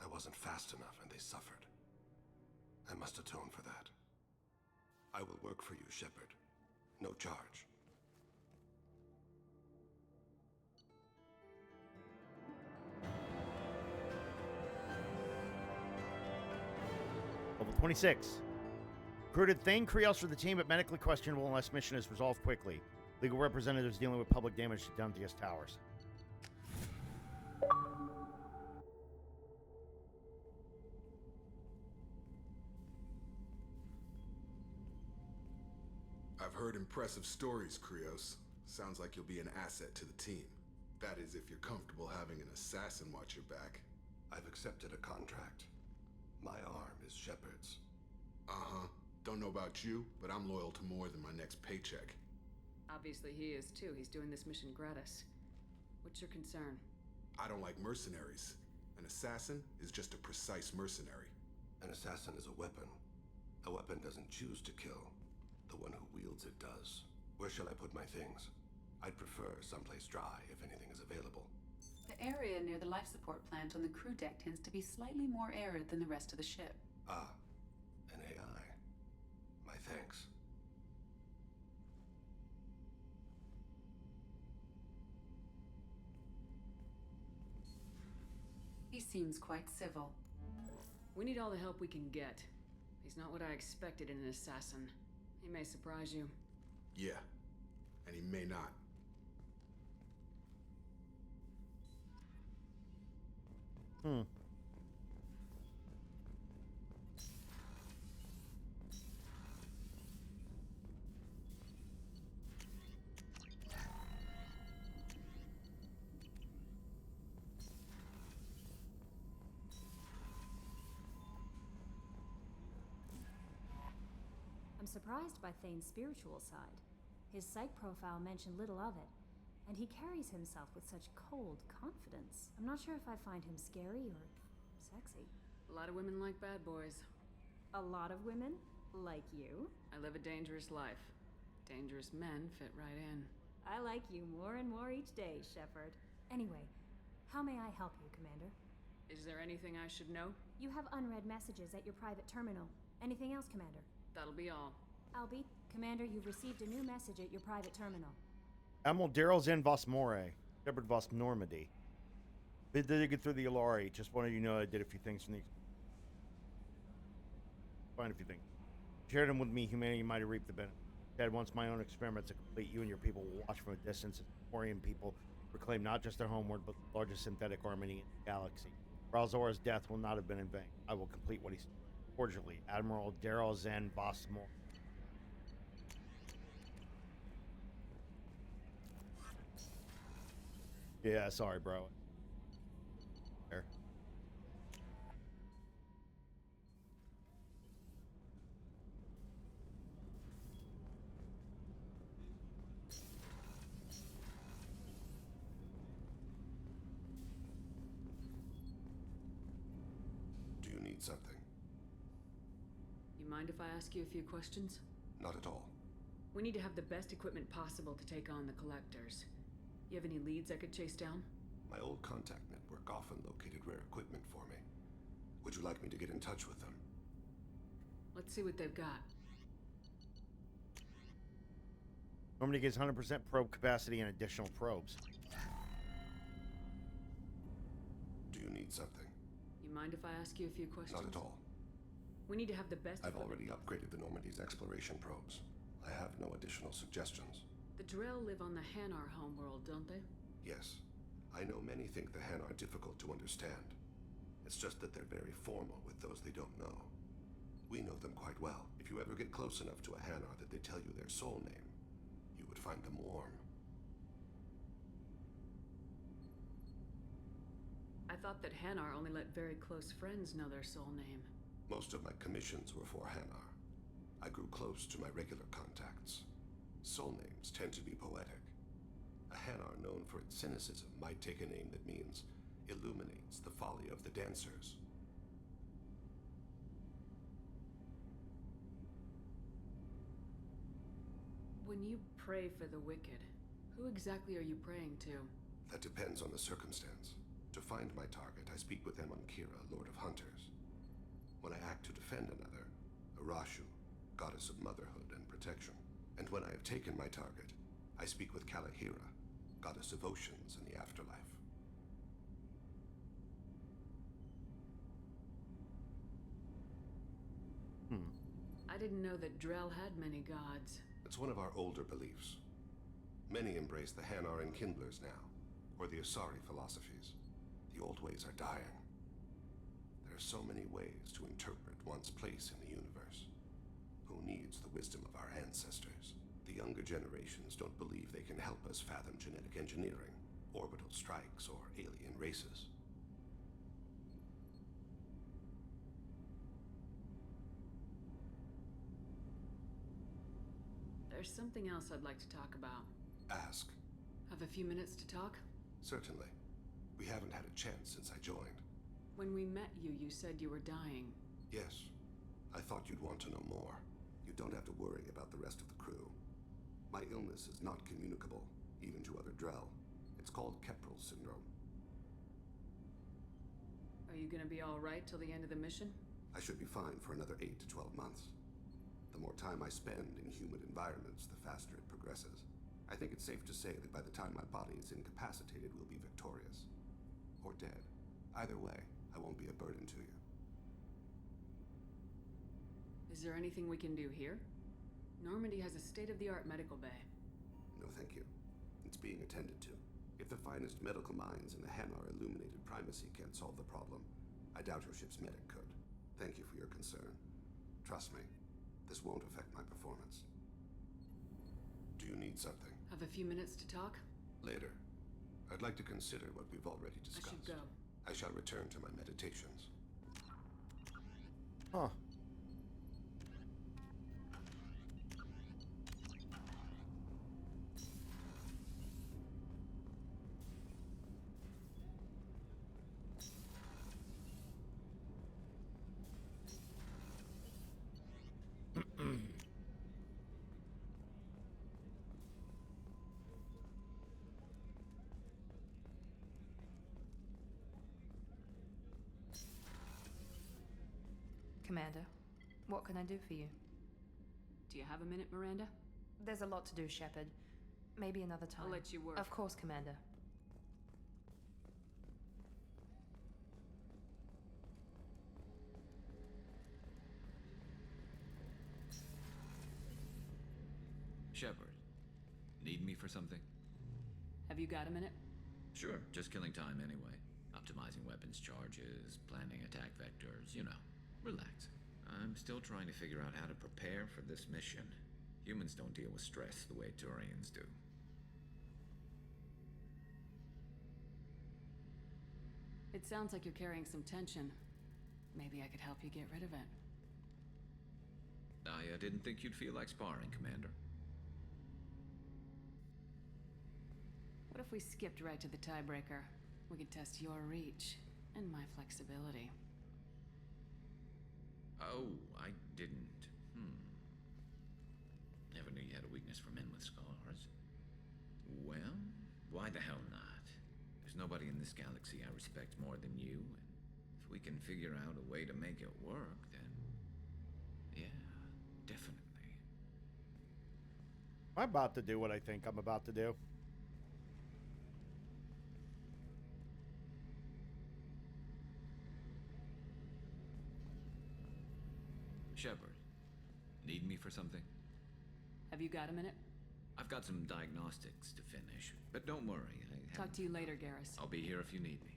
I wasn't fast enough and they suffered. I must atone for that. I will work for you, Shepard. No charge. Level 26. Recruited Thane Krios for the team, but medically questionable unless mission is resolved quickly. Legal representatives dealing with public damage to Dantius Towers. I've heard impressive stories, Krios. Sounds like you'll be an asset to the team. That is, if you're comfortable having an assassin watch your back. I've accepted a contract. My arm is Shepard's. Uh-huh. Don't know about you, but I'm loyal to more than my next paycheck. Obviously he is too. He's doing this mission gratis. What's your concern? I don't like mercenaries. An assassin is just a precise mercenary. An assassin is a weapon. A weapon doesn't choose to kill. The one who wields it does. Where shall I put my things? I'd prefer someplace dry if anything is available. The area near the life support plant on the crew deck tends to be slightly more arid than the rest of the ship. Ah, an AI. My thanks. He seems quite civil. We need all the help we can get. He's not what I expected in an assassin. He may surprise you. Yeah, and he may not. I'm surprised by Thane's spiritual side. His psych profile mentioned little of it, and he carries himself with such cold confidence. I'm not sure if I find him scary or sexy. A lot of women like bad boys. A lot of women? Like you? I live a dangerous life. Dangerous men fit right in. I like you more and more each day, Shepard. Anyway, how may I help you, Commander? Is there anything I should know? You have unread messages at your private terminal. Anything else, Commander? That'll be all. Albie, Commander, you've received a new message at your private terminal. Admiral Daryl Zen Vos More, Shepard Vos Normandy. Bid to get through the Ilari. Just wanted you to know I did a few things from the... Find a few things. Shared them with me, humanity might have reaped the benefit. Dad wants my own experiments to complete. You and your people will watch from a distance as Orion people reclaim not just their homeworld, but the largest synthetic army in the galaxy. Ralzora's death will not have been in vain. I will complete what he said. Cordially, Admiral Daryl Zen Vos More. Yeah, sorry, bro. There. Do you need something? You mind if I ask you a few questions? Not at all. We need to have the best equipment possible to take on the collectors. You have any leads I could chase down? My old contact network often located rare equipment for me. Would you like me to get in touch with them? Let's see what they've got. Normandy gets 100% probe capacity and additional probes. Do you need something? You mind if I ask you a few questions? Not at all. We need to have the best I've already upgraded the Normandy's exploration probes. I have no additional suggestions. The Drell live on the Hanar homeworld, don't they? Yes. I know many think the Han are difficult to understand. It's just that they're very formal with those they don't know. We know them quite well. If you ever get close enough to a Hanar that they tell you their soul name, you would find them warm. I thought that Hanar only let very close friends know their soul name. Most of my commissions were for Hanar. I grew close to my regular contacts. Soul names tend to be poetic. A Hanar known for its cynicism might take a name that means illuminates the folly of the dancers. When you pray for the wicked, who exactly are you praying to? That depends on the circumstance. To find my target, I speak with Kira, Lord of Hunters. When I act to defend another, Arashu, goddess of motherhood and protection. And when I have taken my target, I speak with Kalahira, goddess of oceans and the afterlife. I didn't know that Drell had many gods. It's one of our older beliefs. Many embrace the Hanar and Kindlers now, or the Asari philosophies. The old ways are dying. There are so many ways to interpret one's place in the universe. Who needs the wisdom of our ancestors? The younger generations don't believe they can help us fathom genetic engineering, orbital strikes, or alien races. There's something else I'd like to talk about. Ask. Have a few minutes to talk? Certainly. We haven't had a chance since I joined. When we met you, you said you were dying. Yes. I thought you'd want to know more. You don't have to worry about the rest of the crew. My illness is not communicable, even to other Drell. It's called Keprel syndrome. Are you gonna be alright till the end of the mission? I should be fine for another 8 to 12 months. The more time I spend in humid environments, the faster it progresses. I think it's safe to say that by the time my body is incapacitated, we'll be victorious. Or dead. Either way, I won't be a burden to you. Is there anything we can do here? Normandy has a state-of-the-art medical bay. No, thank you. It's being attended to. If the finest medical minds in the Hanar illuminated primacy can't solve the problem, I doubt your ship's medic could. Thank you for your concern. Trust me, this won't affect my performance. Do you need something? Have a few minutes to talk? Later. I'd like to consider what we've already discussed. I should go. I shall return to my meditations. Huh. Commander, what can I do for you? Do you have a minute, Miranda? There's a lot to do, Shepard. Maybe another time. I'll let you work. Of course, Commander. Shepard, need me for something? Have you got a minute? Sure, just killing time anyway. Optimizing weapons charges, planning attack vectors, you know, relaxing. I'm still trying to figure out how to prepare for this mission. Humans don't deal with stress the way Turians do. It sounds like you're carrying some tension. Maybe I could help you get rid of it. I didn't think you'd feel like sparring, Commander. What if we skipped right to the tiebreaker? We could test your reach and my flexibility. Oh, I didn't. Never knew you had a weakness for men with scars. Well, why the hell not? There's nobody in this galaxy I respect more than you, and if we can figure out a way to make it work, then yeah, definitely. I'm about to do what I think I'm about to do. Shepard, need me for something? Have you got a minute? I've got some diagnostics to finish, but don't worry. Talk to you later, Garrus. I'll be here if you need me.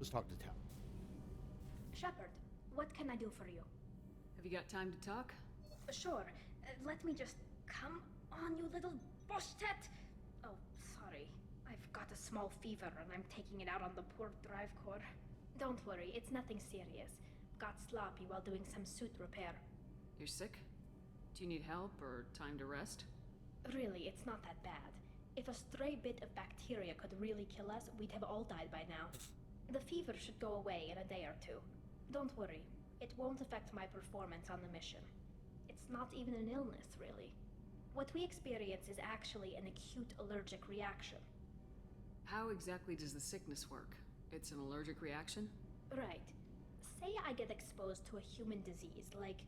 Let's talk to Tal. Shepard, what can I do for you? Have you got time to talk? Sure. Let me just... Come on, you little boshtet! Oh, sorry. I've got a small fever and I'm taking it out on the poor drive core. Don't worry, it's nothing serious. Got sloppy while doing some suit repair. You're sick? Do you need help or time to rest? Really, it's not that bad. If a stray bit of bacteria could really kill us, we'd have all died by now. The fever should go away in a day or two. Don't worry, it won't affect my performance on the mission. It's not even an illness, really. What we experience is actually an acute allergic reaction. How exactly does the sickness work? It's an allergic reaction? Right. Say I get exposed to a human disease, like...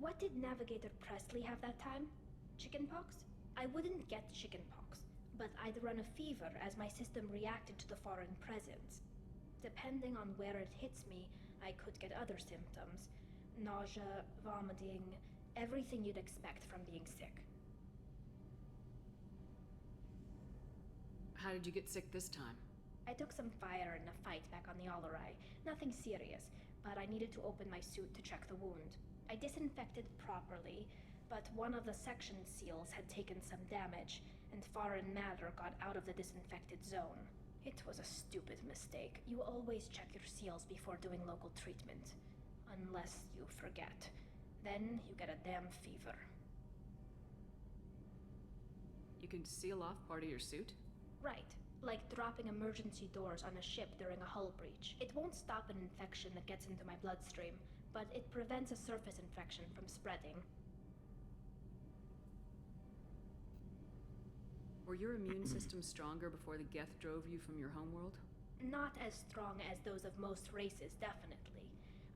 What did Navigator Presley have that time? Chickenpox? I wouldn't get chickenpox, but I'd run a fever as my system reacted to the foreign presence. Depending on where it hits me, I could get other symptoms. Nausea, vomiting, everything you'd expect from being sick. How did you get sick this time? I took some fire in a fight back on the Allerai. Nothing serious, but I needed to open my suit to check the wound. I disinfected properly, but one of the section seals had taken some damage, and foreign matter got out of the disinfected zone. It was a stupid mistake. You always check your seals before doing local treatment. Unless you forget. Then you get a damn fever. You can seal off part of your suit? Right. Like dropping emergency doors on a ship during a hull breach. It won't stop an infection that gets into my bloodstream, but it prevents a surface infection from spreading. Were your immune system stronger before the Geth drove you from your homeworld? Not as strong as those of most races, definitely.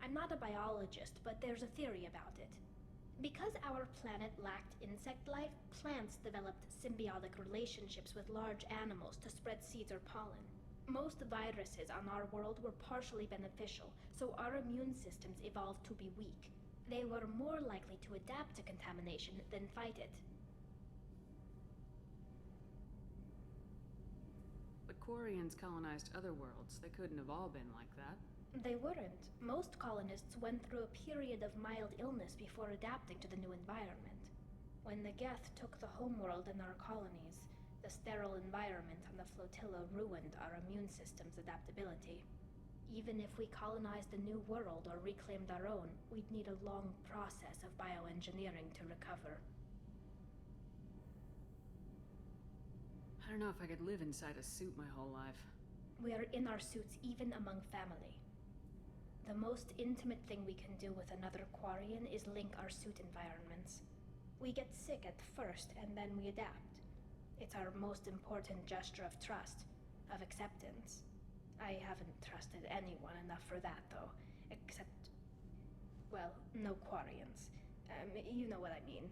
I'm not a biologist, but there's a theory about it. Because our planet lacked insect life, plants developed symbiotic relationships with large animals to spread seeds or pollen. Most viruses on our world were partially beneficial, so our immune systems evolved to be weak. They were more likely to adapt to contamination than fight it. But Quarians colonized other worlds. They couldn't have all been like that. They weren't. Most colonists went through a period of mild illness before adapting to the new environment. When the Geth took the homeworld and our colonies, the sterile environment on the flotilla ruined our immune system's adaptability. Even if we colonized a new world or reclaimed our own, we'd need a long process of bioengineering to recover. don't know if I could live inside a suit my whole life. We are in our suits even among family. The most intimate thing we can do with another Quarian is link our suit environments. We get sick at first, and then we adapt. It's our most important gesture of trust, of acceptance. I haven't trusted anyone enough for that, though. Except, well, no Quarians. You know what I mean.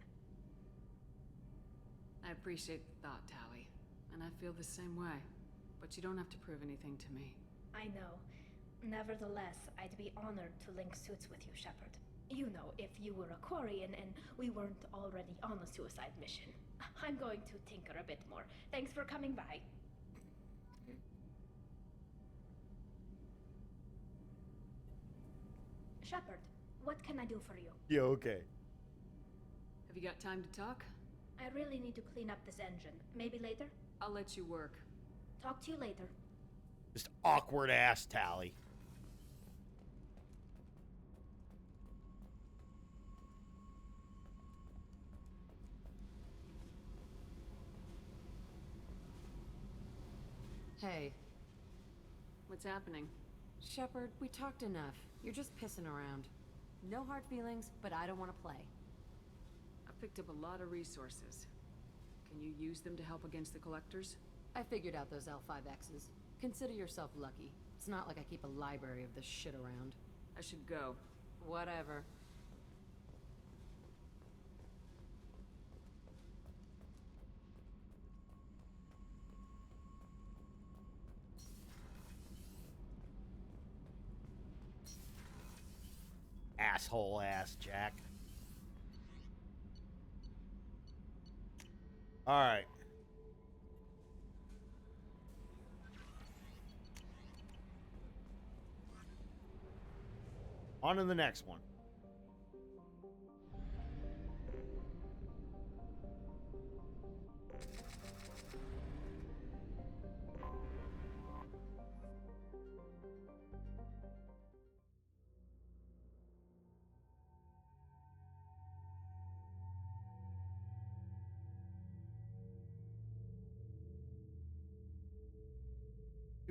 I appreciate the thought, Tally. And I feel the same way. But you don't have to prove anything to me. I know. Nevertheless, I'd be honored to link suits with you, Shepard. You know, if you were a Quarian and we weren't already on a suicide mission. I'm going to tinker a bit more. Thanks for coming by. Shepard, what can I do for you? Yeah, okay. Have you got time to talk? I really need to clean up this engine. Maybe later? I'll let you work. Talk to you later. Just awkward ass Tally. Hey. What's happening? Shepard, we talked enough. You're just pissing around. No hard feelings, but I don't want to play. I picked up a lot of resources. Can you use them to help against the collectors? I figured out those L5Xs. Consider yourself lucky. It's not like I keep a library of this shit around. I should go. Whatever. Asshole ass Jack. All right. On to the next one.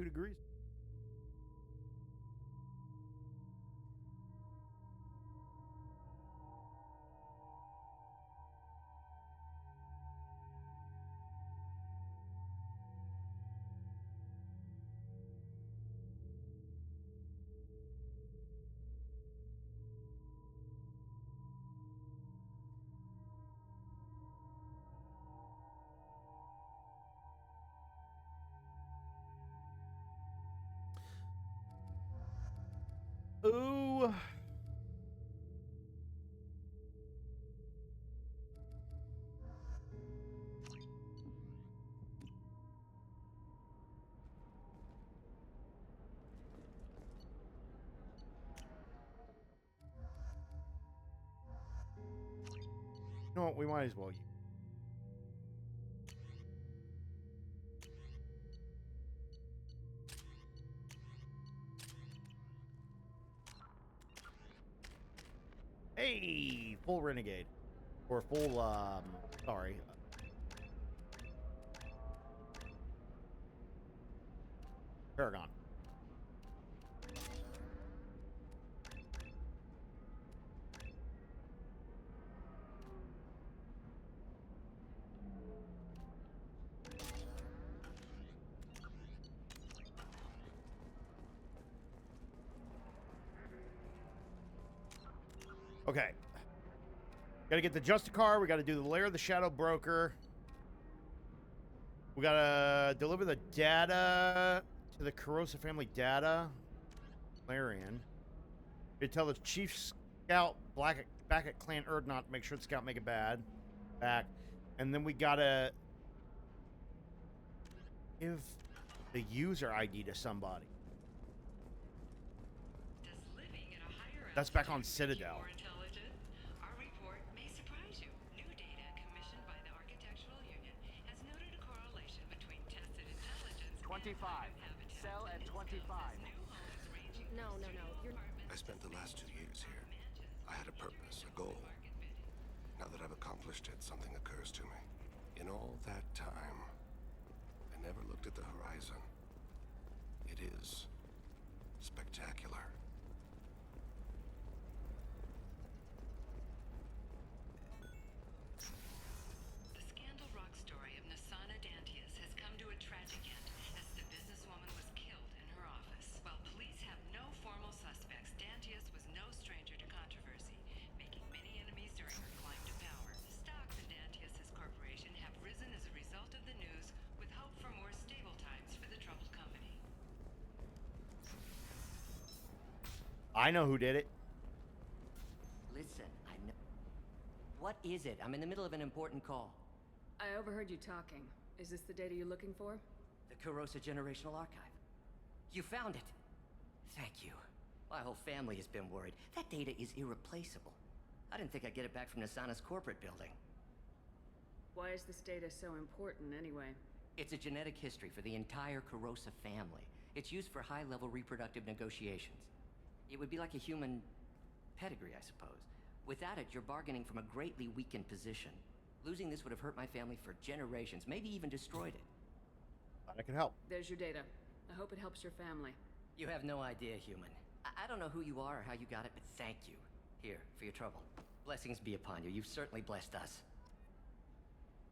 Degrees. Ooh. You know what? We might as well use. Hey, full renegade. Or full, sorry. Paragon. Okay. Gotta get the JUSTICAR. We gotta do the Lair of the Shadow Broker. We gotta deliver the data to the corrosive family data. Larian. We tell the chief scout back at Clan Erdnot to make sure the scout make it back. And then we gotta give the user ID to somebody. That's back on Citadel. Our report may surprise you. New data commissioned by the Architectural Union has noted a correlation between tested intelligence 25. Cell at 25. No. You're... I spent the last 2 years here. I had a purpose, a goal. Now that I've accomplished it, something occurs to me. In all that time, looked at the horizon. It is spectacular. The scandal rock story of Nasana Dantius has come to a tragic end as the businesswoman was killed in her office. While police have no formal suspects, Dantius was no stranger to controversy, making many enemies during her climb to power. Stocks in Dantius's corporation have risen as a result of the news, with hope for more stable times for the troubled company. I know who did it. Listen, I know. What is it? I'm in the middle of an important call. I overheard you talking. Is this the data you're looking for? The Kurosa Generational Archive. You found it. Thank you. My whole family has been worried. That data is irreplaceable. I didn't think I'd get it back from Nasana's corporate building. Why is this data so important, anyway? It's a genetic history for the entire Kurosa family. It's used for high-level reproductive negotiations. It would be like a human pedigree, I suppose. Without it, you're bargaining from a greatly weakened position. Losing this would have hurt my family for generations, maybe even destroyed it. I can help. There's your data. I hope it helps your family. You have no idea, human. I don't know who you are or how you got it, but thank you. Here, for your trouble. Blessings be upon you. You've certainly blessed us.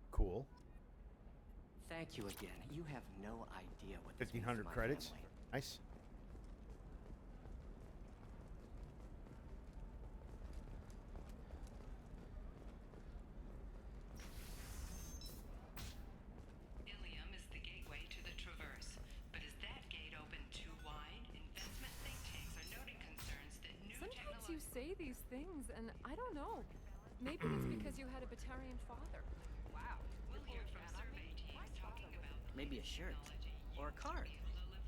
Cool. Thank you again. You have no idea what this 1,500 means to my credits. family. Nice. Ilium is the gateway to the Traverse, but is that gate open too wide? Investment think tanks are noting concerns that new Sometimes you say these things, and I don't know. Maybe it's because you had a Batarian father. Wow. We'll hear from survey teams talking about Maybe a shirt. Or a card.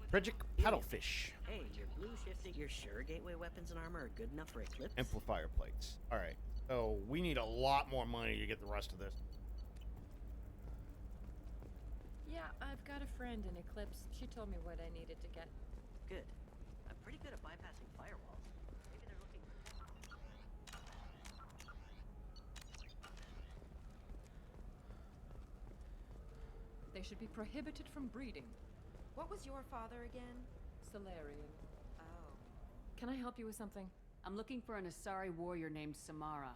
Tragic paddlefish. Hey, your blue shifting, your sure gateway weapons and armor are good enough for Eclipse? Amplifier plates. All right. So we need a lot more money to get the rest of this. Yeah, I've got a friend in Eclipse. She told me what I needed to get. Good. I'm pretty good at bypassing firewalls. Maybe they're looking... They should be prohibited from breeding. What was your father again? Solarian. Oh. Can I help you with something? I'm looking for an Asari warrior named Samara.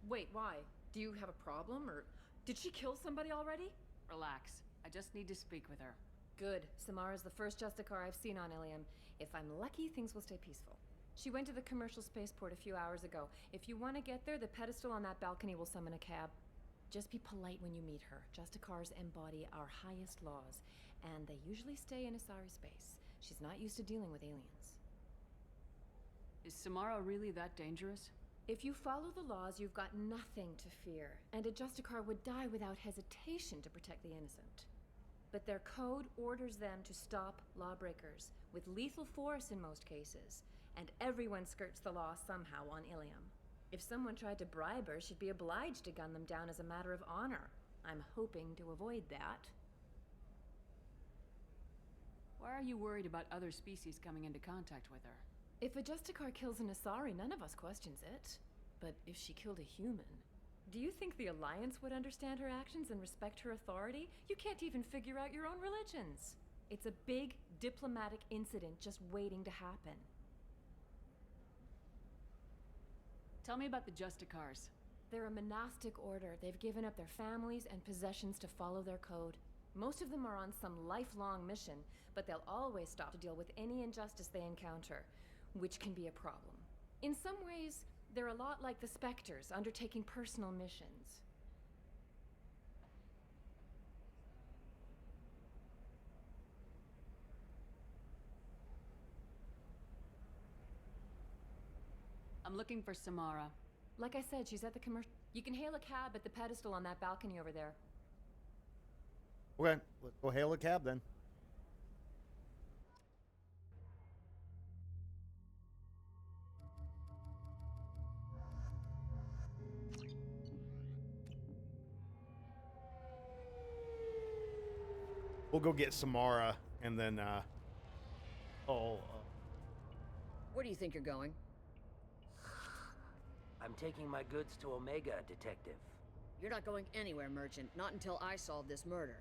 Wait, why? Do you have a problem, or did she kill somebody already? Relax. I just need to speak with her. Good. Samara's the first Justicar I've seen on Ilium. If I'm lucky, things will stay peaceful. She went to the commercial spaceport a few hours ago. If you want to get there, the pedestal on that balcony will summon a cab. Just be polite when you meet her. Justicars embody our highest laws, and they usually stay in Asari space. She's not used to dealing with aliens. Is Samara really that dangerous? If you follow the laws, you've got nothing to fear, and a Justicar would die without hesitation to protect the innocent. But their code orders them to stop lawbreakers, with lethal force in most cases, and everyone skirts the law somehow on Ilium. If someone tried to bribe her, she'd be obliged to gun them down as a matter of honor. I'm hoping to avoid that. Why are you worried about other species coming into contact with her? If a Justicar kills an Asari, none of us questions it. But if she killed a human, do you think the Alliance would understand her actions and respect her authority? You can't even figure out your own religions. It's a big diplomatic incident just waiting to happen. Tell me about the Justicars. They're a monastic order. They've given up their families and possessions to follow their code. Most of them are on some lifelong mission, but they'll always stop to deal with any injustice they encounter, which can be a problem. In some ways, they're a lot like the Spectres, undertaking personal missions. I'm looking for Samara. Like I said, she's at the commercial... You can hail a cab at the pedestal on that balcony over there. Okay, let's go hail a cab then. We'll go get Samara and then, Where do you think you're going? I'm taking my goods to Omega, Detective. You're not going anywhere, Merchant. Not until I solve this murder.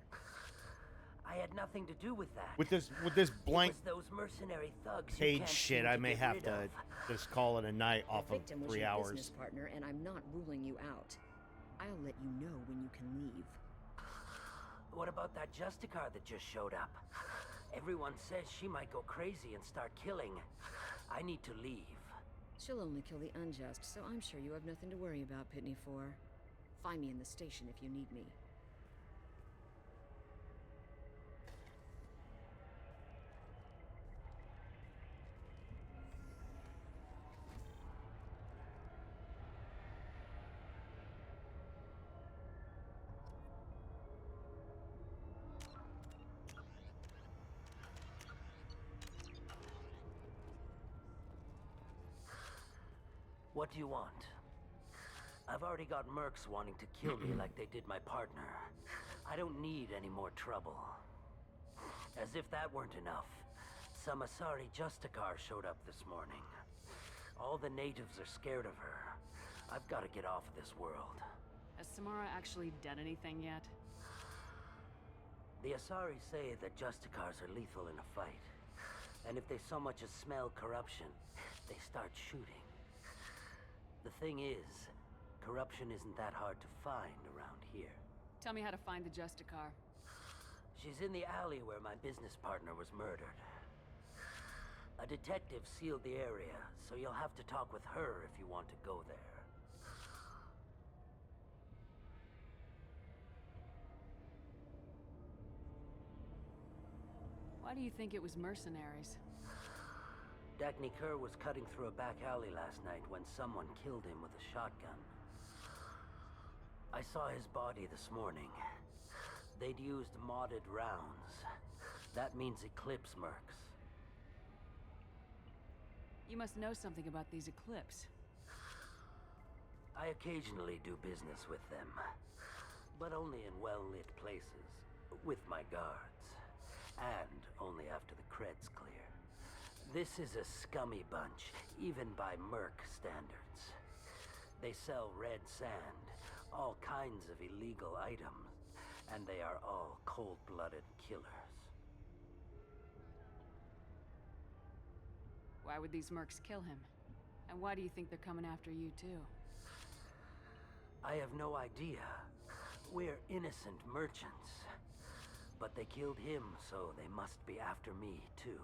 I had nothing to do with that. With this blank It was those mercenary thugs you page can't shit, seem I to may get have rid to of. just call it a night off of victim was 3 your hours. business partner, and I'm not ruling you out. I'll let you know when you can leave. What about that Justicar that just showed up? Everyone says she might go crazy and start killing. I need to leave. She'll only kill the unjust, so I'm sure you have nothing to worry about, Pitney 4. Find me in the station if you need me. What do you want? I've already got mercs wanting to kill me like they did my partner. I don't need any more trouble. As if that weren't enough, some Asari Justicar showed up this morning. All the natives are scared of her. I've got to get off of this world. Has Samara actually done anything yet? The Asari say that Justicars are lethal in a fight. And if they so much as smell corruption, they start shooting. The thing is, corruption isn't that hard to find around here. Tell me how to find the Justicar. She's in the alley where my business partner was murdered. A detective sealed the area, so you'll have to talk with her if you want to go there. Why do you think it was mercenaries? Dagny Kerr was cutting through a back alley last night when someone killed him with a shotgun. I saw his body this morning. They'd used modded rounds. That means Eclipse mercs. You must know something about these Eclipse. I occasionally do business with them, but only in well-lit places, with my guards, and only after the cred's clear. This is a scummy bunch, even by merc standards. They sell red sand, all kinds of illegal items, and they are all cold-blooded killers. Why would these mercs kill him? And why do you think they're coming after you too? I have no idea. We're innocent merchants. But they killed him, so they must be after me too.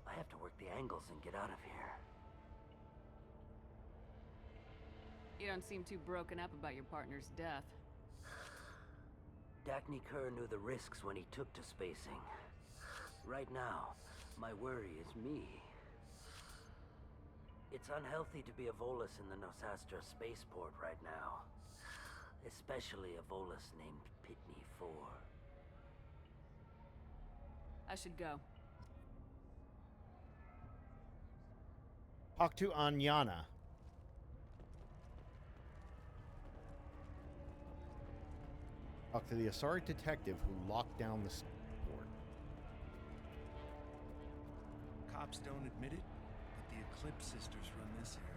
I have to work the angles and get out of here. You don't seem too broken up about your partner's death. Dagny Kerr knew the risks when he took to spacing. Right now, my worry is me. It's unhealthy to be a Volus in the Nosastra spaceport right now. Especially a Volus named Pitney 4. I should go. Talk to Anyana. Talk to the Asari detective who locked down the port. Cops don't admit it, but the Eclipse sisters run this area.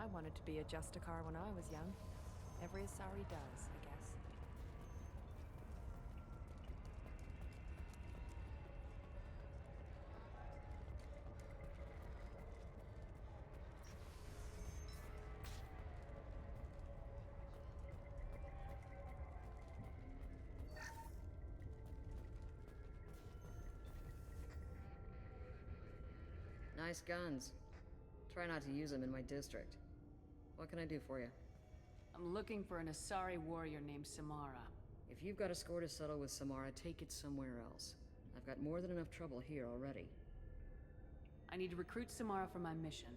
I wanted to be a Justicar when I was young. Every Asari does, I guess. Nice guns. Try not to use them in my district. What can I do for you? I'm looking for an Asari warrior named Samara. If you've got a score to settle with Samara, take it somewhere else. I've got more than enough trouble here already. I need to recruit Samara for my mission.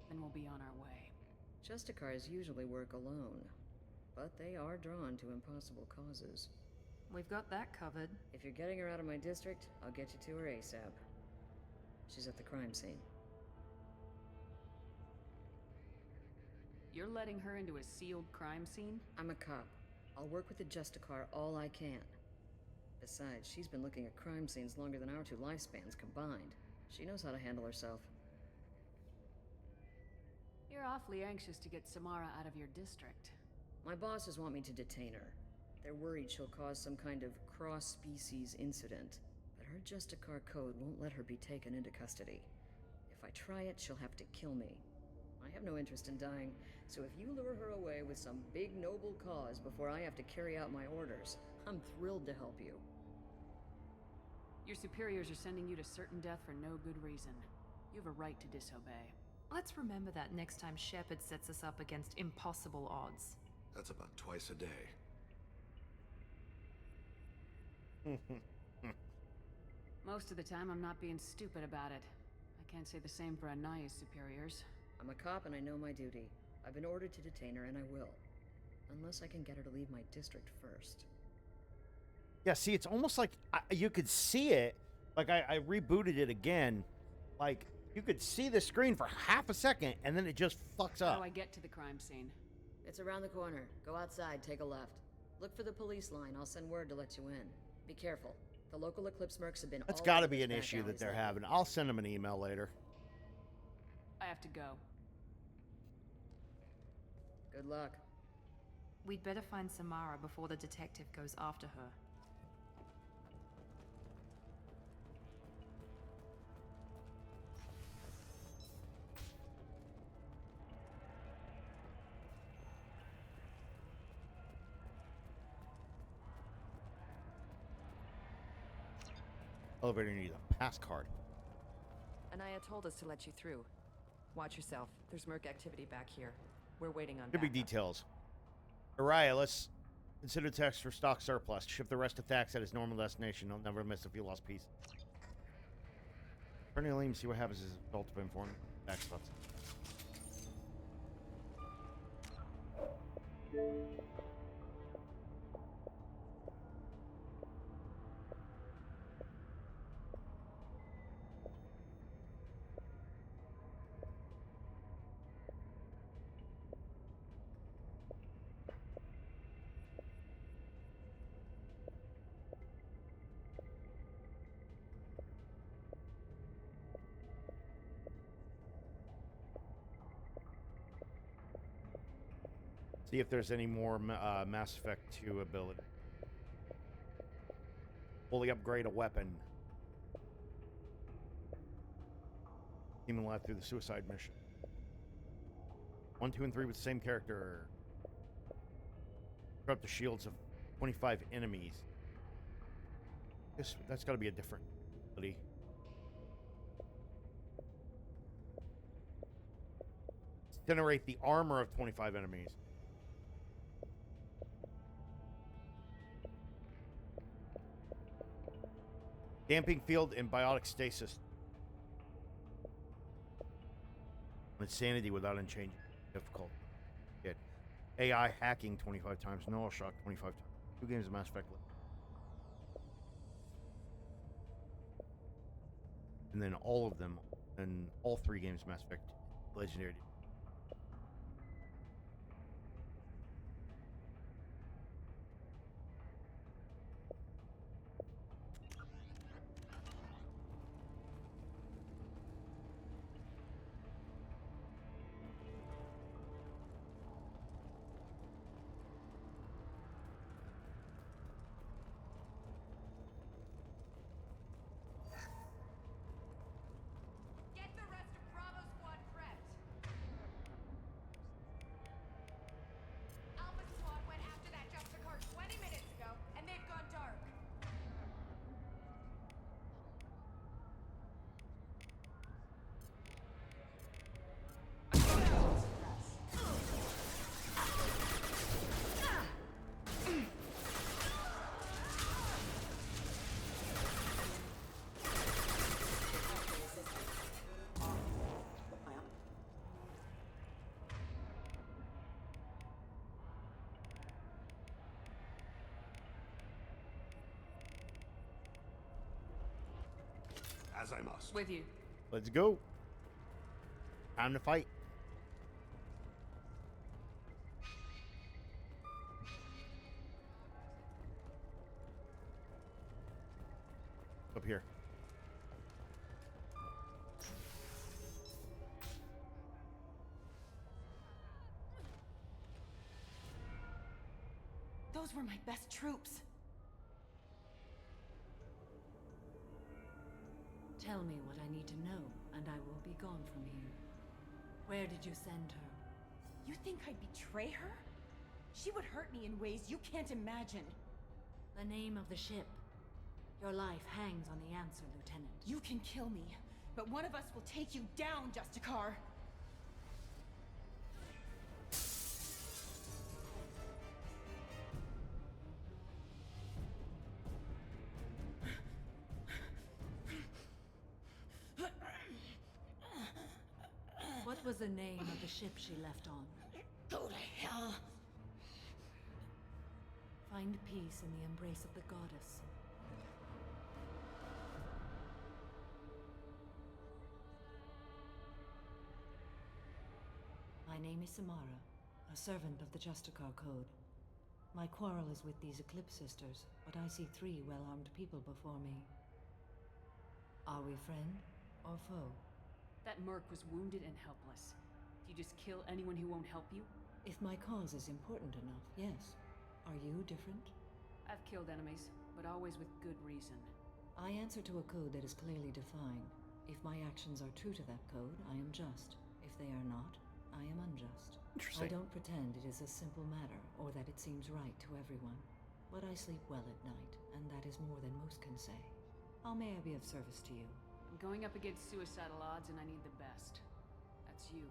Then we'll be on our way. Justicars usually work alone, but they are drawn to impossible causes. We've got that covered. If you're getting her out of my district, I'll get you to her ASAP. She's at the crime scene. You're letting her into a sealed crime scene? I'm a cop. I'll work with the Justicar all I can. Besides, she's been looking at crime scenes longer than our two lifespans combined. She knows how to handle herself. You're awfully anxious to get Samara out of your district. My bosses want me to detain her. They're worried she'll cause some kind of cross-species incident, but her Justicar code won't let her be taken into custody. If I try it, she'll have to kill me. I have no interest in dying, so if you lure her away with some big noble cause before I have to carry out my orders, I'm thrilled to help you. Your superiors are sending you to certain death for no good reason. You have a right to disobey. Let's remember that next time Shepard sets us up against impossible odds. That's about twice a day. Most of the time, I'm not being stupid about it. I can't say the same for Anaya's superiors. I'm a cop and I know my duty. I've been ordered to detain her and I will. Unless I can get her to leave my district first. Yeah, see, it's almost like you could see it. Like, I rebooted it again. Like, you could see the screen for half a second, and then it just fucks up. How do I get to the crime scene? It's around the corner. Go outside, take a left. Look for the police line. I'll send word to let you in. Be careful. The local Eclipse mercs have been That's all got to over be those an back issue that alleys they're lately. having. I'll send them an email later. I have to go. Good luck. We'd better find Samara before the detective goes after her. Elevator needs a pass card. Anaya told us to let you through. Watch yourself. There's merc activity back here. We're waiting on Could be backup. details. Araya, let's consider text for stock surplus. Ship the rest to Thax at his normal destination. He'll never miss if you lost piece. Turn to Aleem, see what happens as a result of informing Thax spots. See if there's any more Mass Effect 2 ability. Fully upgrade a weapon. Demon left through the suicide mission. 1, 2, and 3 with the same character. Disrupt the shields of 25 enemies. That's got to be a different ability. Generate the armor of 25 enemies. Damping field and biotic stasis. Insanity without unchanging difficulty. Good. AI hacking 25 times. Null shock 25 times. 2 games of Mass Effect. And then all of them, and all 3 games of Mass Effect Legendary. Get the rest of Bravo Squad prepped. Alpha Squad went after that Justicar 20 minutes ago, and they've gone dark. As I must. With you. Let's go. Time to fight. Up here. Those Those were my best troops. Tell me what I need to know, and I will be gone from here. Where did you send her? You think I'd betray her? She would hurt me in ways you can't imagine. The name of the ship. Your life hangs on the answer, Lieutenant. You can kill me, but one of us will take you down, Justicar. What was the name of the ship she left on? Go to hell. Find peace in the embrace of the goddess. My name is Samara, a servant of the Justicar Code. My quarrel is with these Eclipse Sisters, but I see 3 well-armed people before me. Are we friend or foe? That merc was wounded and helpless. Do you just kill anyone who won't help you? If my cause is important enough, yes. Are you different? I've killed enemies, but always with good reason. I answer to a code that is clearly defined. If my actions are true to that code, I am just. If they are not, I am unjust. Interesting. I don't pretend it is a simple matter, or that it seems right to everyone. But I sleep well at night, and that is more than most can say. How may I be of service to you? I'm going up against suicidal odds, and I need the best. That's you.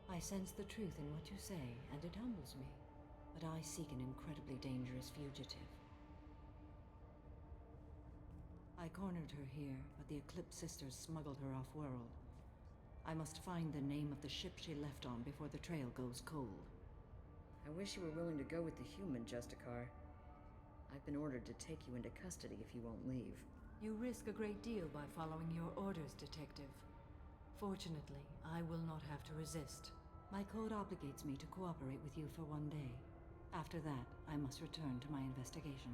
I sense the truth in what you say, and it humbles me. But I seek an incredibly dangerous fugitive. I cornered her here, but the Eclipse Sisters smuggled her off-world. I must find the name of the ship she left on before the trail goes cold. I wish you were willing to go with the human, Justicar. I've been ordered to take you into custody if you won't leave. You risk a great deal by following your orders, Detective. Fortunately, I will not have to resist. My code obligates me to cooperate with you for 1 day. After that, I must return to my investigation.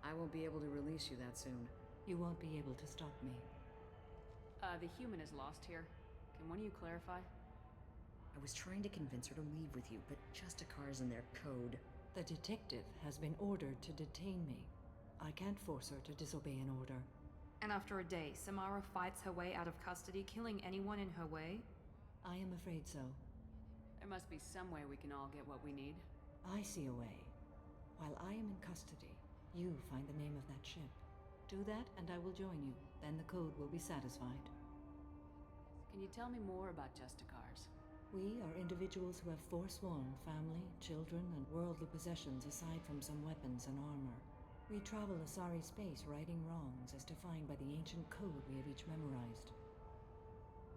I won't be able to release you that soon. You won't be able to stop me. The human is lost here. Can one of you clarify? I was trying to convince her to leave with you, but Justicar's in their code. The detective has been ordered to detain me. I can't force her to disobey an order. And after a day, Samara fights her way out of custody, killing anyone in her way? I am afraid so. There must be some way we can all get what we need. I see a way. While I am in custody, you find the name of that ship. Do that, and I will join you. Then the code will be satisfied. Can you tell me more about Justicars? We are individuals who have forsworn family, children, and worldly possessions aside from some weapons and armor. We travel Asari space righting wrongs as defined by the ancient code we have each memorized.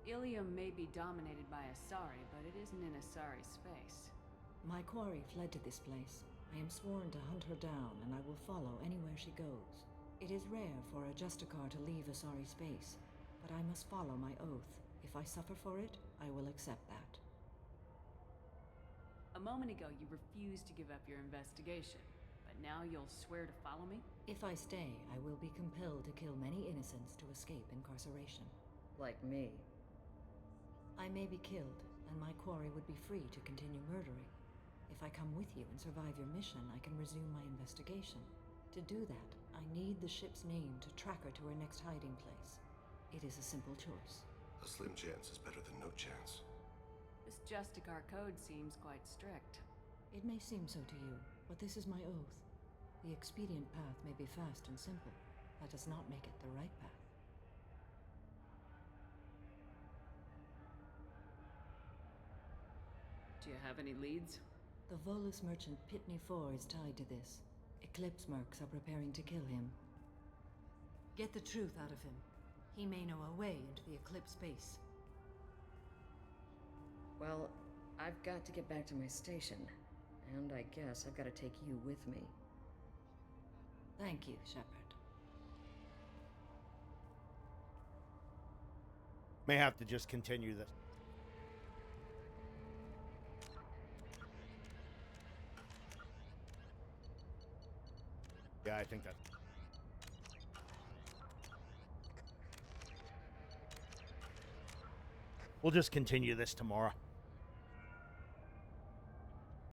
Ilium may be dominated by Asari, but it isn't in Asari space. My quarry fled to this place. I am sworn to hunt her down, and I will follow anywhere she goes. It is rare for a Justicar to leave Asari space, but I must follow my oath. If I suffer for it, I will accept that. A moment ago, you refused to give up your investigation, but now you'll swear to follow me? If I stay, I will be compelled to kill many innocents to escape incarceration. Like me. I may be killed, and my quarry would be free to continue murdering. If I come with you and survive your mission, I can resume my investigation. To do that, I need the ship's name to track her to her next hiding place. It is a simple choice. A slim chance is better than no chance. This Justicar code seems quite strict. It may seem so to you, but this is my oath. The expedient path may be fast and simple. That does not make it the right path. Do you have any leads? The Volus merchant Pitney 4 is tied to this. Eclipse mercs are preparing to kill him. Get the truth out of him. He may know a way into the Eclipse space. Well, I've got to get back to my station. And I guess I've got to take you with me. Thank you, Shepard. May have to just continue this. Yeah, I think that. We'll just continue this tomorrow.